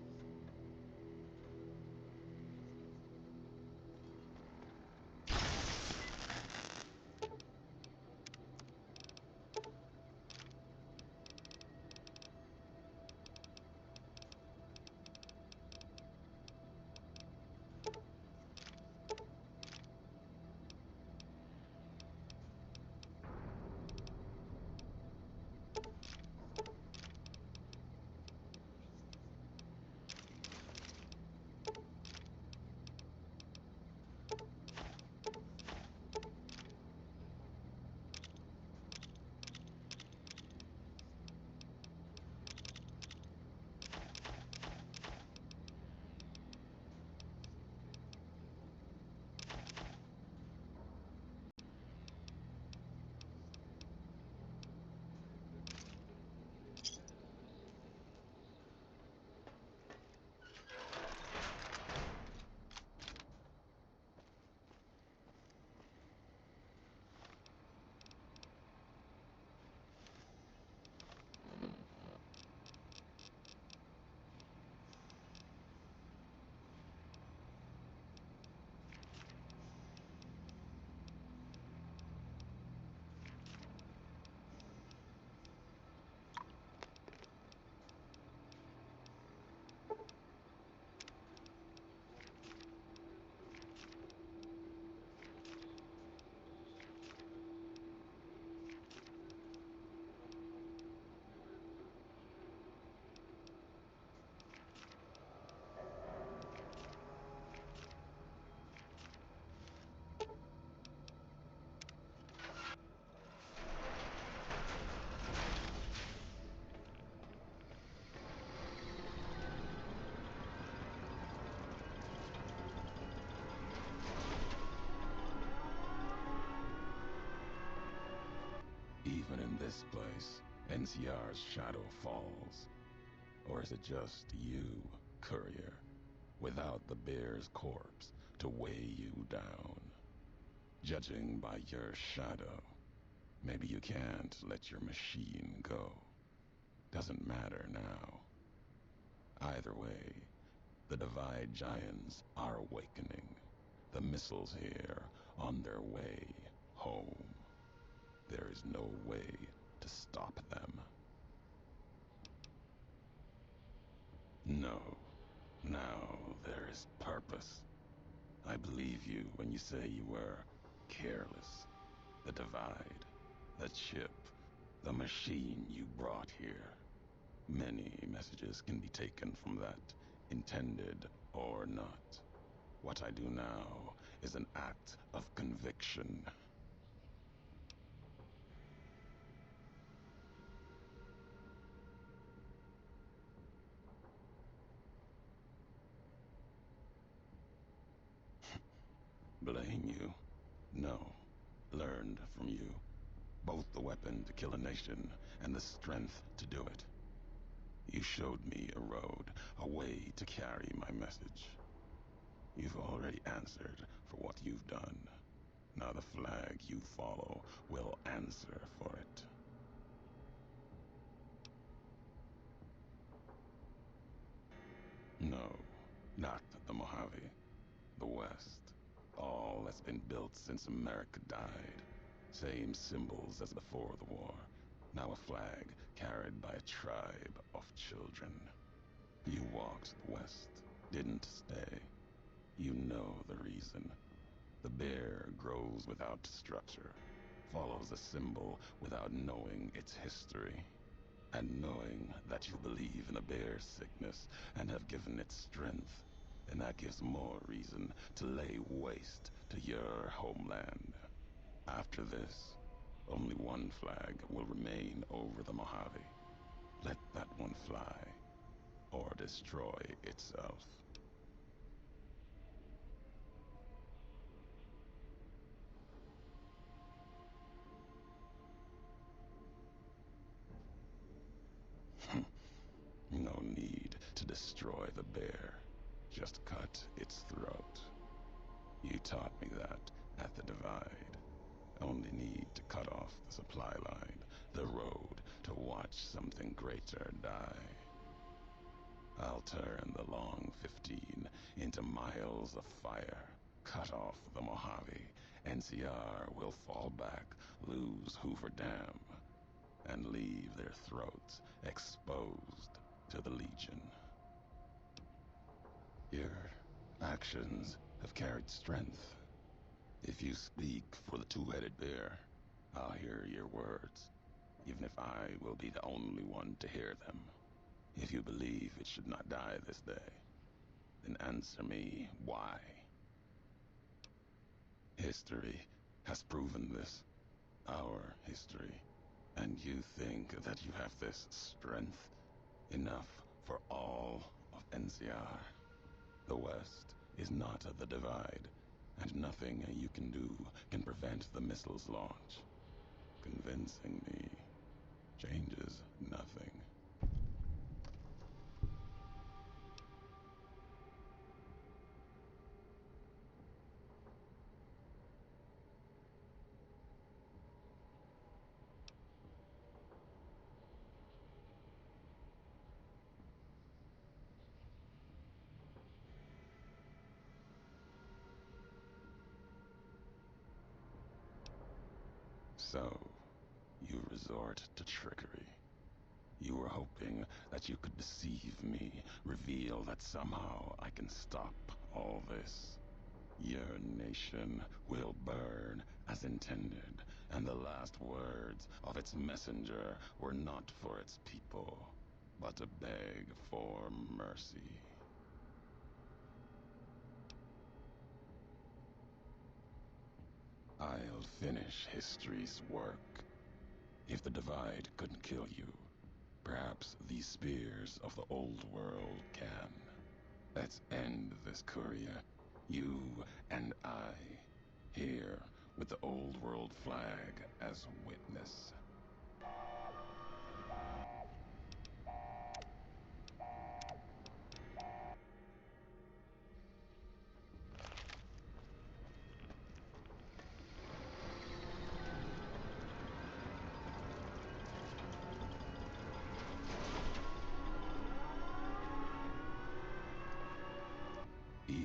[SPEAKER 17] this place, NCR's shadow falls? Or is it just you, courier, without the bear's corpse to weigh you down? Judging by your shadow, maybe you can't let your machine go. Doesn't matter now. Either way, the Divide Giants are awakening. The missiles here on their way home. There is no way to stop them. No. Now there is purpose. I believe you when you say you were careless. The Divide, the chip, the machine you brought here. Many messages can be taken from that, intended or not. What I do now is an act of conviction. Blame you? No. Learned from you. Both the weapon to kill a nation and the strength to do it. You showed me a road, a way to carry my message. You've already answered for what you've done. Now the flag you follow will answer for it. No, not the Mojave. The West. All that's been built since America died. Same symbols as before the war. Now a flag carried by a tribe of children. You walked the West, didn't stay. You know the reason. The bear grows without structure, follows a symbol without knowing its history. And knowing that you believe in a bear's sickness and have given it strength, then that gives more reason to lay waste to your homeland. After this, only one flag will remain over the Mojave. Let that one fly, or destroy itself. No need to destroy the bear. Just cut its throat. You taught me that at the Divide. Only need to cut off the supply line, the road, to watch something greater die. I'll turn the long 15 into miles of fire. Cut off the Mojave. NCR will fall back, lose Hoover Dam, and leave their throats exposed to the Legion. Your actions have carried strength. If you speak for the two-headed bear, I'll hear your words, even if I will be the only one to hear them. If you believe it should not die this day, then answer me why. History has proven this. Our history. And you think that you have this strength? Enough for all of NCR. The West is not the Divide, and nothing you can do can prevent the missile's launch. Convincing me changes nothing. So, you resort to trickery. You were hoping that you could deceive me, reveal that somehow I can stop all this. Your nation will burn as intended, and the last words of its messenger were not for its people, but to beg for mercy. I'll finish history's work. If the Divide couldn't kill you, perhaps these spears of the old world can. Let's end this, courier. You and I, here with the old world flag as witness.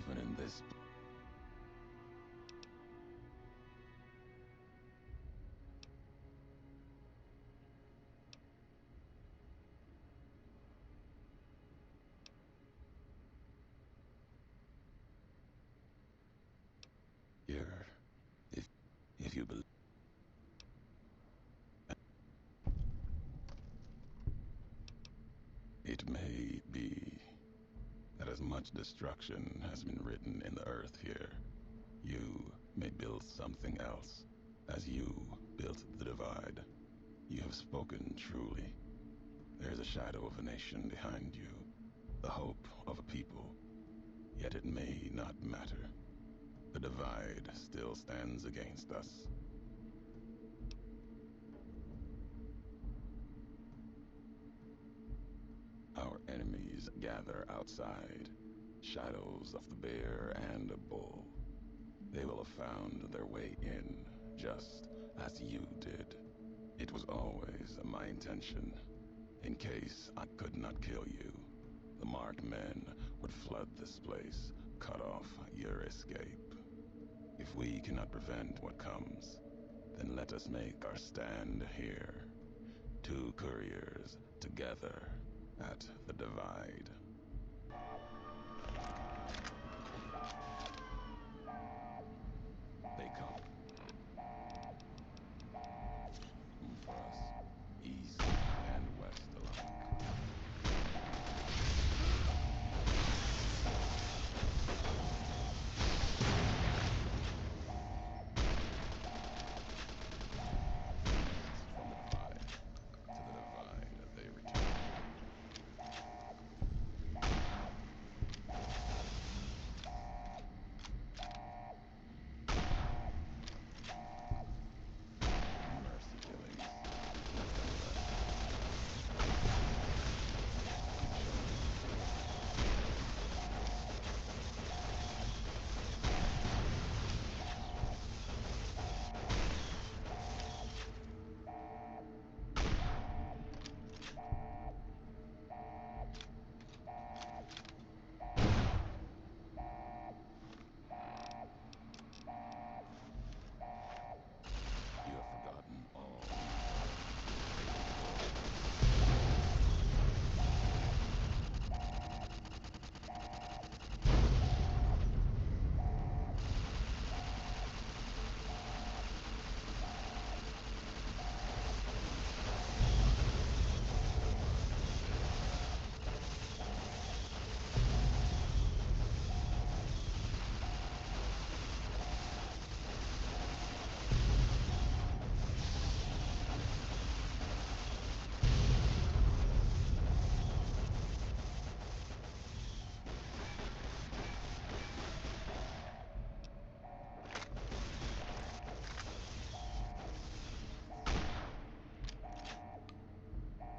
[SPEAKER 17] Even in this... Here, if you believe... It may be that as much destruction has been written in the earth here, you may build something else, as you built the divide. You have spoken truly. There's a shadow of a nation behind you, the hope of a people. Yet it may not matter. The divide still stands against us. Our enemies gather outside, shadows of the bear and a bull. They will have found their way in, just as you did. It was always my intention. In case I could not kill you, the marked men would flood this place, cut off your escape. If we cannot prevent what comes, then let us make our stand here. Two couriers together at the divide. They come. For us, east and west alike. From the divide to the divide they return. Mercy killings. Let them You have forgotten all.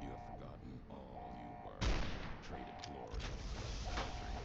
[SPEAKER 17] You have forgotten all you were. Traded glory for savagery.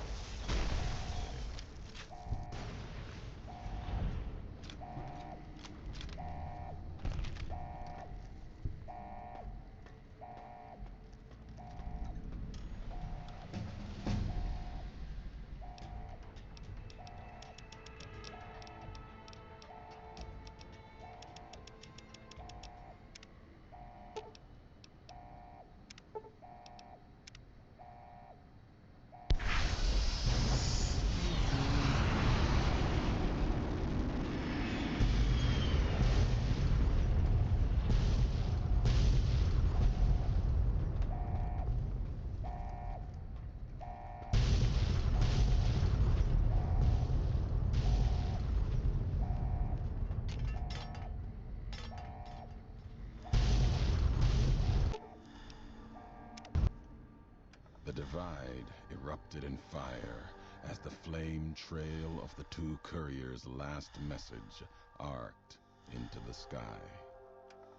[SPEAKER 17] The divide erupted in fire as the flame trail of the two couriers' last message arced into the sky.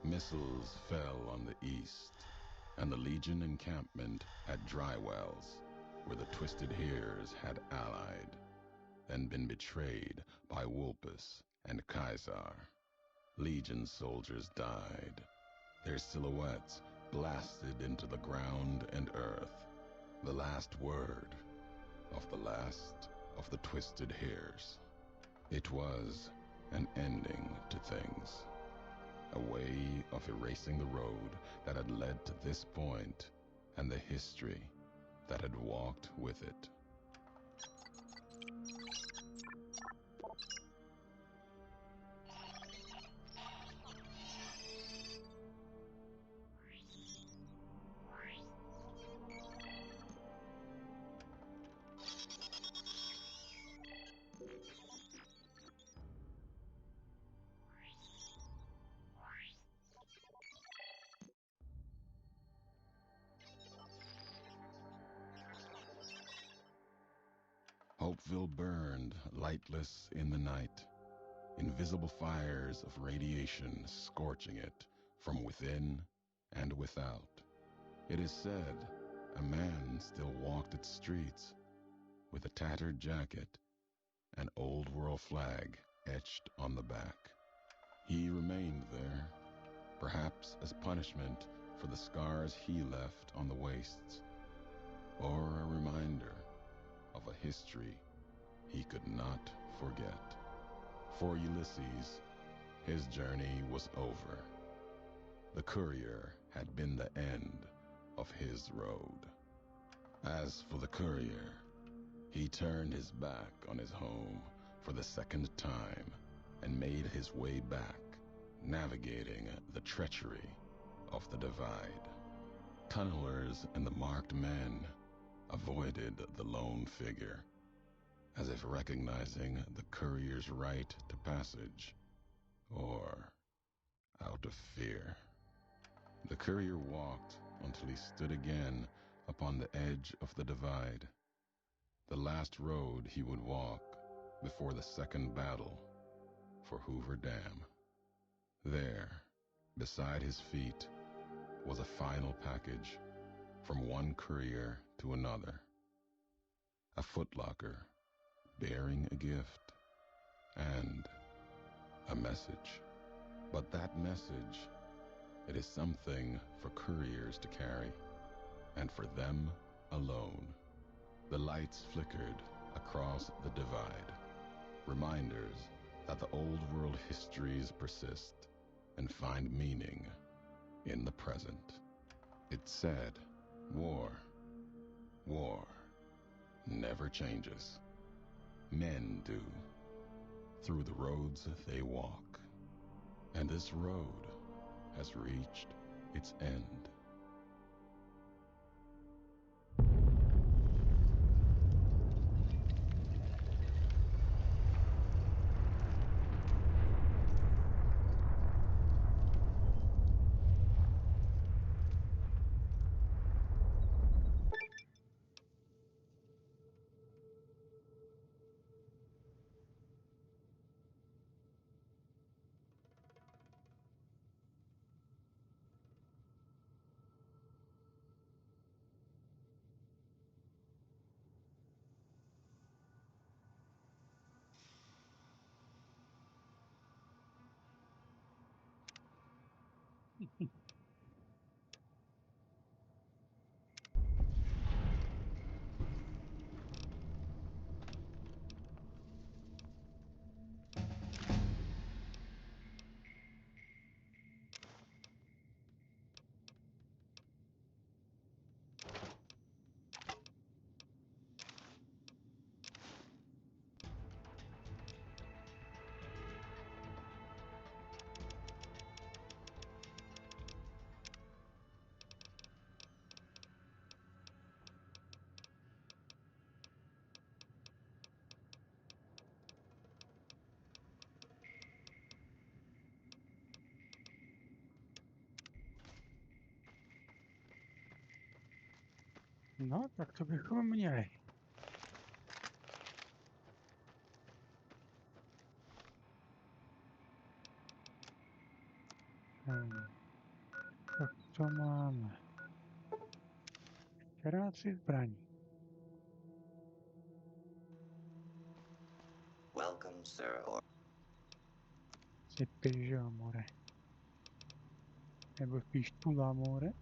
[SPEAKER 17] Missiles fell on the east, and the Legion encampment at Drywells, where the Twisted Hears had allied, then been betrayed by Wulpus and Caesar. Legion soldiers died, their silhouettes blasted into the ground and earth. The last word of the last of the twisted hairs. It was an ending to things, a way of erasing the road that had led to this point and the history that had walked with it. Hopeville burned lightless in the night, invisible fires of radiation scorching it from within and without. It is said a man still walked its streets with a tattered jacket, an old world flag etched on the back. He remained there, perhaps as punishment for the scars he left on the wastes, or a reminder of a history he could not forget. For Ulysses, his journey was over. The courier had been the end of his road. As for the courier, he turned his back on his home for the second time and made his way back, navigating the treachery of the divide. Tunnelers and the marked men avoided the lone figure, as if recognizing the courier's right to passage, or out of fear. The courier walked until he stood again upon the edge of the divide, the last road he would walk before the second battle for Hoover Dam. There, beside his feet, was a final package from one courier to another. A footlocker bearing a gift and a message. But that message, it is something for couriers to carry, and for them alone. The lights flickered across the divide, reminders that the old world histories persist and find meaning in the present. It said, war never changes. Men do, through the roads they walk. And this road has reached its end.
[SPEAKER 5] No, tak to bychom měli. Tak to máme. Šperáci zbraní.
[SPEAKER 1] Welcome, sir, or...
[SPEAKER 5] Si pižo, amore. Nebo spíš tu amore.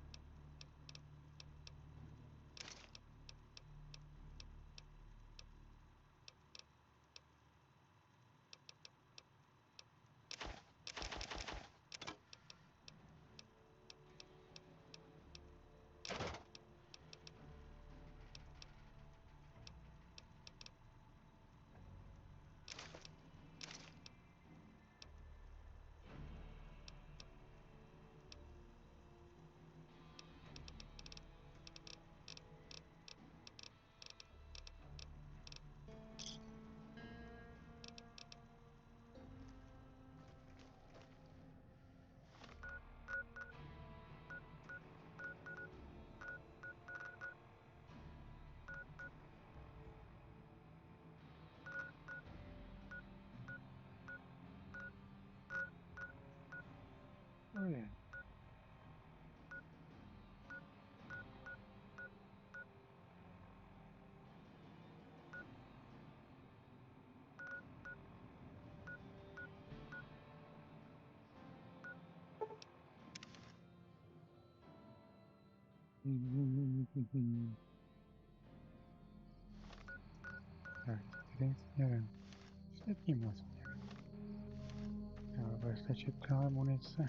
[SPEAKER 5] Tak, kterým směrem? Se tímhle směrem. Ale bude stačit tahle munice.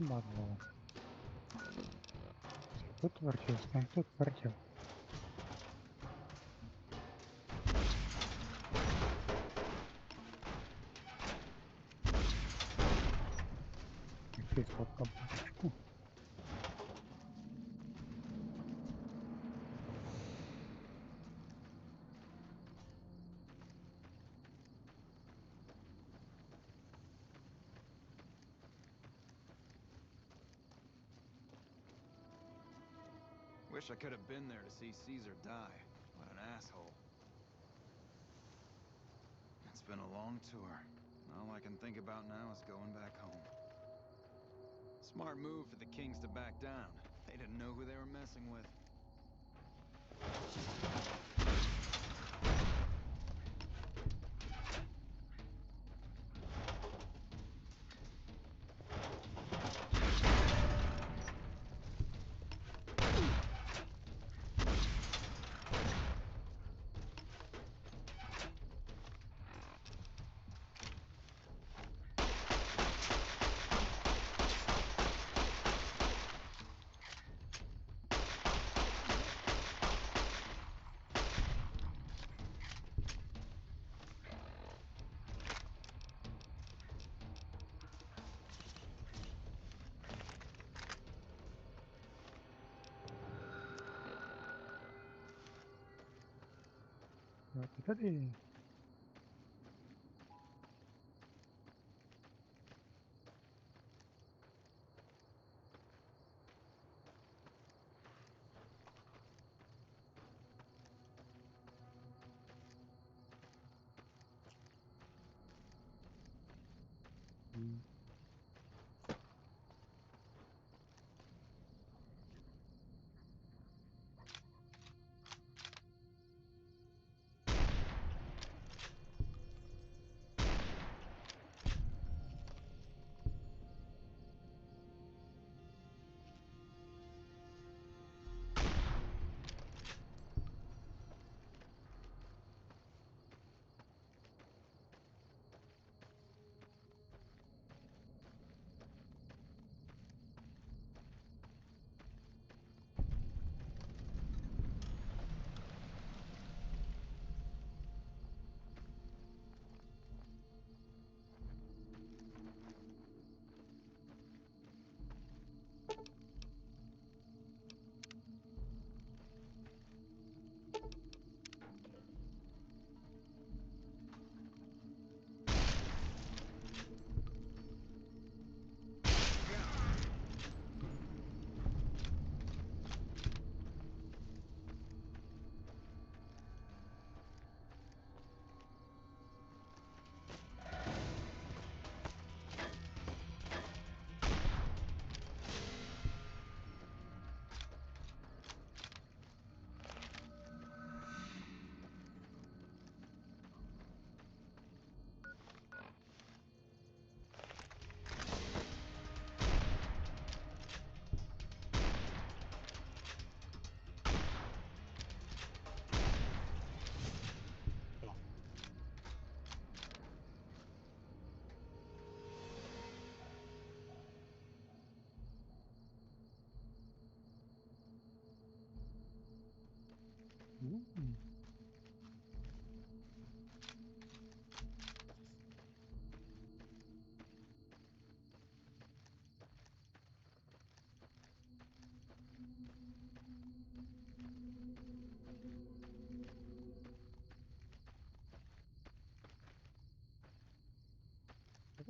[SPEAKER 5] Badlo. Potvrdil jsem, to tvrdil. Jaký fotka bíčku.
[SPEAKER 12] Wish I could have been there to see Caesar die. What an asshole. It's been a long tour. All I can think about now is going back home. Smart move for the Kings to back down. They didn't know who they were messing with.
[SPEAKER 5] Jo, ty tady.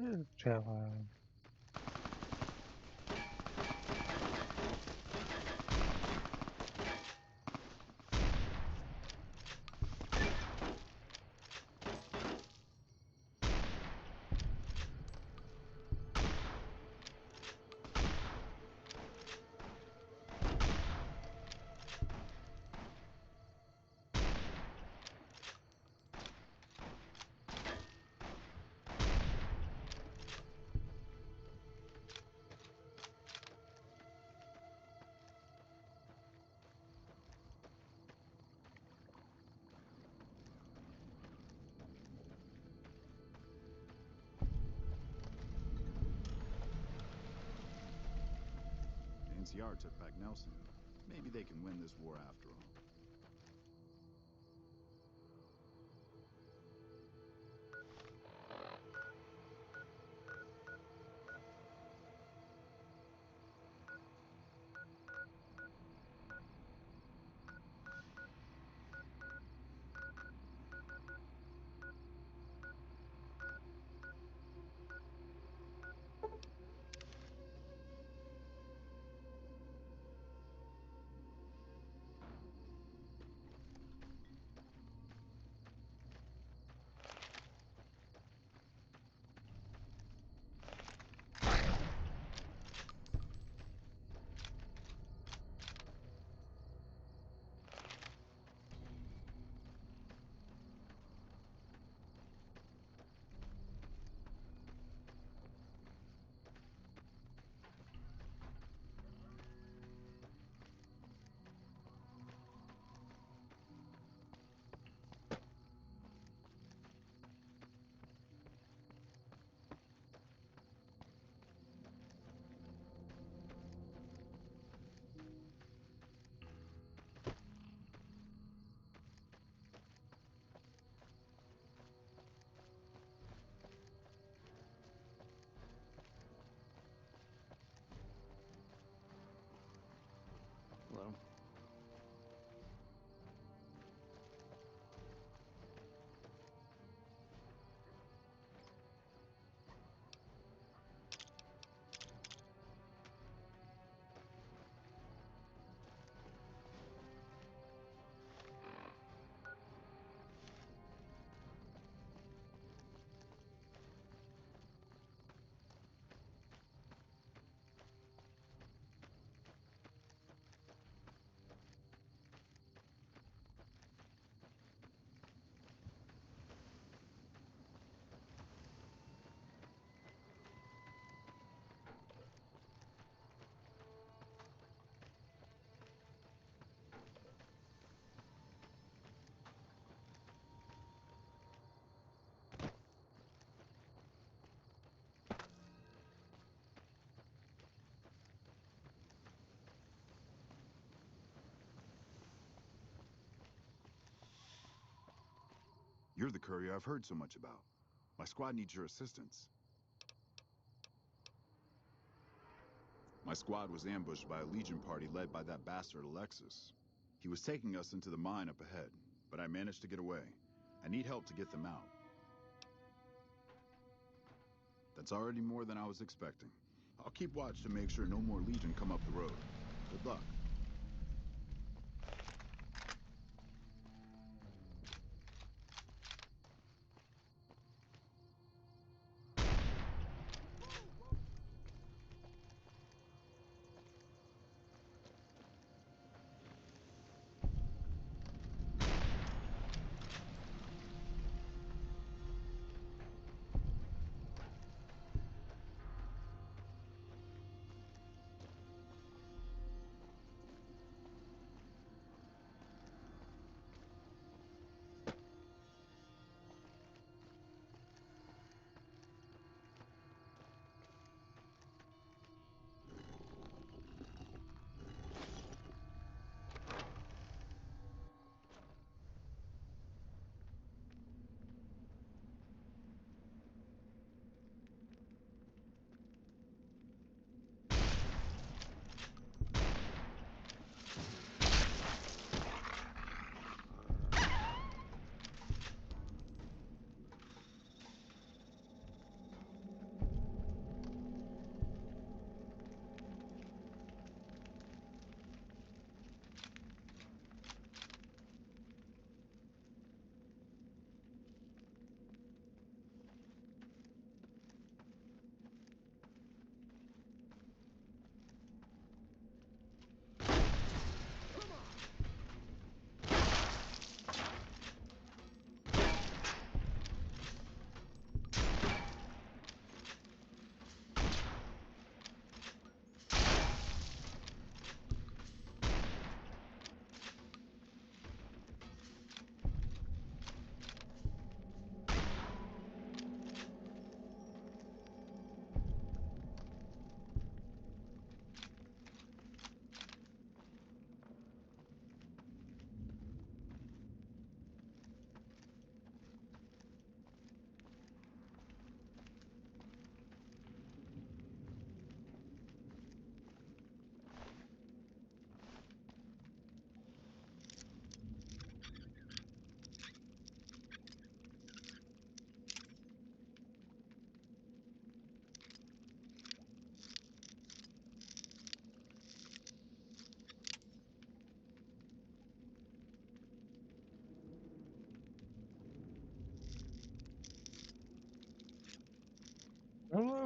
[SPEAKER 5] Jawab.
[SPEAKER 13] The NCR took back Nelson. Maybe they can win this war after all.
[SPEAKER 12] Hello.
[SPEAKER 13] You're the courier I've heard so much about. My squad needs your assistance. My squad was ambushed by a Legion party led by that bastard Alexis. He was taking us into the mine up ahead, but I managed to get away. I need help to get them out. That's already more than I was expecting. I'll keep watch to make sure no more Legion come up the road. Good luck.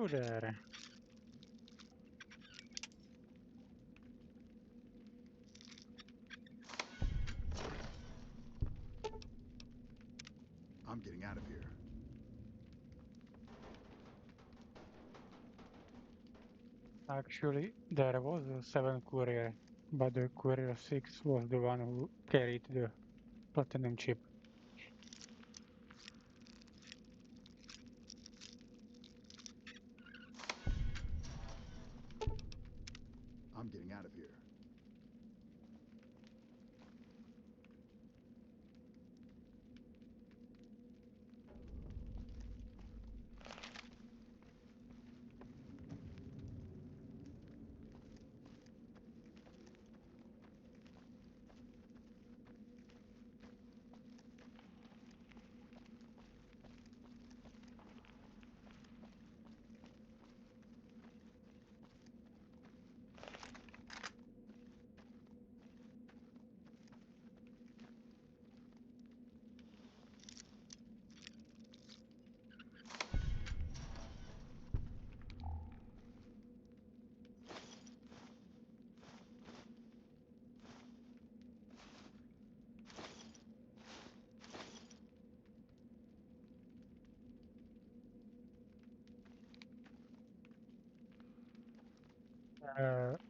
[SPEAKER 5] Hello there.
[SPEAKER 13] I'm getting out of here.
[SPEAKER 5] Actually, there was a 7 courier, but the courier 6 was the one who carried the platinum chip.
[SPEAKER 13] I'm getting out of here.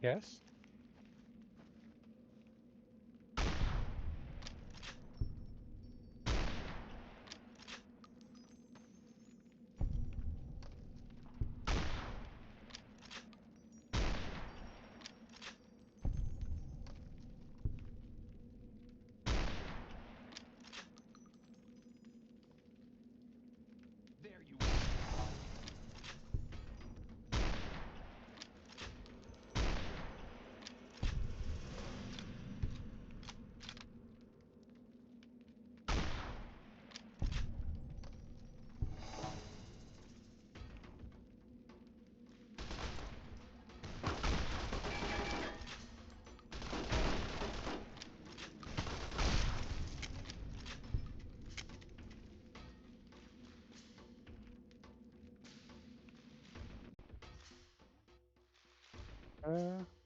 [SPEAKER 5] Yes?
[SPEAKER 8] There you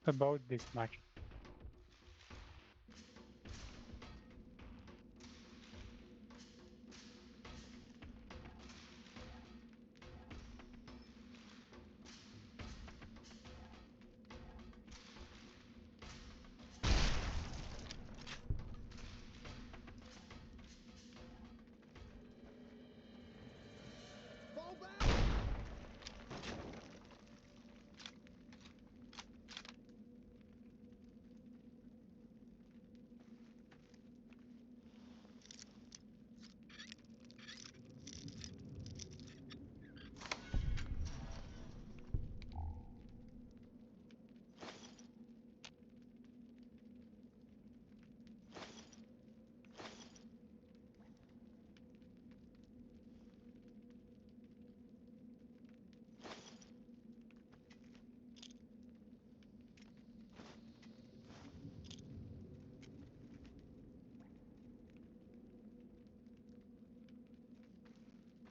[SPEAKER 5] About this much.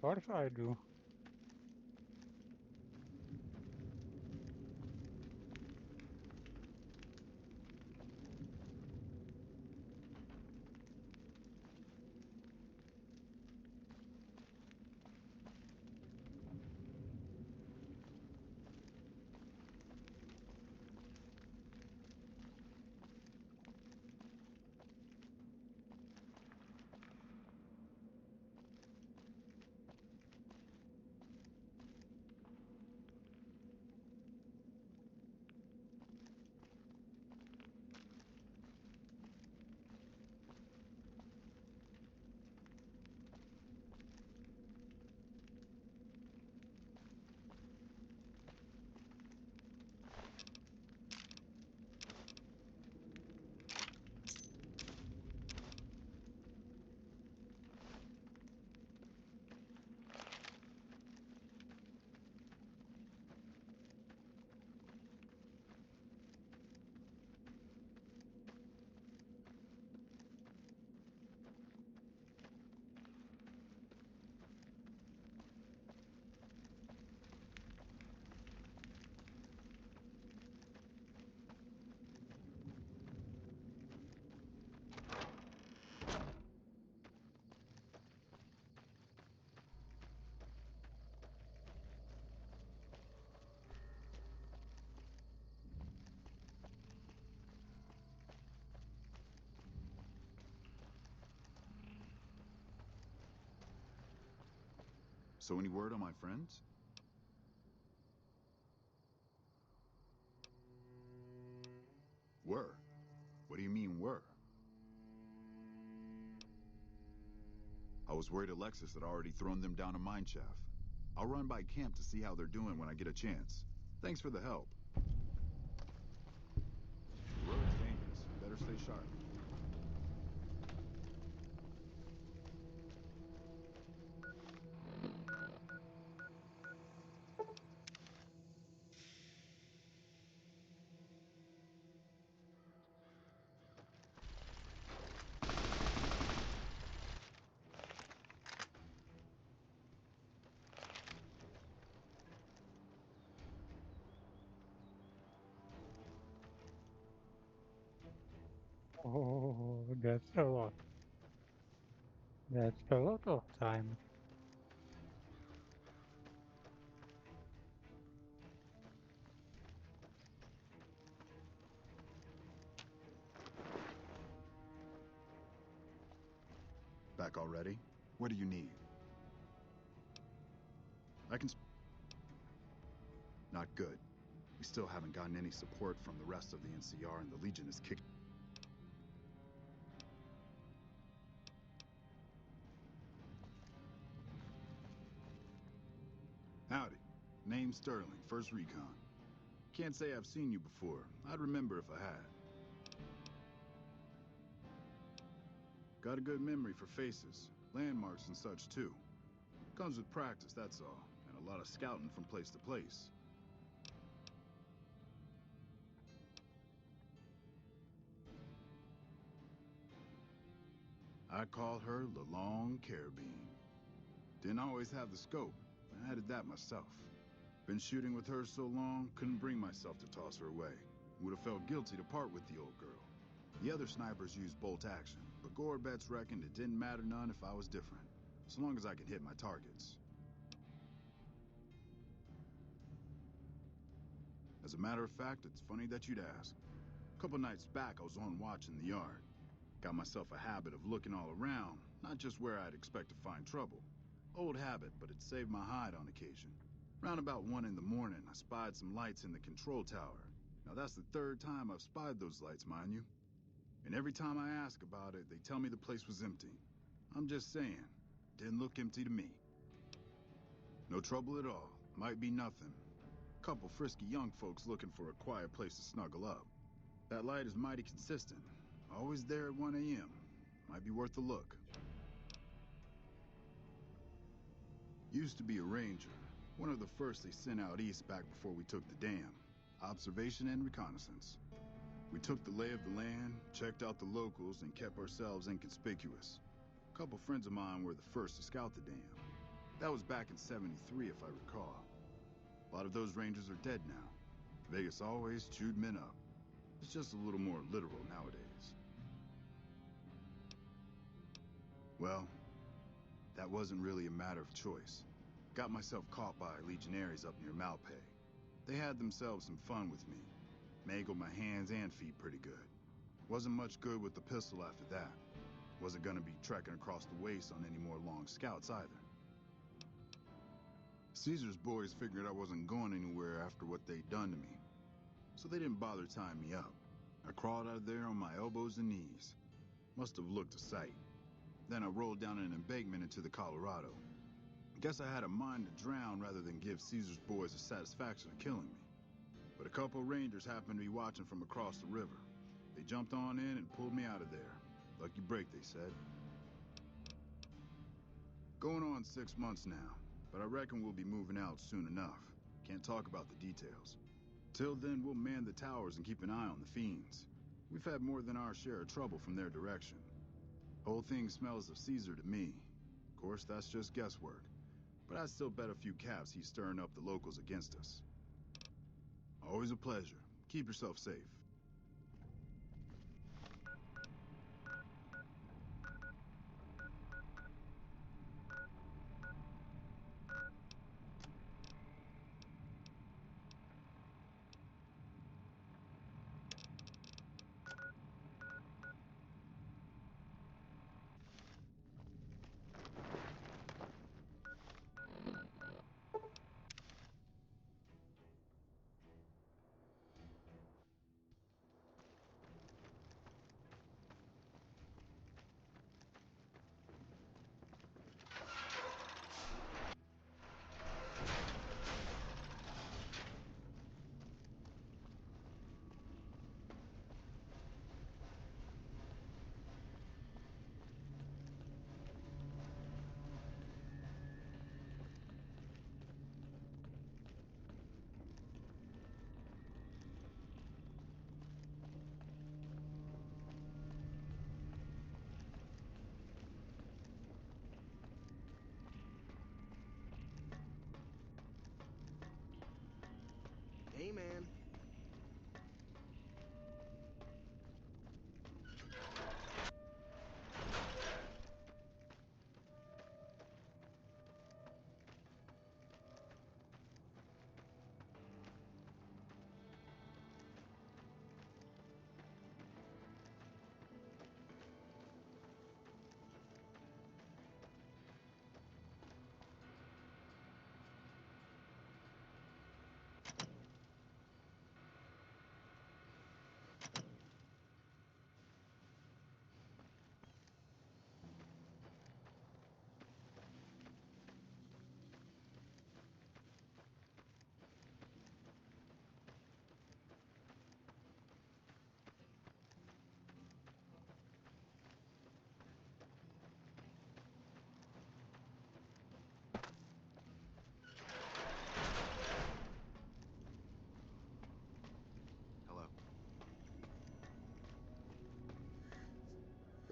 [SPEAKER 5] What if I do?
[SPEAKER 13] So any word on my friends? Were? What do you mean, were? I was worried Alexis had already thrown them down a mine shaft. I'll run by camp to see how they're doing when I get a chance. Thanks for the help. The road's dangerous. Better stay sharp.
[SPEAKER 5] Oh, that's a lot. That's a lot of time.
[SPEAKER 13] Back already? What do you need? I can... Not good. We still haven't gotten any support from the rest of the NCR, and the Legion is kicked... Howdy. Name's Sterling, 1st Recon. Can't say I've seen you before. I'd remember if I had. Got a good memory for faces, landmarks and such too. Comes with practice, that's all, and a lot of scouting from place to place. I call her the Long Carabine. Didn't always have the scope. I added that myself. Been shooting with her so long, couldn't bring myself to toss her away. Would have felt guilty to part with the old girl. The other snipers used bolt action, but Gorbets reckoned it didn't matter none if I was different, so long as I could hit my targets. As a matter of fact, it's funny that you'd ask. A couple nights back, I was on watch in the yard. Got myself a habit of looking all around, not just where I'd expect to find trouble. Old habit, but it saved my hide on occasion. Round about 1 in the morning, I spied some lights in the control tower. Now that's the 3rd time I've spied those lights, mind you. And every time I ask about it, they tell me the place was empty. I'm just saying, didn't look empty to me. No trouble at all. Might be nothing. Couple frisky young folks looking for a quiet place to snuggle up. That light is mighty consistent. Always there at 1 a.m. Might be worth a look. Used to be a ranger. One of the first they sent out east back before we took the dam. Observation and reconnaissance. We took the lay of the land, checked out the locals, and kept ourselves inconspicuous. A couple friends of mine were the first to scout the dam. That was back in '73, if I recall. A lot of those rangers are dead now. Vegas always chewed men up. It's just a little more literal nowadays. Well, that wasn't really a matter of choice. Got myself caught by legionaries up near Malpay. They had themselves some fun with me. Mangled my hands and feet pretty good. Wasn't much good with the pistol after that. Wasn't gonna be trekking across the waste on any more long scouts either. Caesar's boys figured I wasn't going anywhere after what they'd done to me, so they didn't bother tying me up. I crawled out of there on my elbows and knees. Must have looked a sight. Then I rolled down an embankment into the Colorado. Guess I had a mind to drown rather than give Caesar's boys the satisfaction of killing me. But a couple rangers happened to be watching from across the river. They jumped on in and pulled me out of there. Lucky break, they said. Going on 6 months now, but I reckon we'll be moving out soon enough. Can't talk about the details. Till then, we'll man the towers and keep an eye on the fiends. We've had more than our share of trouble from their direction. Whole thing smells of Caesar to me. Of course, that's just guesswork. But I'd still bet a few caps he's stirring up the locals against us. Always a pleasure. Keep yourself safe.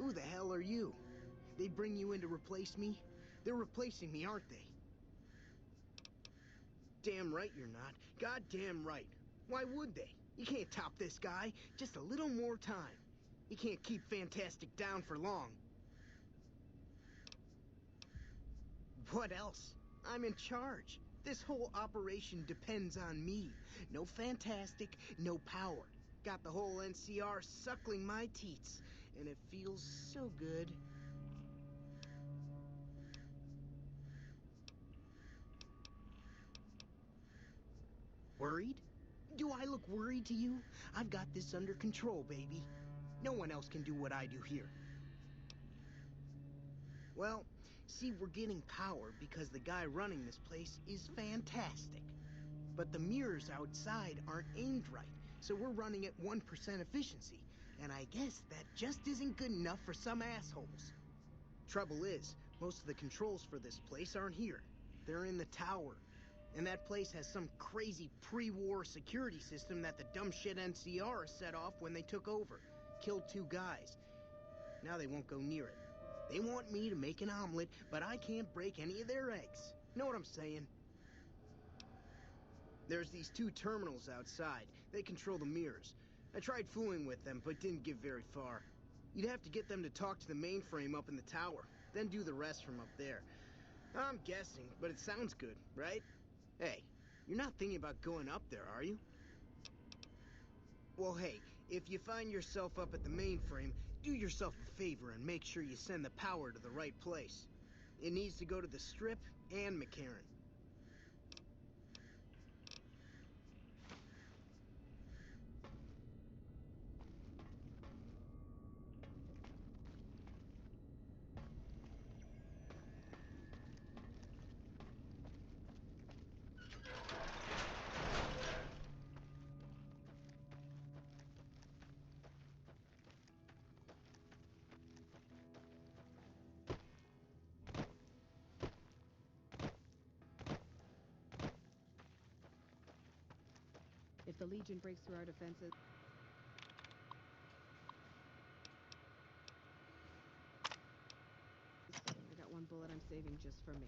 [SPEAKER 19] Who the hell are you? They bring you in to replace me? They're replacing me, aren't they? Damn right you're not. Goddamn right. Why would they? You can't top this guy. Just a little more time. You can't keep Fantastic down for long. What else? I'm in charge. This whole operation depends on me. No Fantastic, no power. Got the whole NCR suckling my teats, and it feels so good. Worried? Do I look worried to you? I've got this under control, baby. No one else can do what I do here. Well, see, we're getting power because the guy running this place is fantastic. But the mirrors outside aren't aimed right, so we're running at 1% efficiency. And I guess that just isn't good enough for some assholes. Trouble is, most of the controls for this place aren't here. They're in the tower. And that place has some crazy pre-war security system that the dumb shit NCR set off when they took over. Killed 2 guys. Now they won't go near it. They want me to make an omelet, but I can't break any of their eggs. Know what I'm saying? There's these 2 terminals outside. They control the mirrors. I tried fooling with them, but didn't get very far. You'd have to get them to talk to the mainframe up in the tower, then do the rest from up there. I'm guessing, but it sounds good, right? Hey, you're not thinking about going up there, are you? Well, hey, if you find yourself up at the mainframe, do yourself a favor and make sure you send the power to the right place. It needs to go to the Strip and McCarran.
[SPEAKER 6] If the Legion breaks through our defenses... I got 1 bullet I'm saving just for me.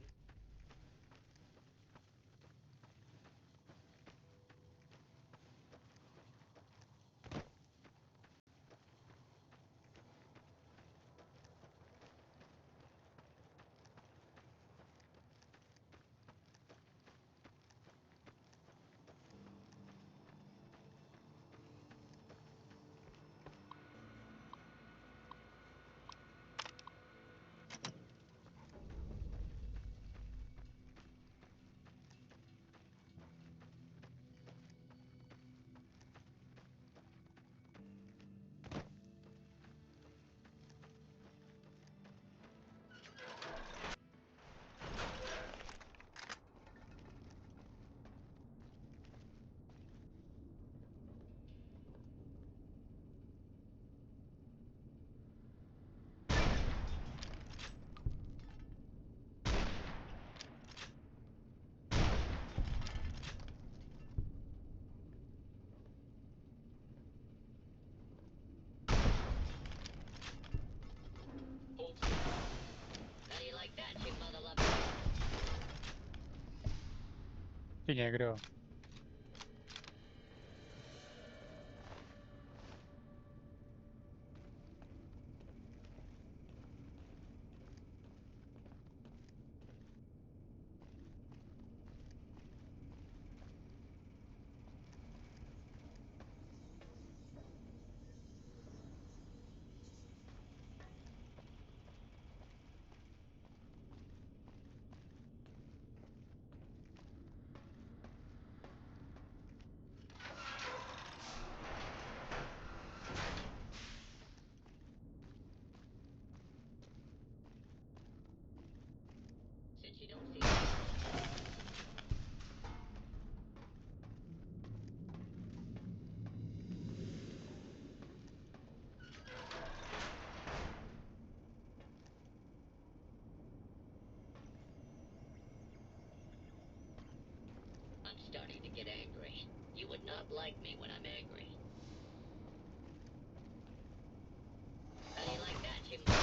[SPEAKER 3] How do you like that, you mother lover?
[SPEAKER 5] Ty někdo.
[SPEAKER 3] Since you don't feel... I'm starting to get angry. You would not like me when I'm angry. How do you like that, Jim?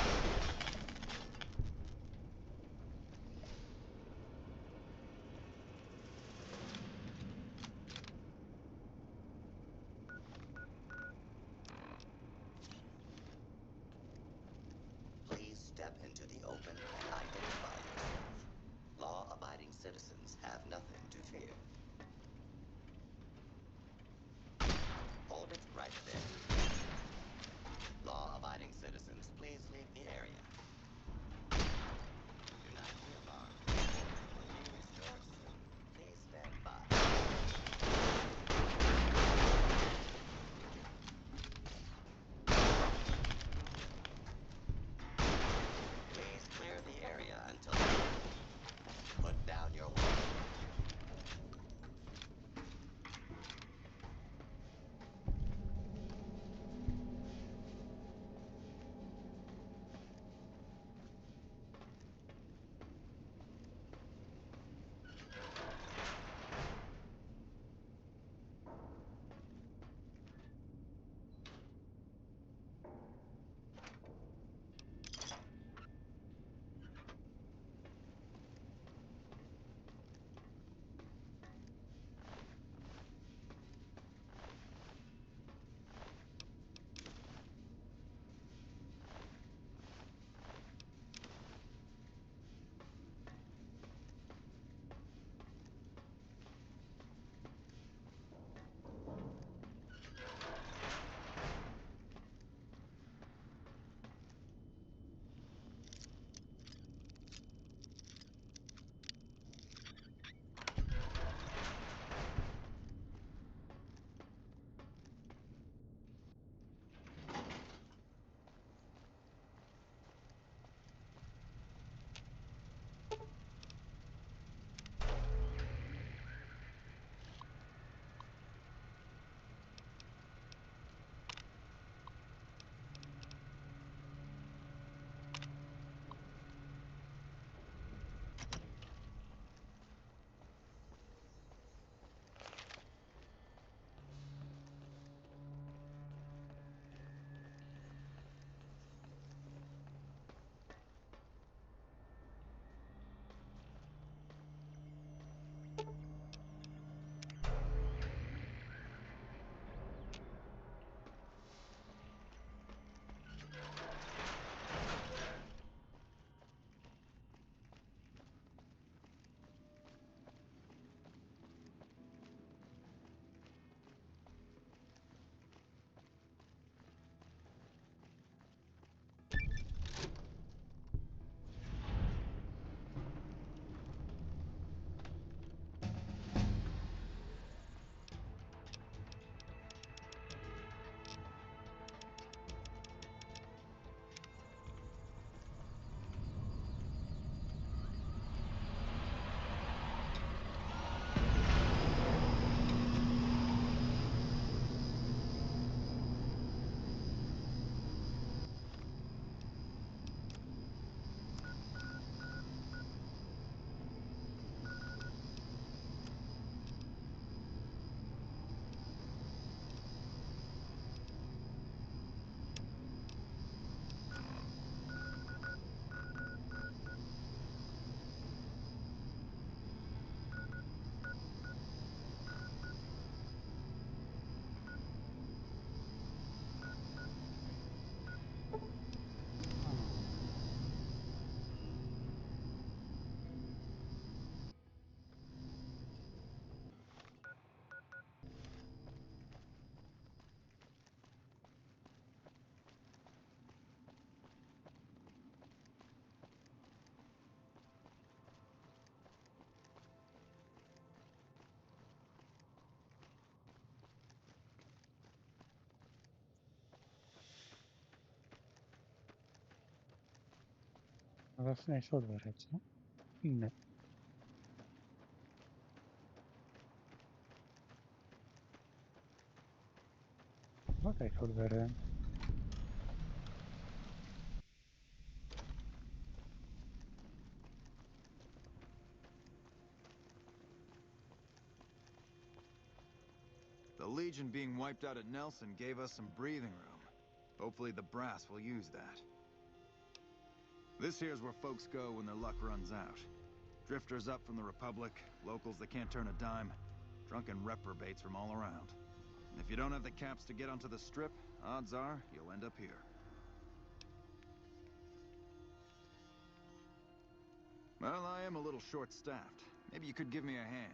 [SPEAKER 1] nothing to fear. Hold it right there. Law-abiding citizens, please leave the area. Do not be alarmed. Will be restored soon. Please stand by. Please clear the area until put down your weapon.
[SPEAKER 5] Teraz nejsou dveře, co? Ne. No, tady jsou dveře.
[SPEAKER 12] The Legion being wiped out at Nelson gave us some breathing room. Hopefully the brass will use that. This here's where folks go when their luck runs out. Drifters up from the Republic, locals that can't turn a dime, drunken reprobates from all around. And if you don't have the caps to get onto the Strip, odds are you'll end up here. Well, I am a little short-staffed. Maybe you could give me a hand.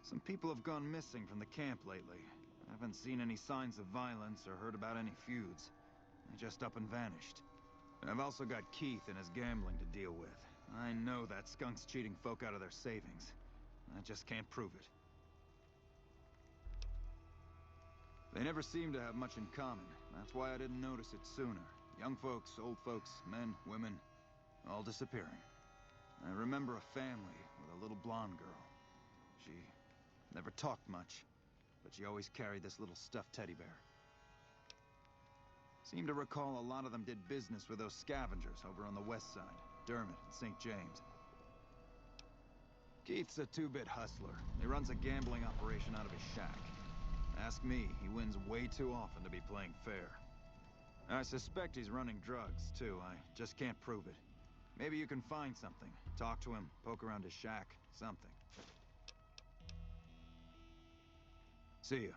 [SPEAKER 12] Some people have gone missing from the camp lately. I haven't seen any signs of violence or heard about any feuds. They just up and vanished. And I've also got Keith and his gambling to deal with. I know that skunk's cheating folk out of their savings. I just can't prove it. They never seem to have much in common. That's why I didn't notice it sooner. Young folks, old folks, men, women, all disappearing. I remember a family with a little blonde girl. She never talked much, but she always carried this little stuffed teddy bear. Seem to recall a lot of them did business with those scavengers over on the west side, Dermot and St. James. Keith's a two-bit hustler. He runs a gambling operation out of his shack. Ask me, he wins way too often to be playing fair. I suspect he's running drugs, too. I just can't prove it. Maybe you can find something. Talk to him, poke around his shack, something. See ya.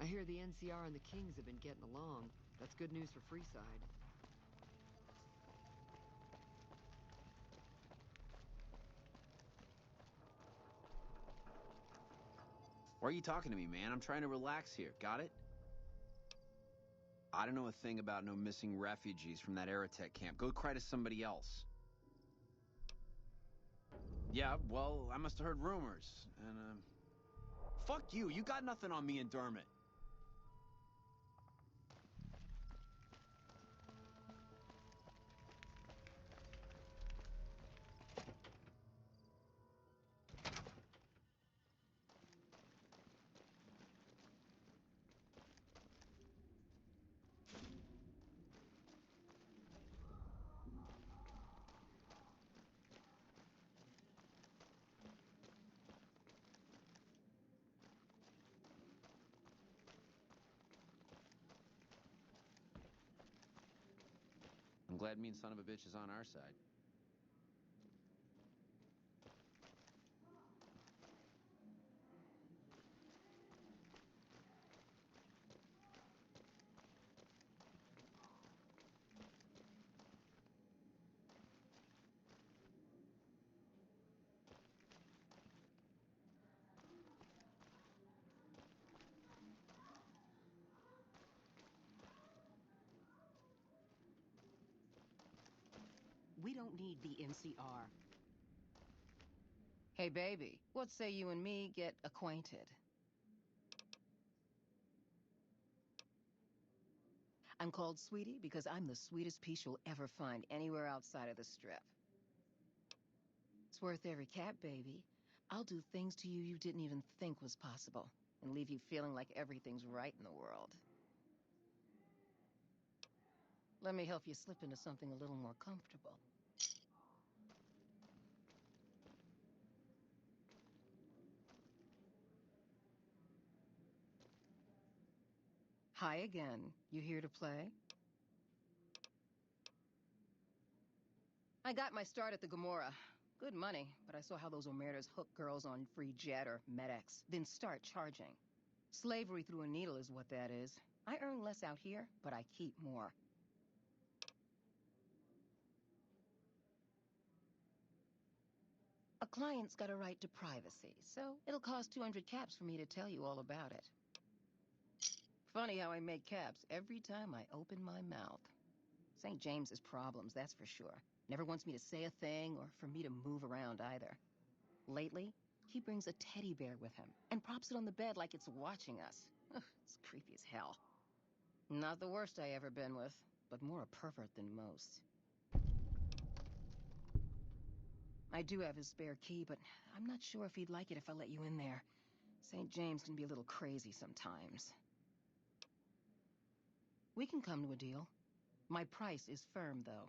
[SPEAKER 20] I hear the NCR and the Kings have been getting along. That's good news for Freeside.
[SPEAKER 4] Why are you talking to me, man? I'm trying to relax here. Got it? I don't know a thing about no missing refugees from that Aerotech camp. Go cry to somebody else. Yeah, well, I must have heard rumors. And, fuck you. You got nothing on me and Dermot. I'm glad mean son of a bitch is on our side.
[SPEAKER 21] We don't need the NCR. Hey, baby, what say you and me get acquainted? I'm called Sweetie because I'm the sweetest piece you'll ever find anywhere outside of the Strip. It's worth every cap, baby. I'll do things to you you didn't even think was possible, and leave you feeling like everything's right in the world. Let me help you slip into something a little more comfortable. Hi again. You here to play? I got my start at the Gomorrah. Good money, but I saw how those Omertas hook girls on free jet or MedX, then start charging. Slavery through a needle is what that is. I earn less out here, but I keep more. A client's got a right to privacy, so it'll cost 200 caps for me to tell you all about it. Funny how I make caps every time I open my mouth. St. James's problems, that's for sure. Never wants me to say a thing or for me to move around either. Lately, he brings a teddy bear with him and props it on the bed like it's watching us. Ugh, it's creepy as hell. Not the worst I ever been with, but more a pervert than most. I do have his spare key, but I'm not sure if he'd like it if I let you in there. St. James can be a little crazy sometimes. We can come to a deal. My price is firm, though.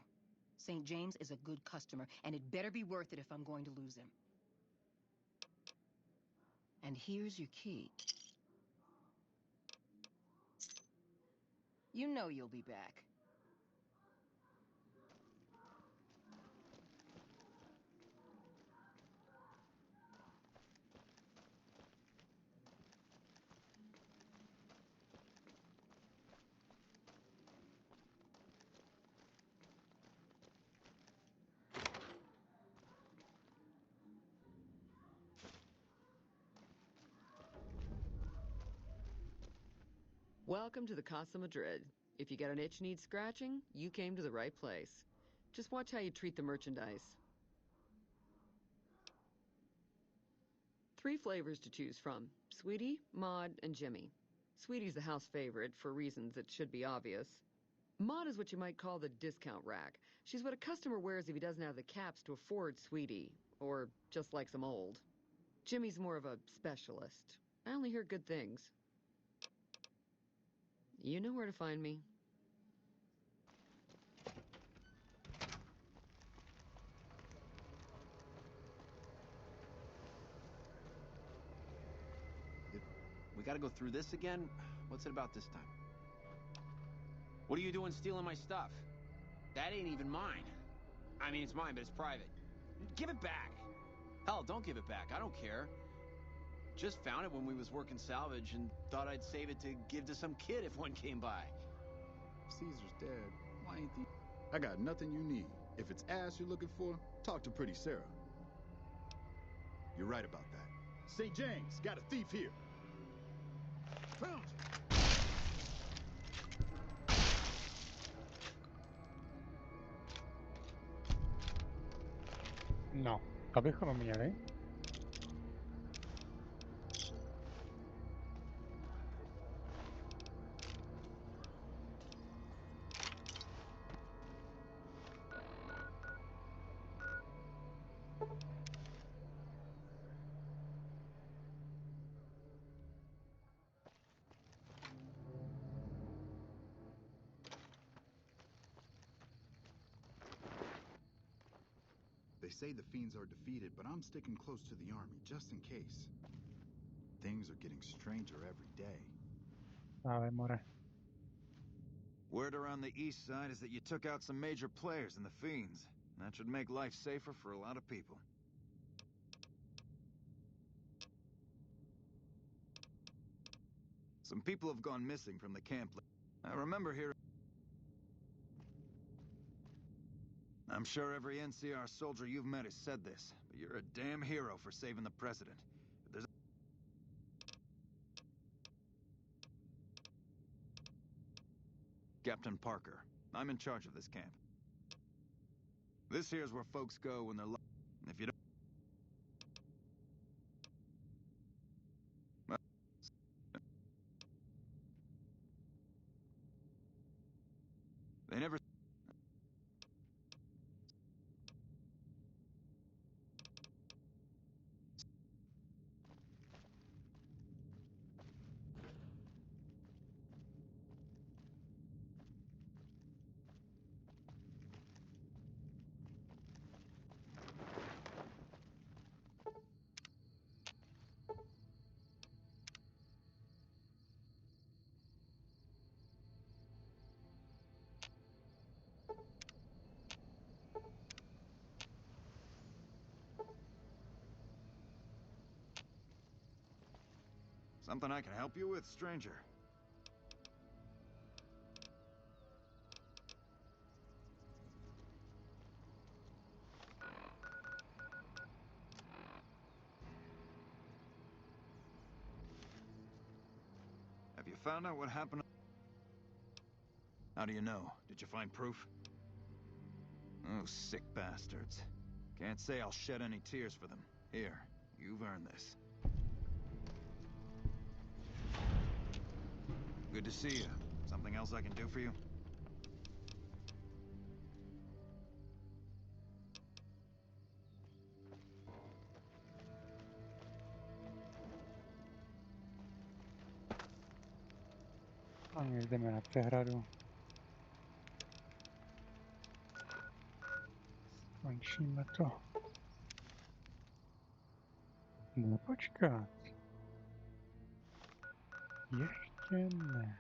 [SPEAKER 21] St. James is a good customer, and it better be worth it if I'm going to lose him. And here's your key. You know you'll be back.
[SPEAKER 20] Welcome to the Casa Madrid. If you got an itch needs scratching, you came to the right place. Just watch how you treat the merchandise. 3 flavors to choose from: Sweetie, Maud, and Jimmy. Sweetie's the house favorite for reasons that should be obvious. Maud is what you might call the discount rack. She's what a customer wears if he doesn't have the caps to afford Sweetie, or just likes them old. Jimmy's more of a specialist. I only hear good things. You know where to find me.
[SPEAKER 4] We gotta go through this again? What's it about this time? What are you doing stealing my stuff? That ain't even mine. I mean, it's mine, but it's private. Give it back. Hell, don't give it back. I don't care. Just found it when we was working salvage and thought I'd save it to give to some kid if one came by.
[SPEAKER 13] Caesar's dead. Why ain't the... I got nothing you need. If it's ass you're looking for, talk to Pretty Sarah. You're right about that. St. James, got a thief here. Found you.
[SPEAKER 5] No, to bychom měli.
[SPEAKER 13] They say the fiends are defeated, but I'm sticking close to the army, just in case. Things are getting stranger every day.
[SPEAKER 5] Ale more.
[SPEAKER 12] Word around the east side is that you took out some major players in the Fiends. That should make life safer for a lot of people. Some people have gone missing from the camp. I remember hearing... I'm sure every NCR soldier you've met has said this, but you're a damn hero for saving the president. If there's... Captain Parker, I'm in charge of this camp. This here's where folks go when they're if you don't... Well, they never... Something I can help you with, stranger? Have you found out what happened? How do you know? Did you find proof? Oh, sick bastards. Can't say I'll shed any tears for them. Here, you've earned this. Good to see you. Something else I can do for you?
[SPEAKER 5] A my jdeme na přehradu. Končíme to. No počkat. Ještě ne.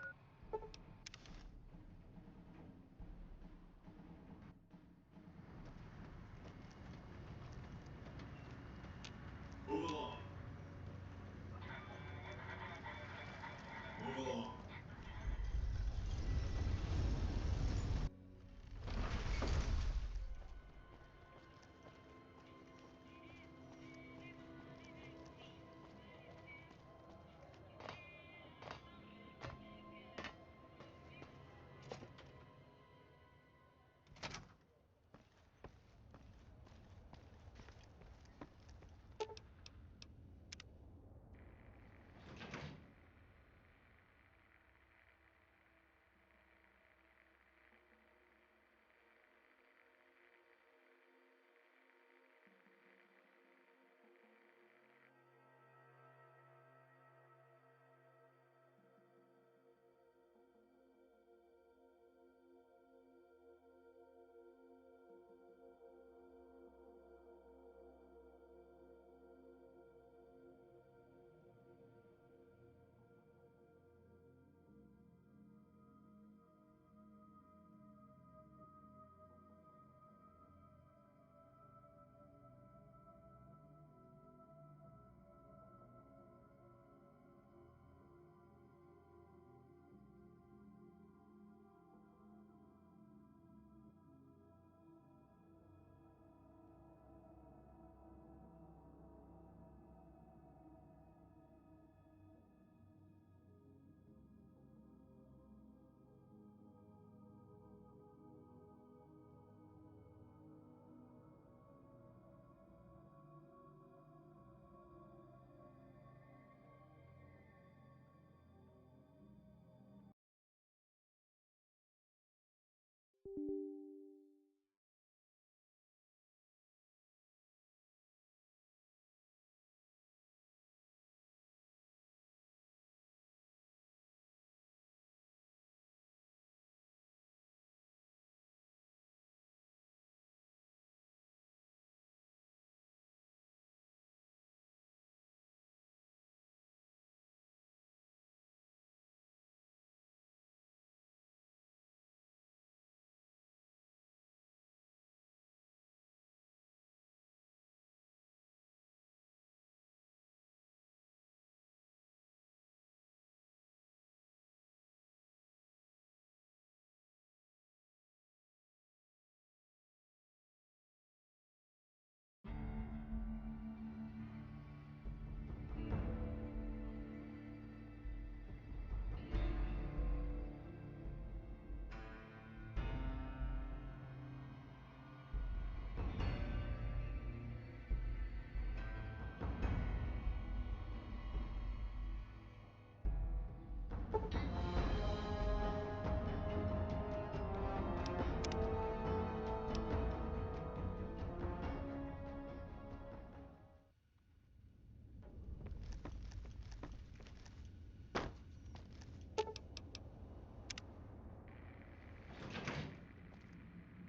[SPEAKER 2] Move along. Move along.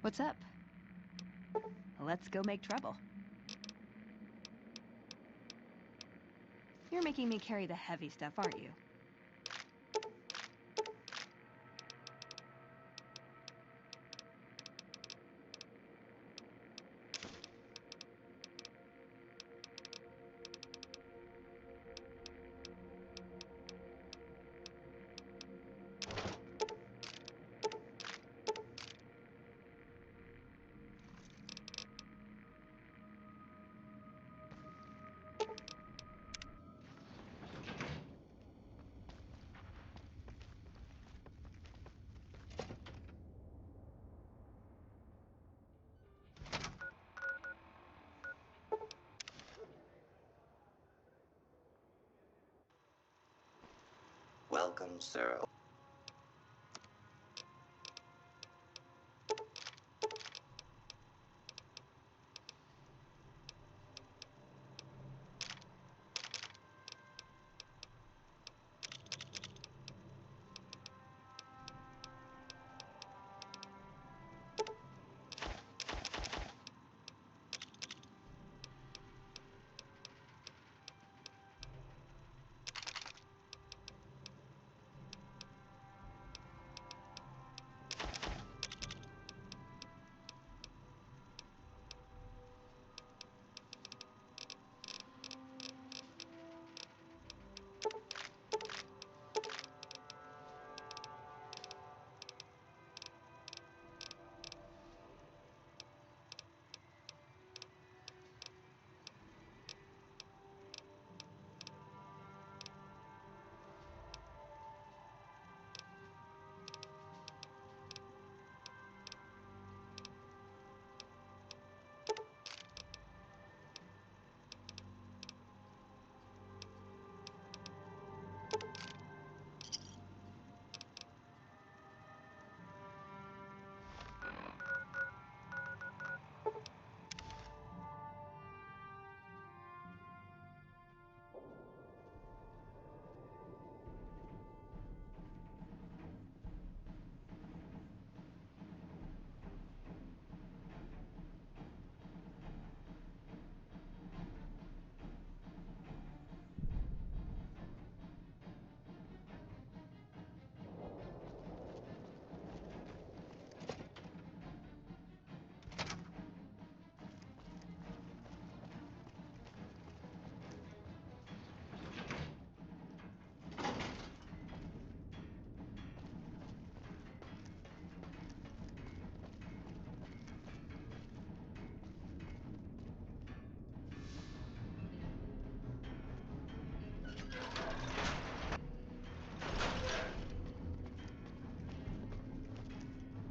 [SPEAKER 15] What's up? Let's go make trouble. You're making me carry the heavy stuff, aren't you?
[SPEAKER 1] Welcome, sir.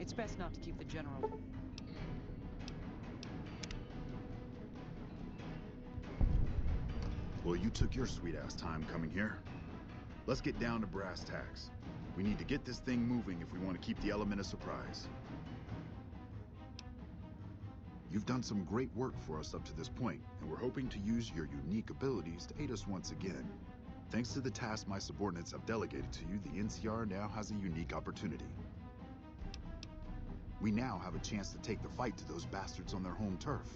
[SPEAKER 10] It's best not to keep the general.
[SPEAKER 13] Well, you took your sweet-ass time coming here. Let's get down to brass tacks. We need to get this thing moving if we want to keep the element of surprise. You've done some great work for us up to this point, and we're hoping to use your unique abilities to aid us once again. Thanks to the task my subordinates have delegated to you, the NCR now has a unique opportunity. We now have a chance to take the fight to those bastards on their home turf.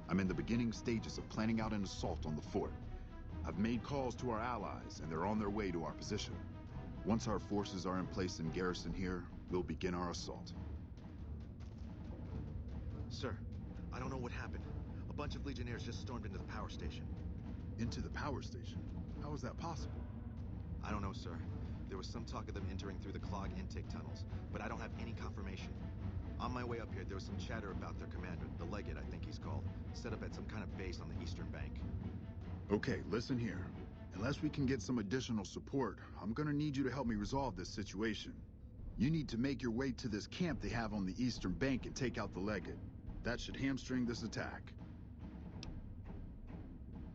[SPEAKER 13] I'm in the beginning stages of planning out an assault on the fort. I've made calls to our allies, and they're on their way to our position. Once our forces are in place in garrison here, we'll begin our assault.
[SPEAKER 22] Sir, I don't know what happened. A bunch of Legionnaires just stormed into the power station.
[SPEAKER 13] Into the power station? How is that possible?
[SPEAKER 22] I don't know, sir. There was some talk of them entering through the clog intake tunnels, but I don't have any confirmation. On my way up here, there was some chatter about their commander, the Legate, I think he's called, set up at some kind of base on the eastern bank.
[SPEAKER 13] Okay, listen here. Unless we can get some additional support, I'm gonna need you to help me resolve this situation. You need to make your way to this camp they have on the eastern bank and take out the Legate. That should hamstring this attack.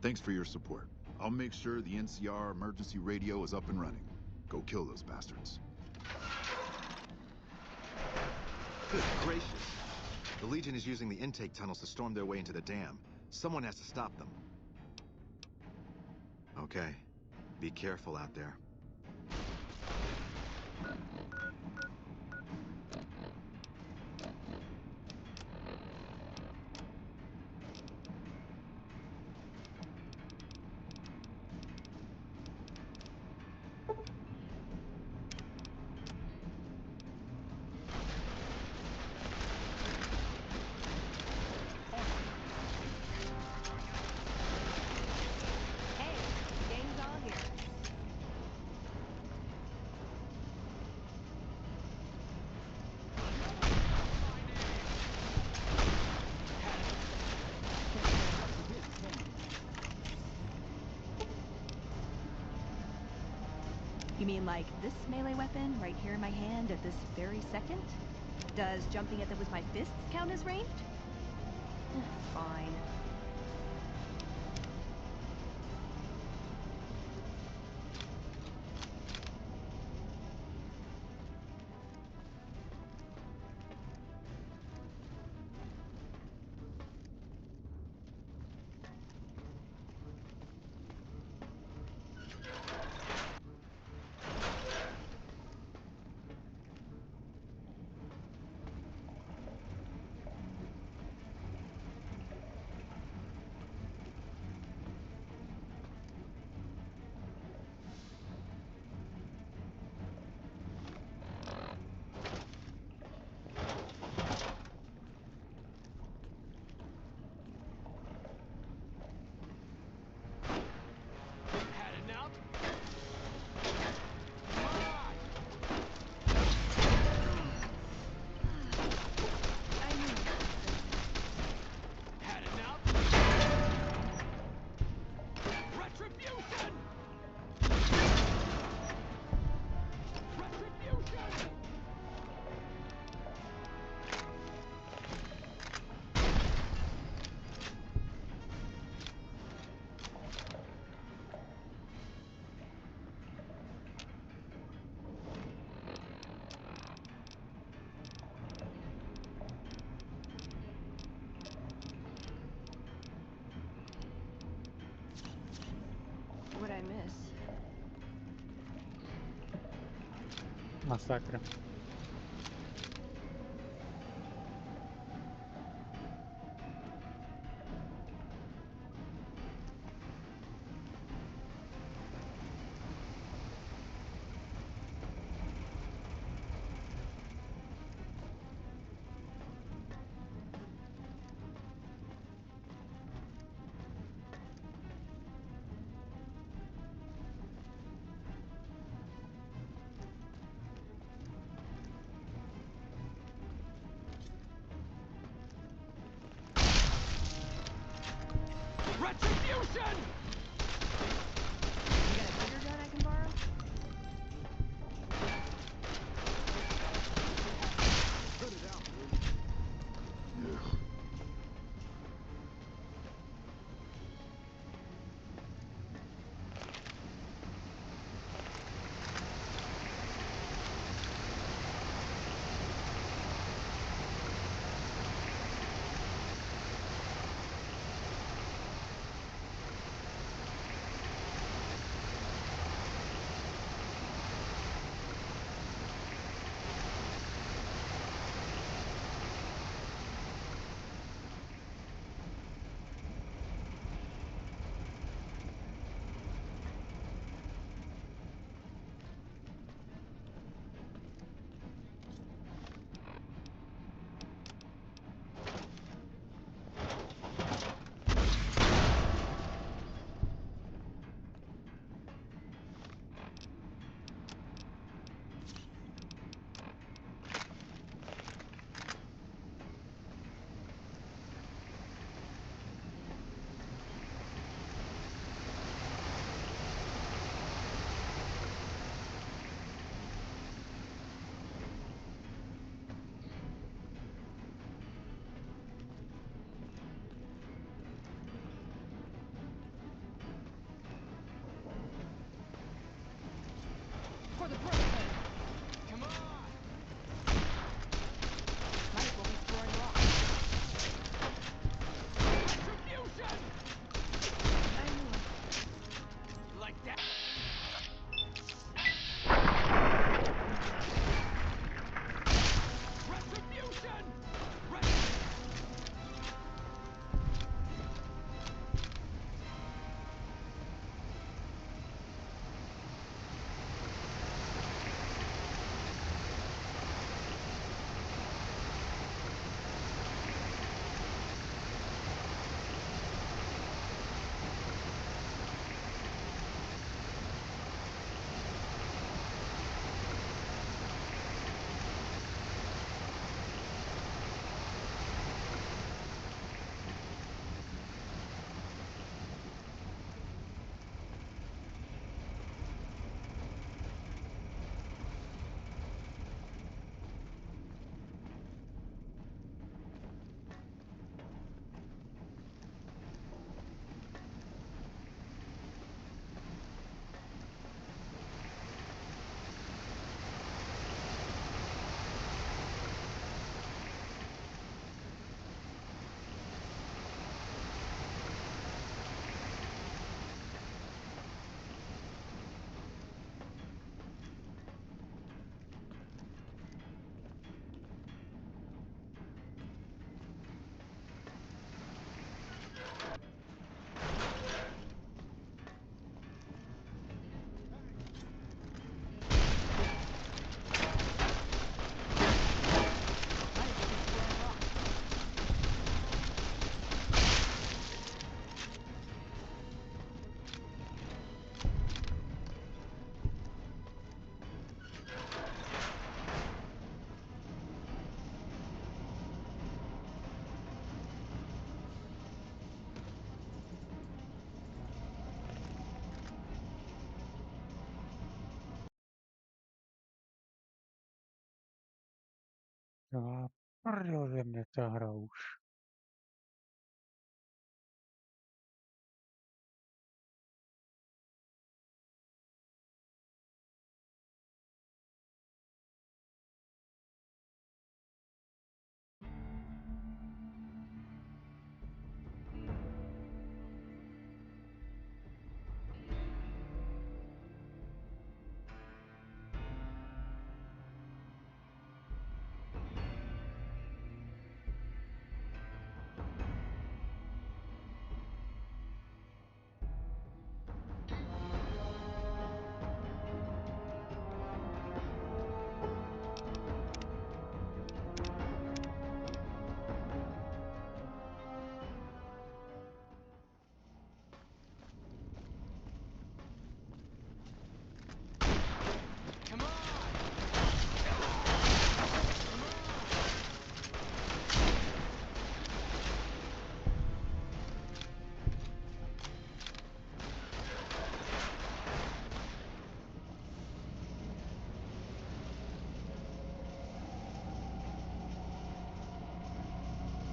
[SPEAKER 13] Thanks for your support. I'll make sure the NCR emergency radio is up and running. Go kill those bastards.
[SPEAKER 22] Good gracious. The Legion is using the intake tunnels to storm their way into the dam. Someone has to stop them. Okay. Be careful out there.
[SPEAKER 15] mean like this melee weapon right here in my hand at this very second? Does jumping at them with my fists count as ranged? Fine. What'd I miss?
[SPEAKER 5] Masakra. Já prdele mě ta hra už.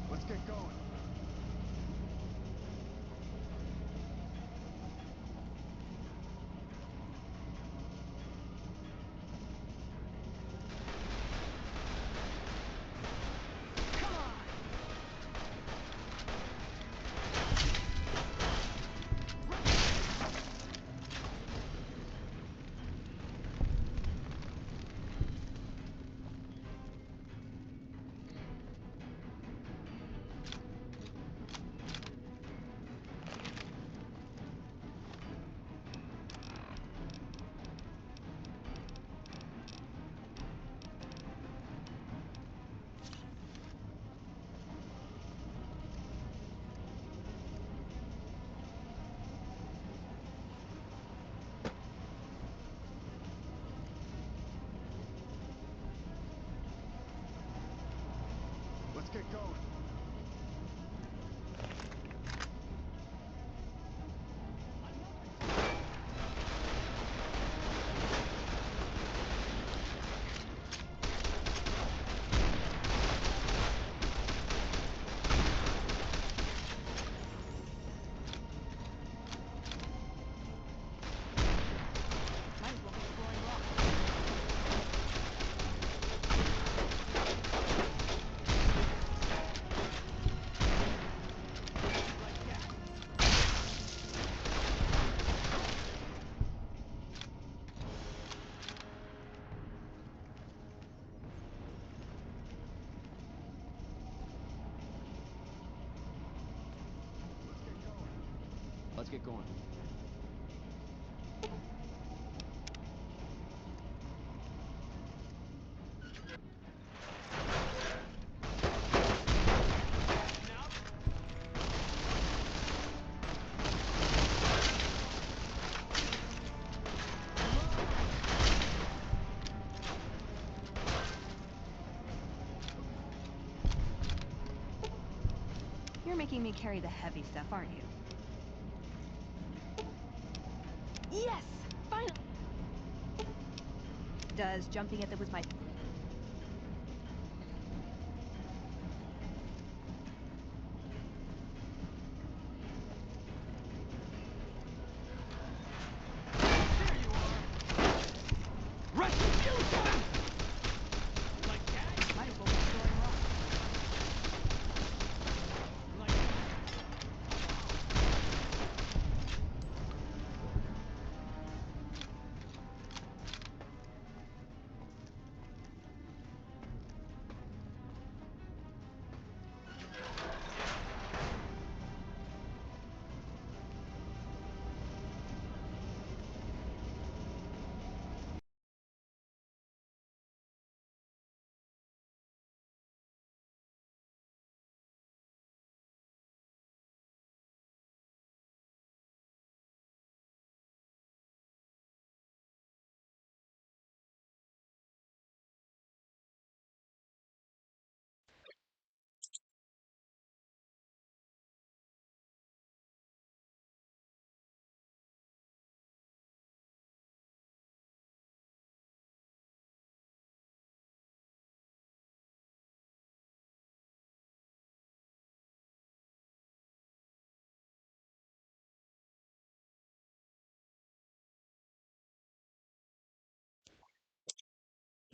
[SPEAKER 12] Let's get going. Let's get going.
[SPEAKER 15] Might as well be throwing rocks.
[SPEAKER 4] Let's get going.
[SPEAKER 15] You're making me carry the heavy stuff, aren't you? Yes! Finally! Does jumping at them with my...
[SPEAKER 8] Retribution! Like that?
[SPEAKER 15] Might as well be throwing rocks.
[SPEAKER 8] Like that?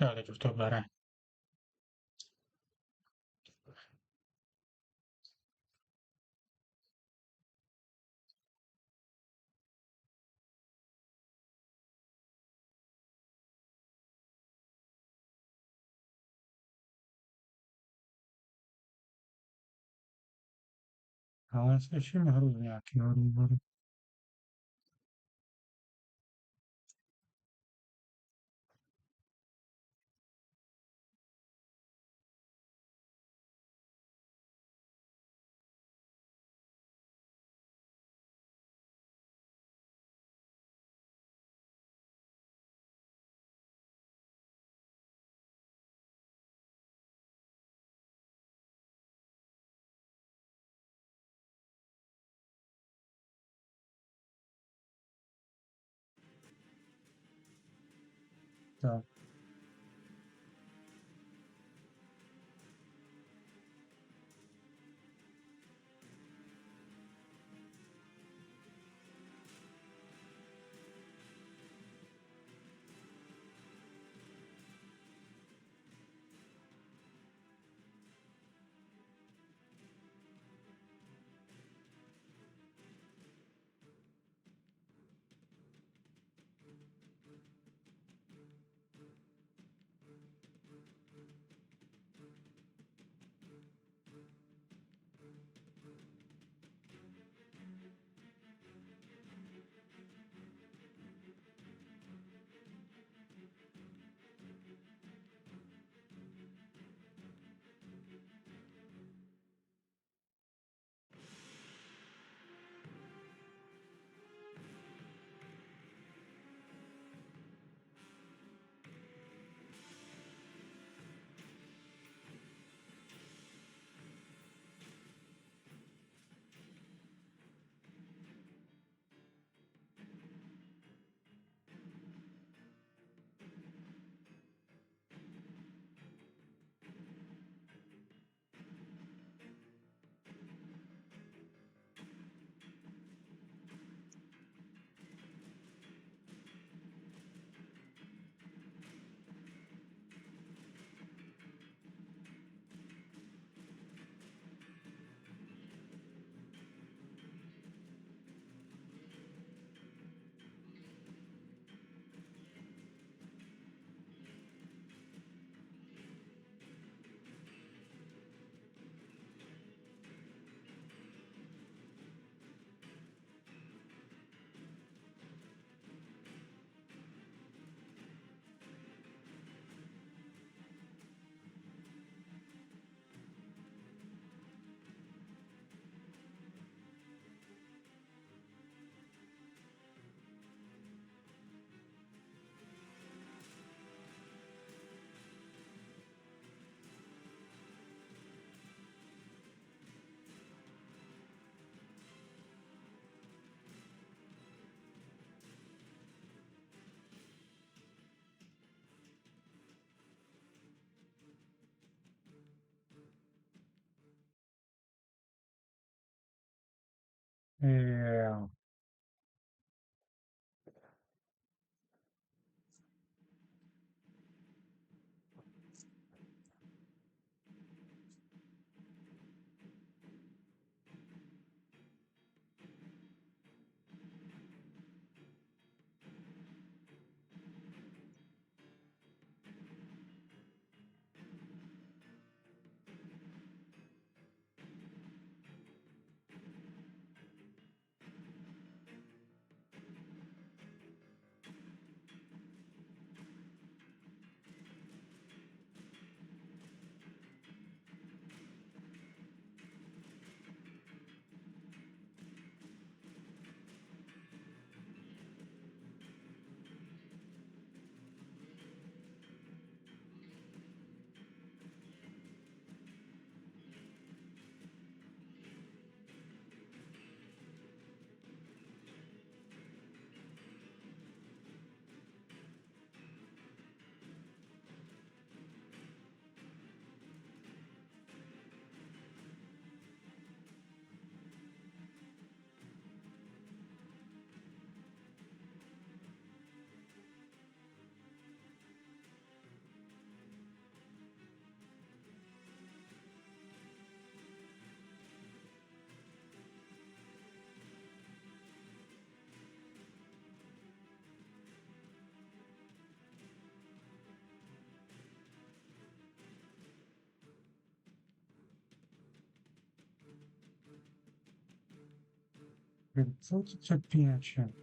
[SPEAKER 5] Dale, giusto bene. Ale slyším hru z nějakého důvodu. Tak. Yeah. Co ty przepinacie?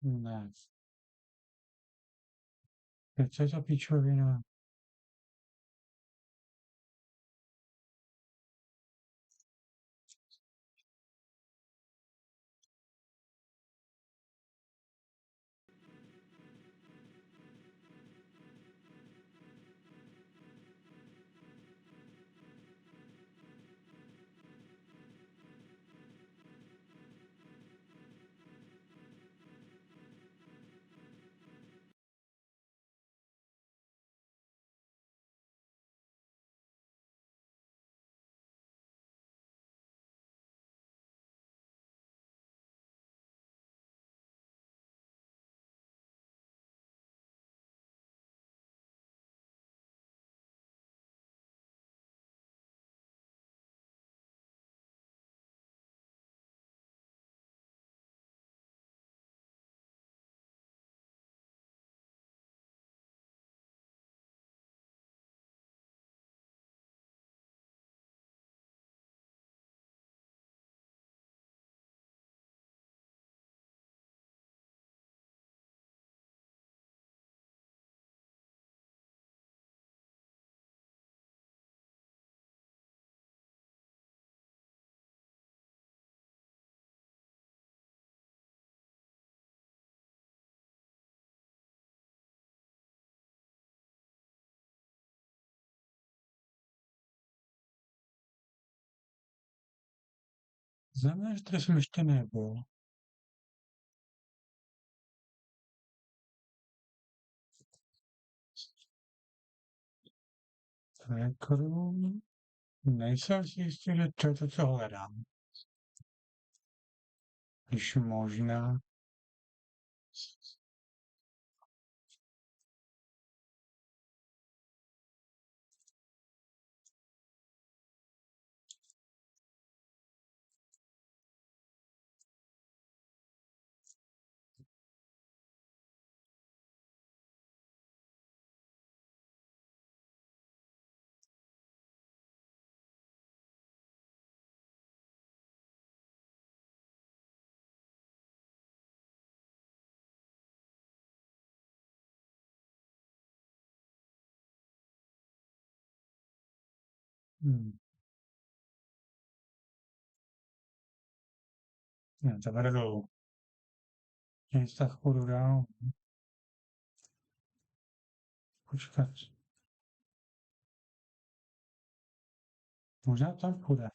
[SPEAKER 5] Ne. Co je za pičovina? Znamená, že tady jsem ještě nebyl. Rekrum. Nejsem si jistý, že to je to, co hledám. Když možná. Ne, to bude dolů. Nic tak půjdu dál. Počkat. Možná tam půjde.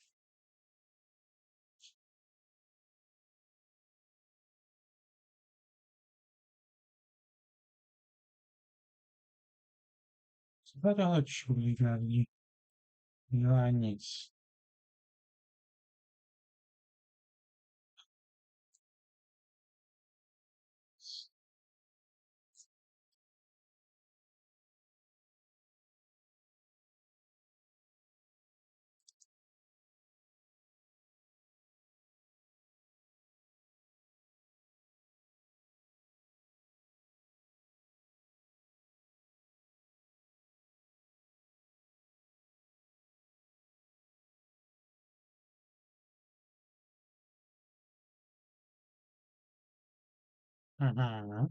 [SPEAKER 5] Co to tohle čulík na lidi? Nedělá nic. Uhum.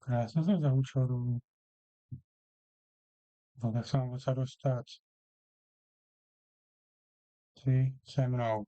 [SPEAKER 5] Graças a Deus, choro. Vou só avançar os status. See, Seminole.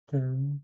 [SPEAKER 5] Okay.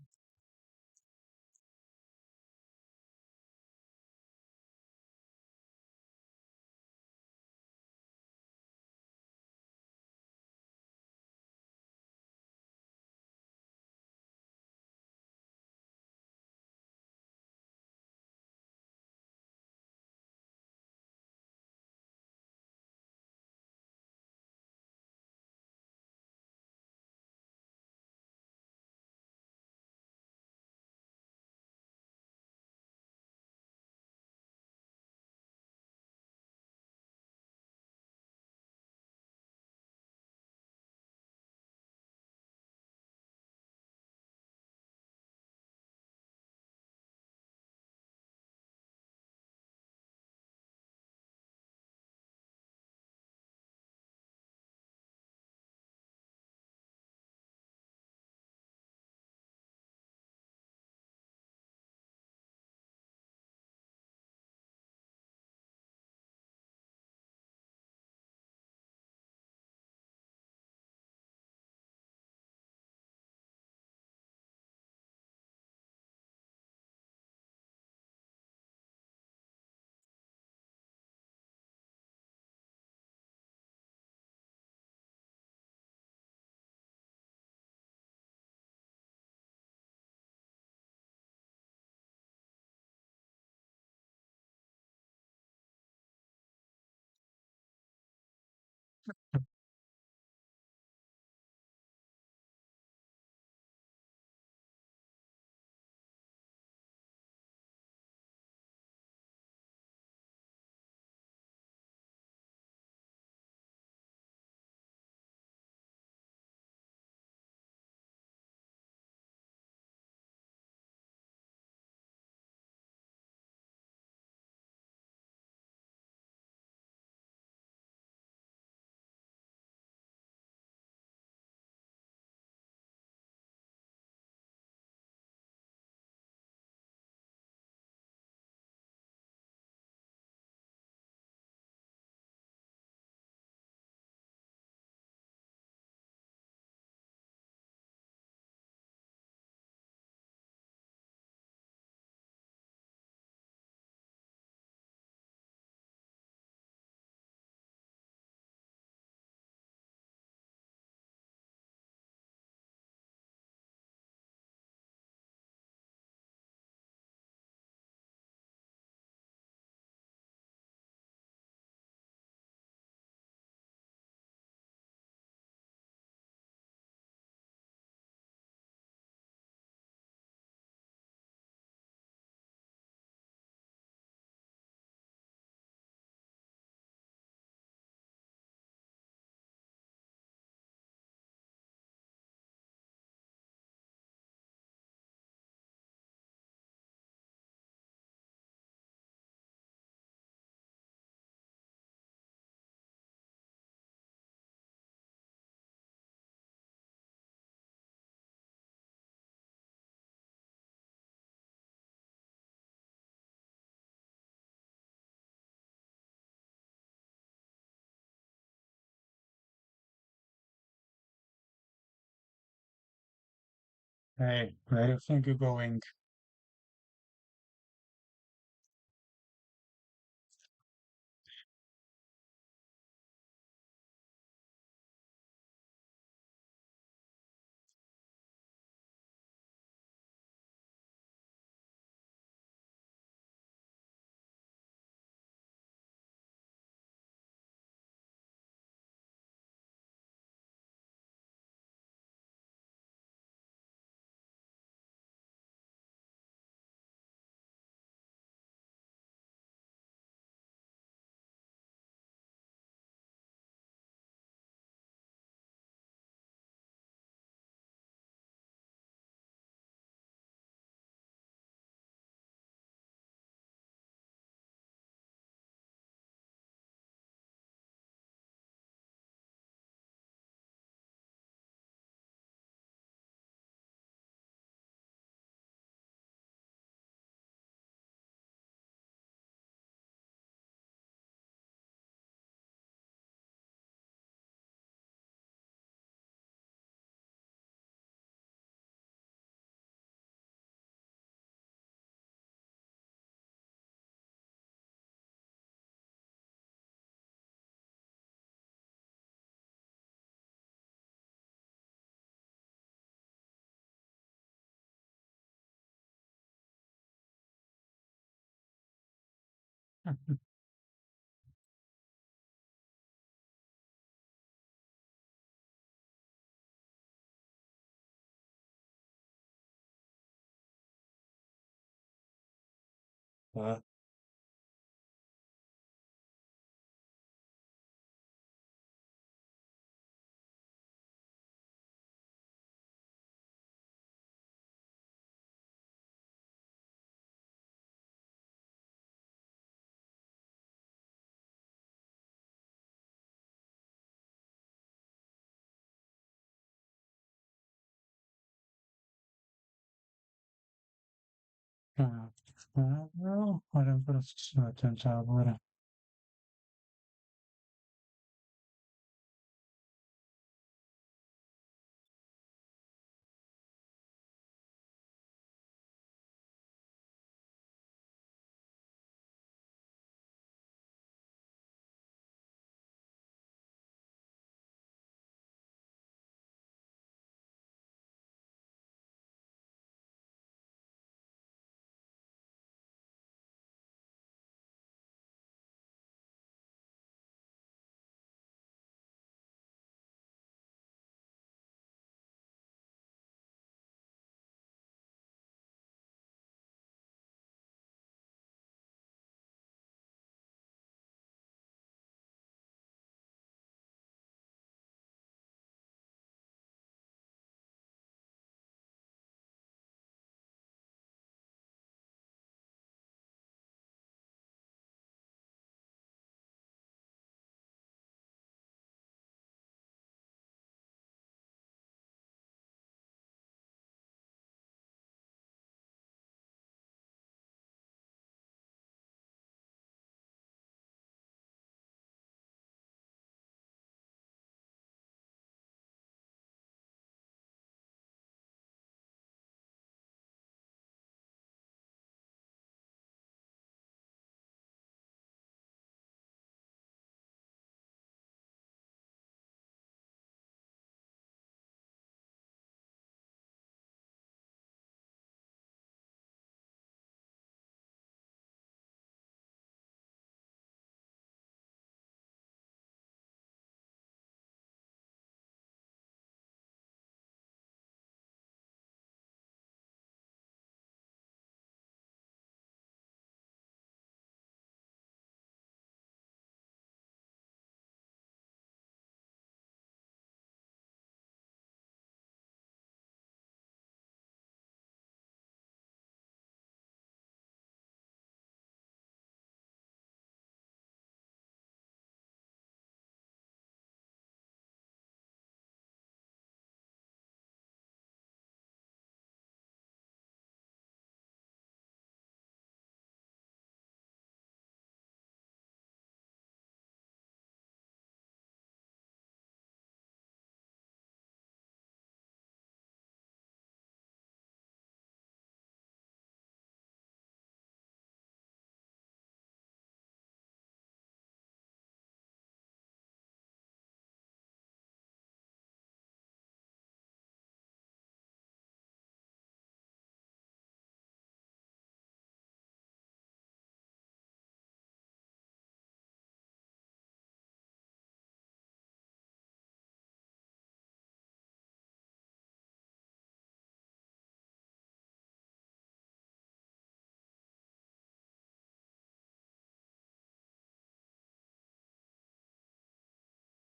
[SPEAKER 5] Hey, where do you think you're going? Uh, olha para tentar agora.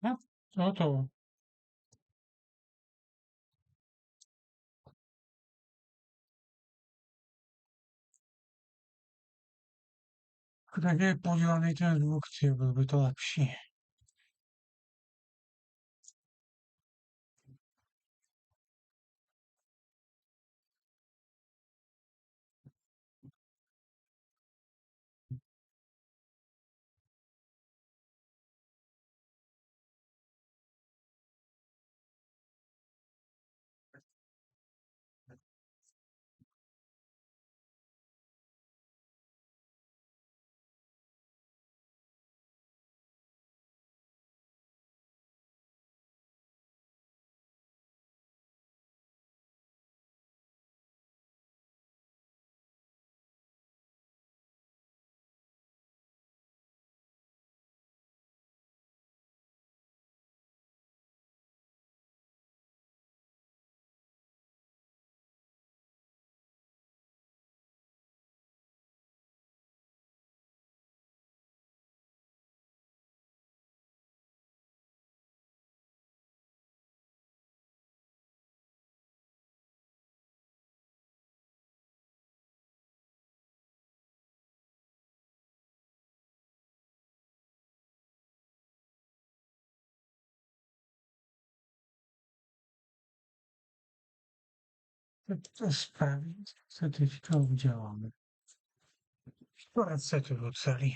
[SPEAKER 5] No, to. Tak je podělaný ten zvuk, byl by to lepší. To spraví, co teďka uděláme. Akorát se to doceli.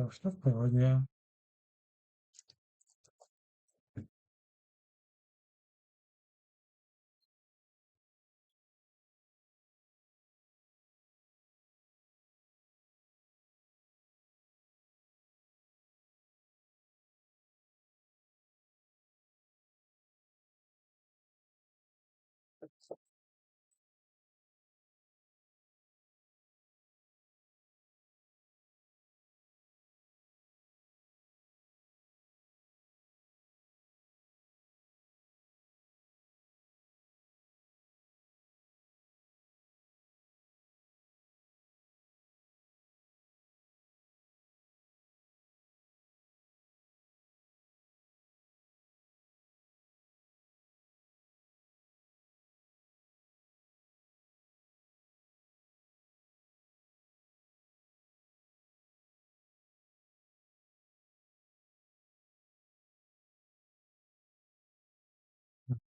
[SPEAKER 5] Už to v pohodě.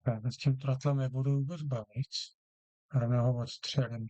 [SPEAKER 5] Já s tím trotlem nebudu vůbec bavit. Rovnou ho odstřelím.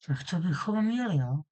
[SPEAKER 10] Tak to bychom měli, no.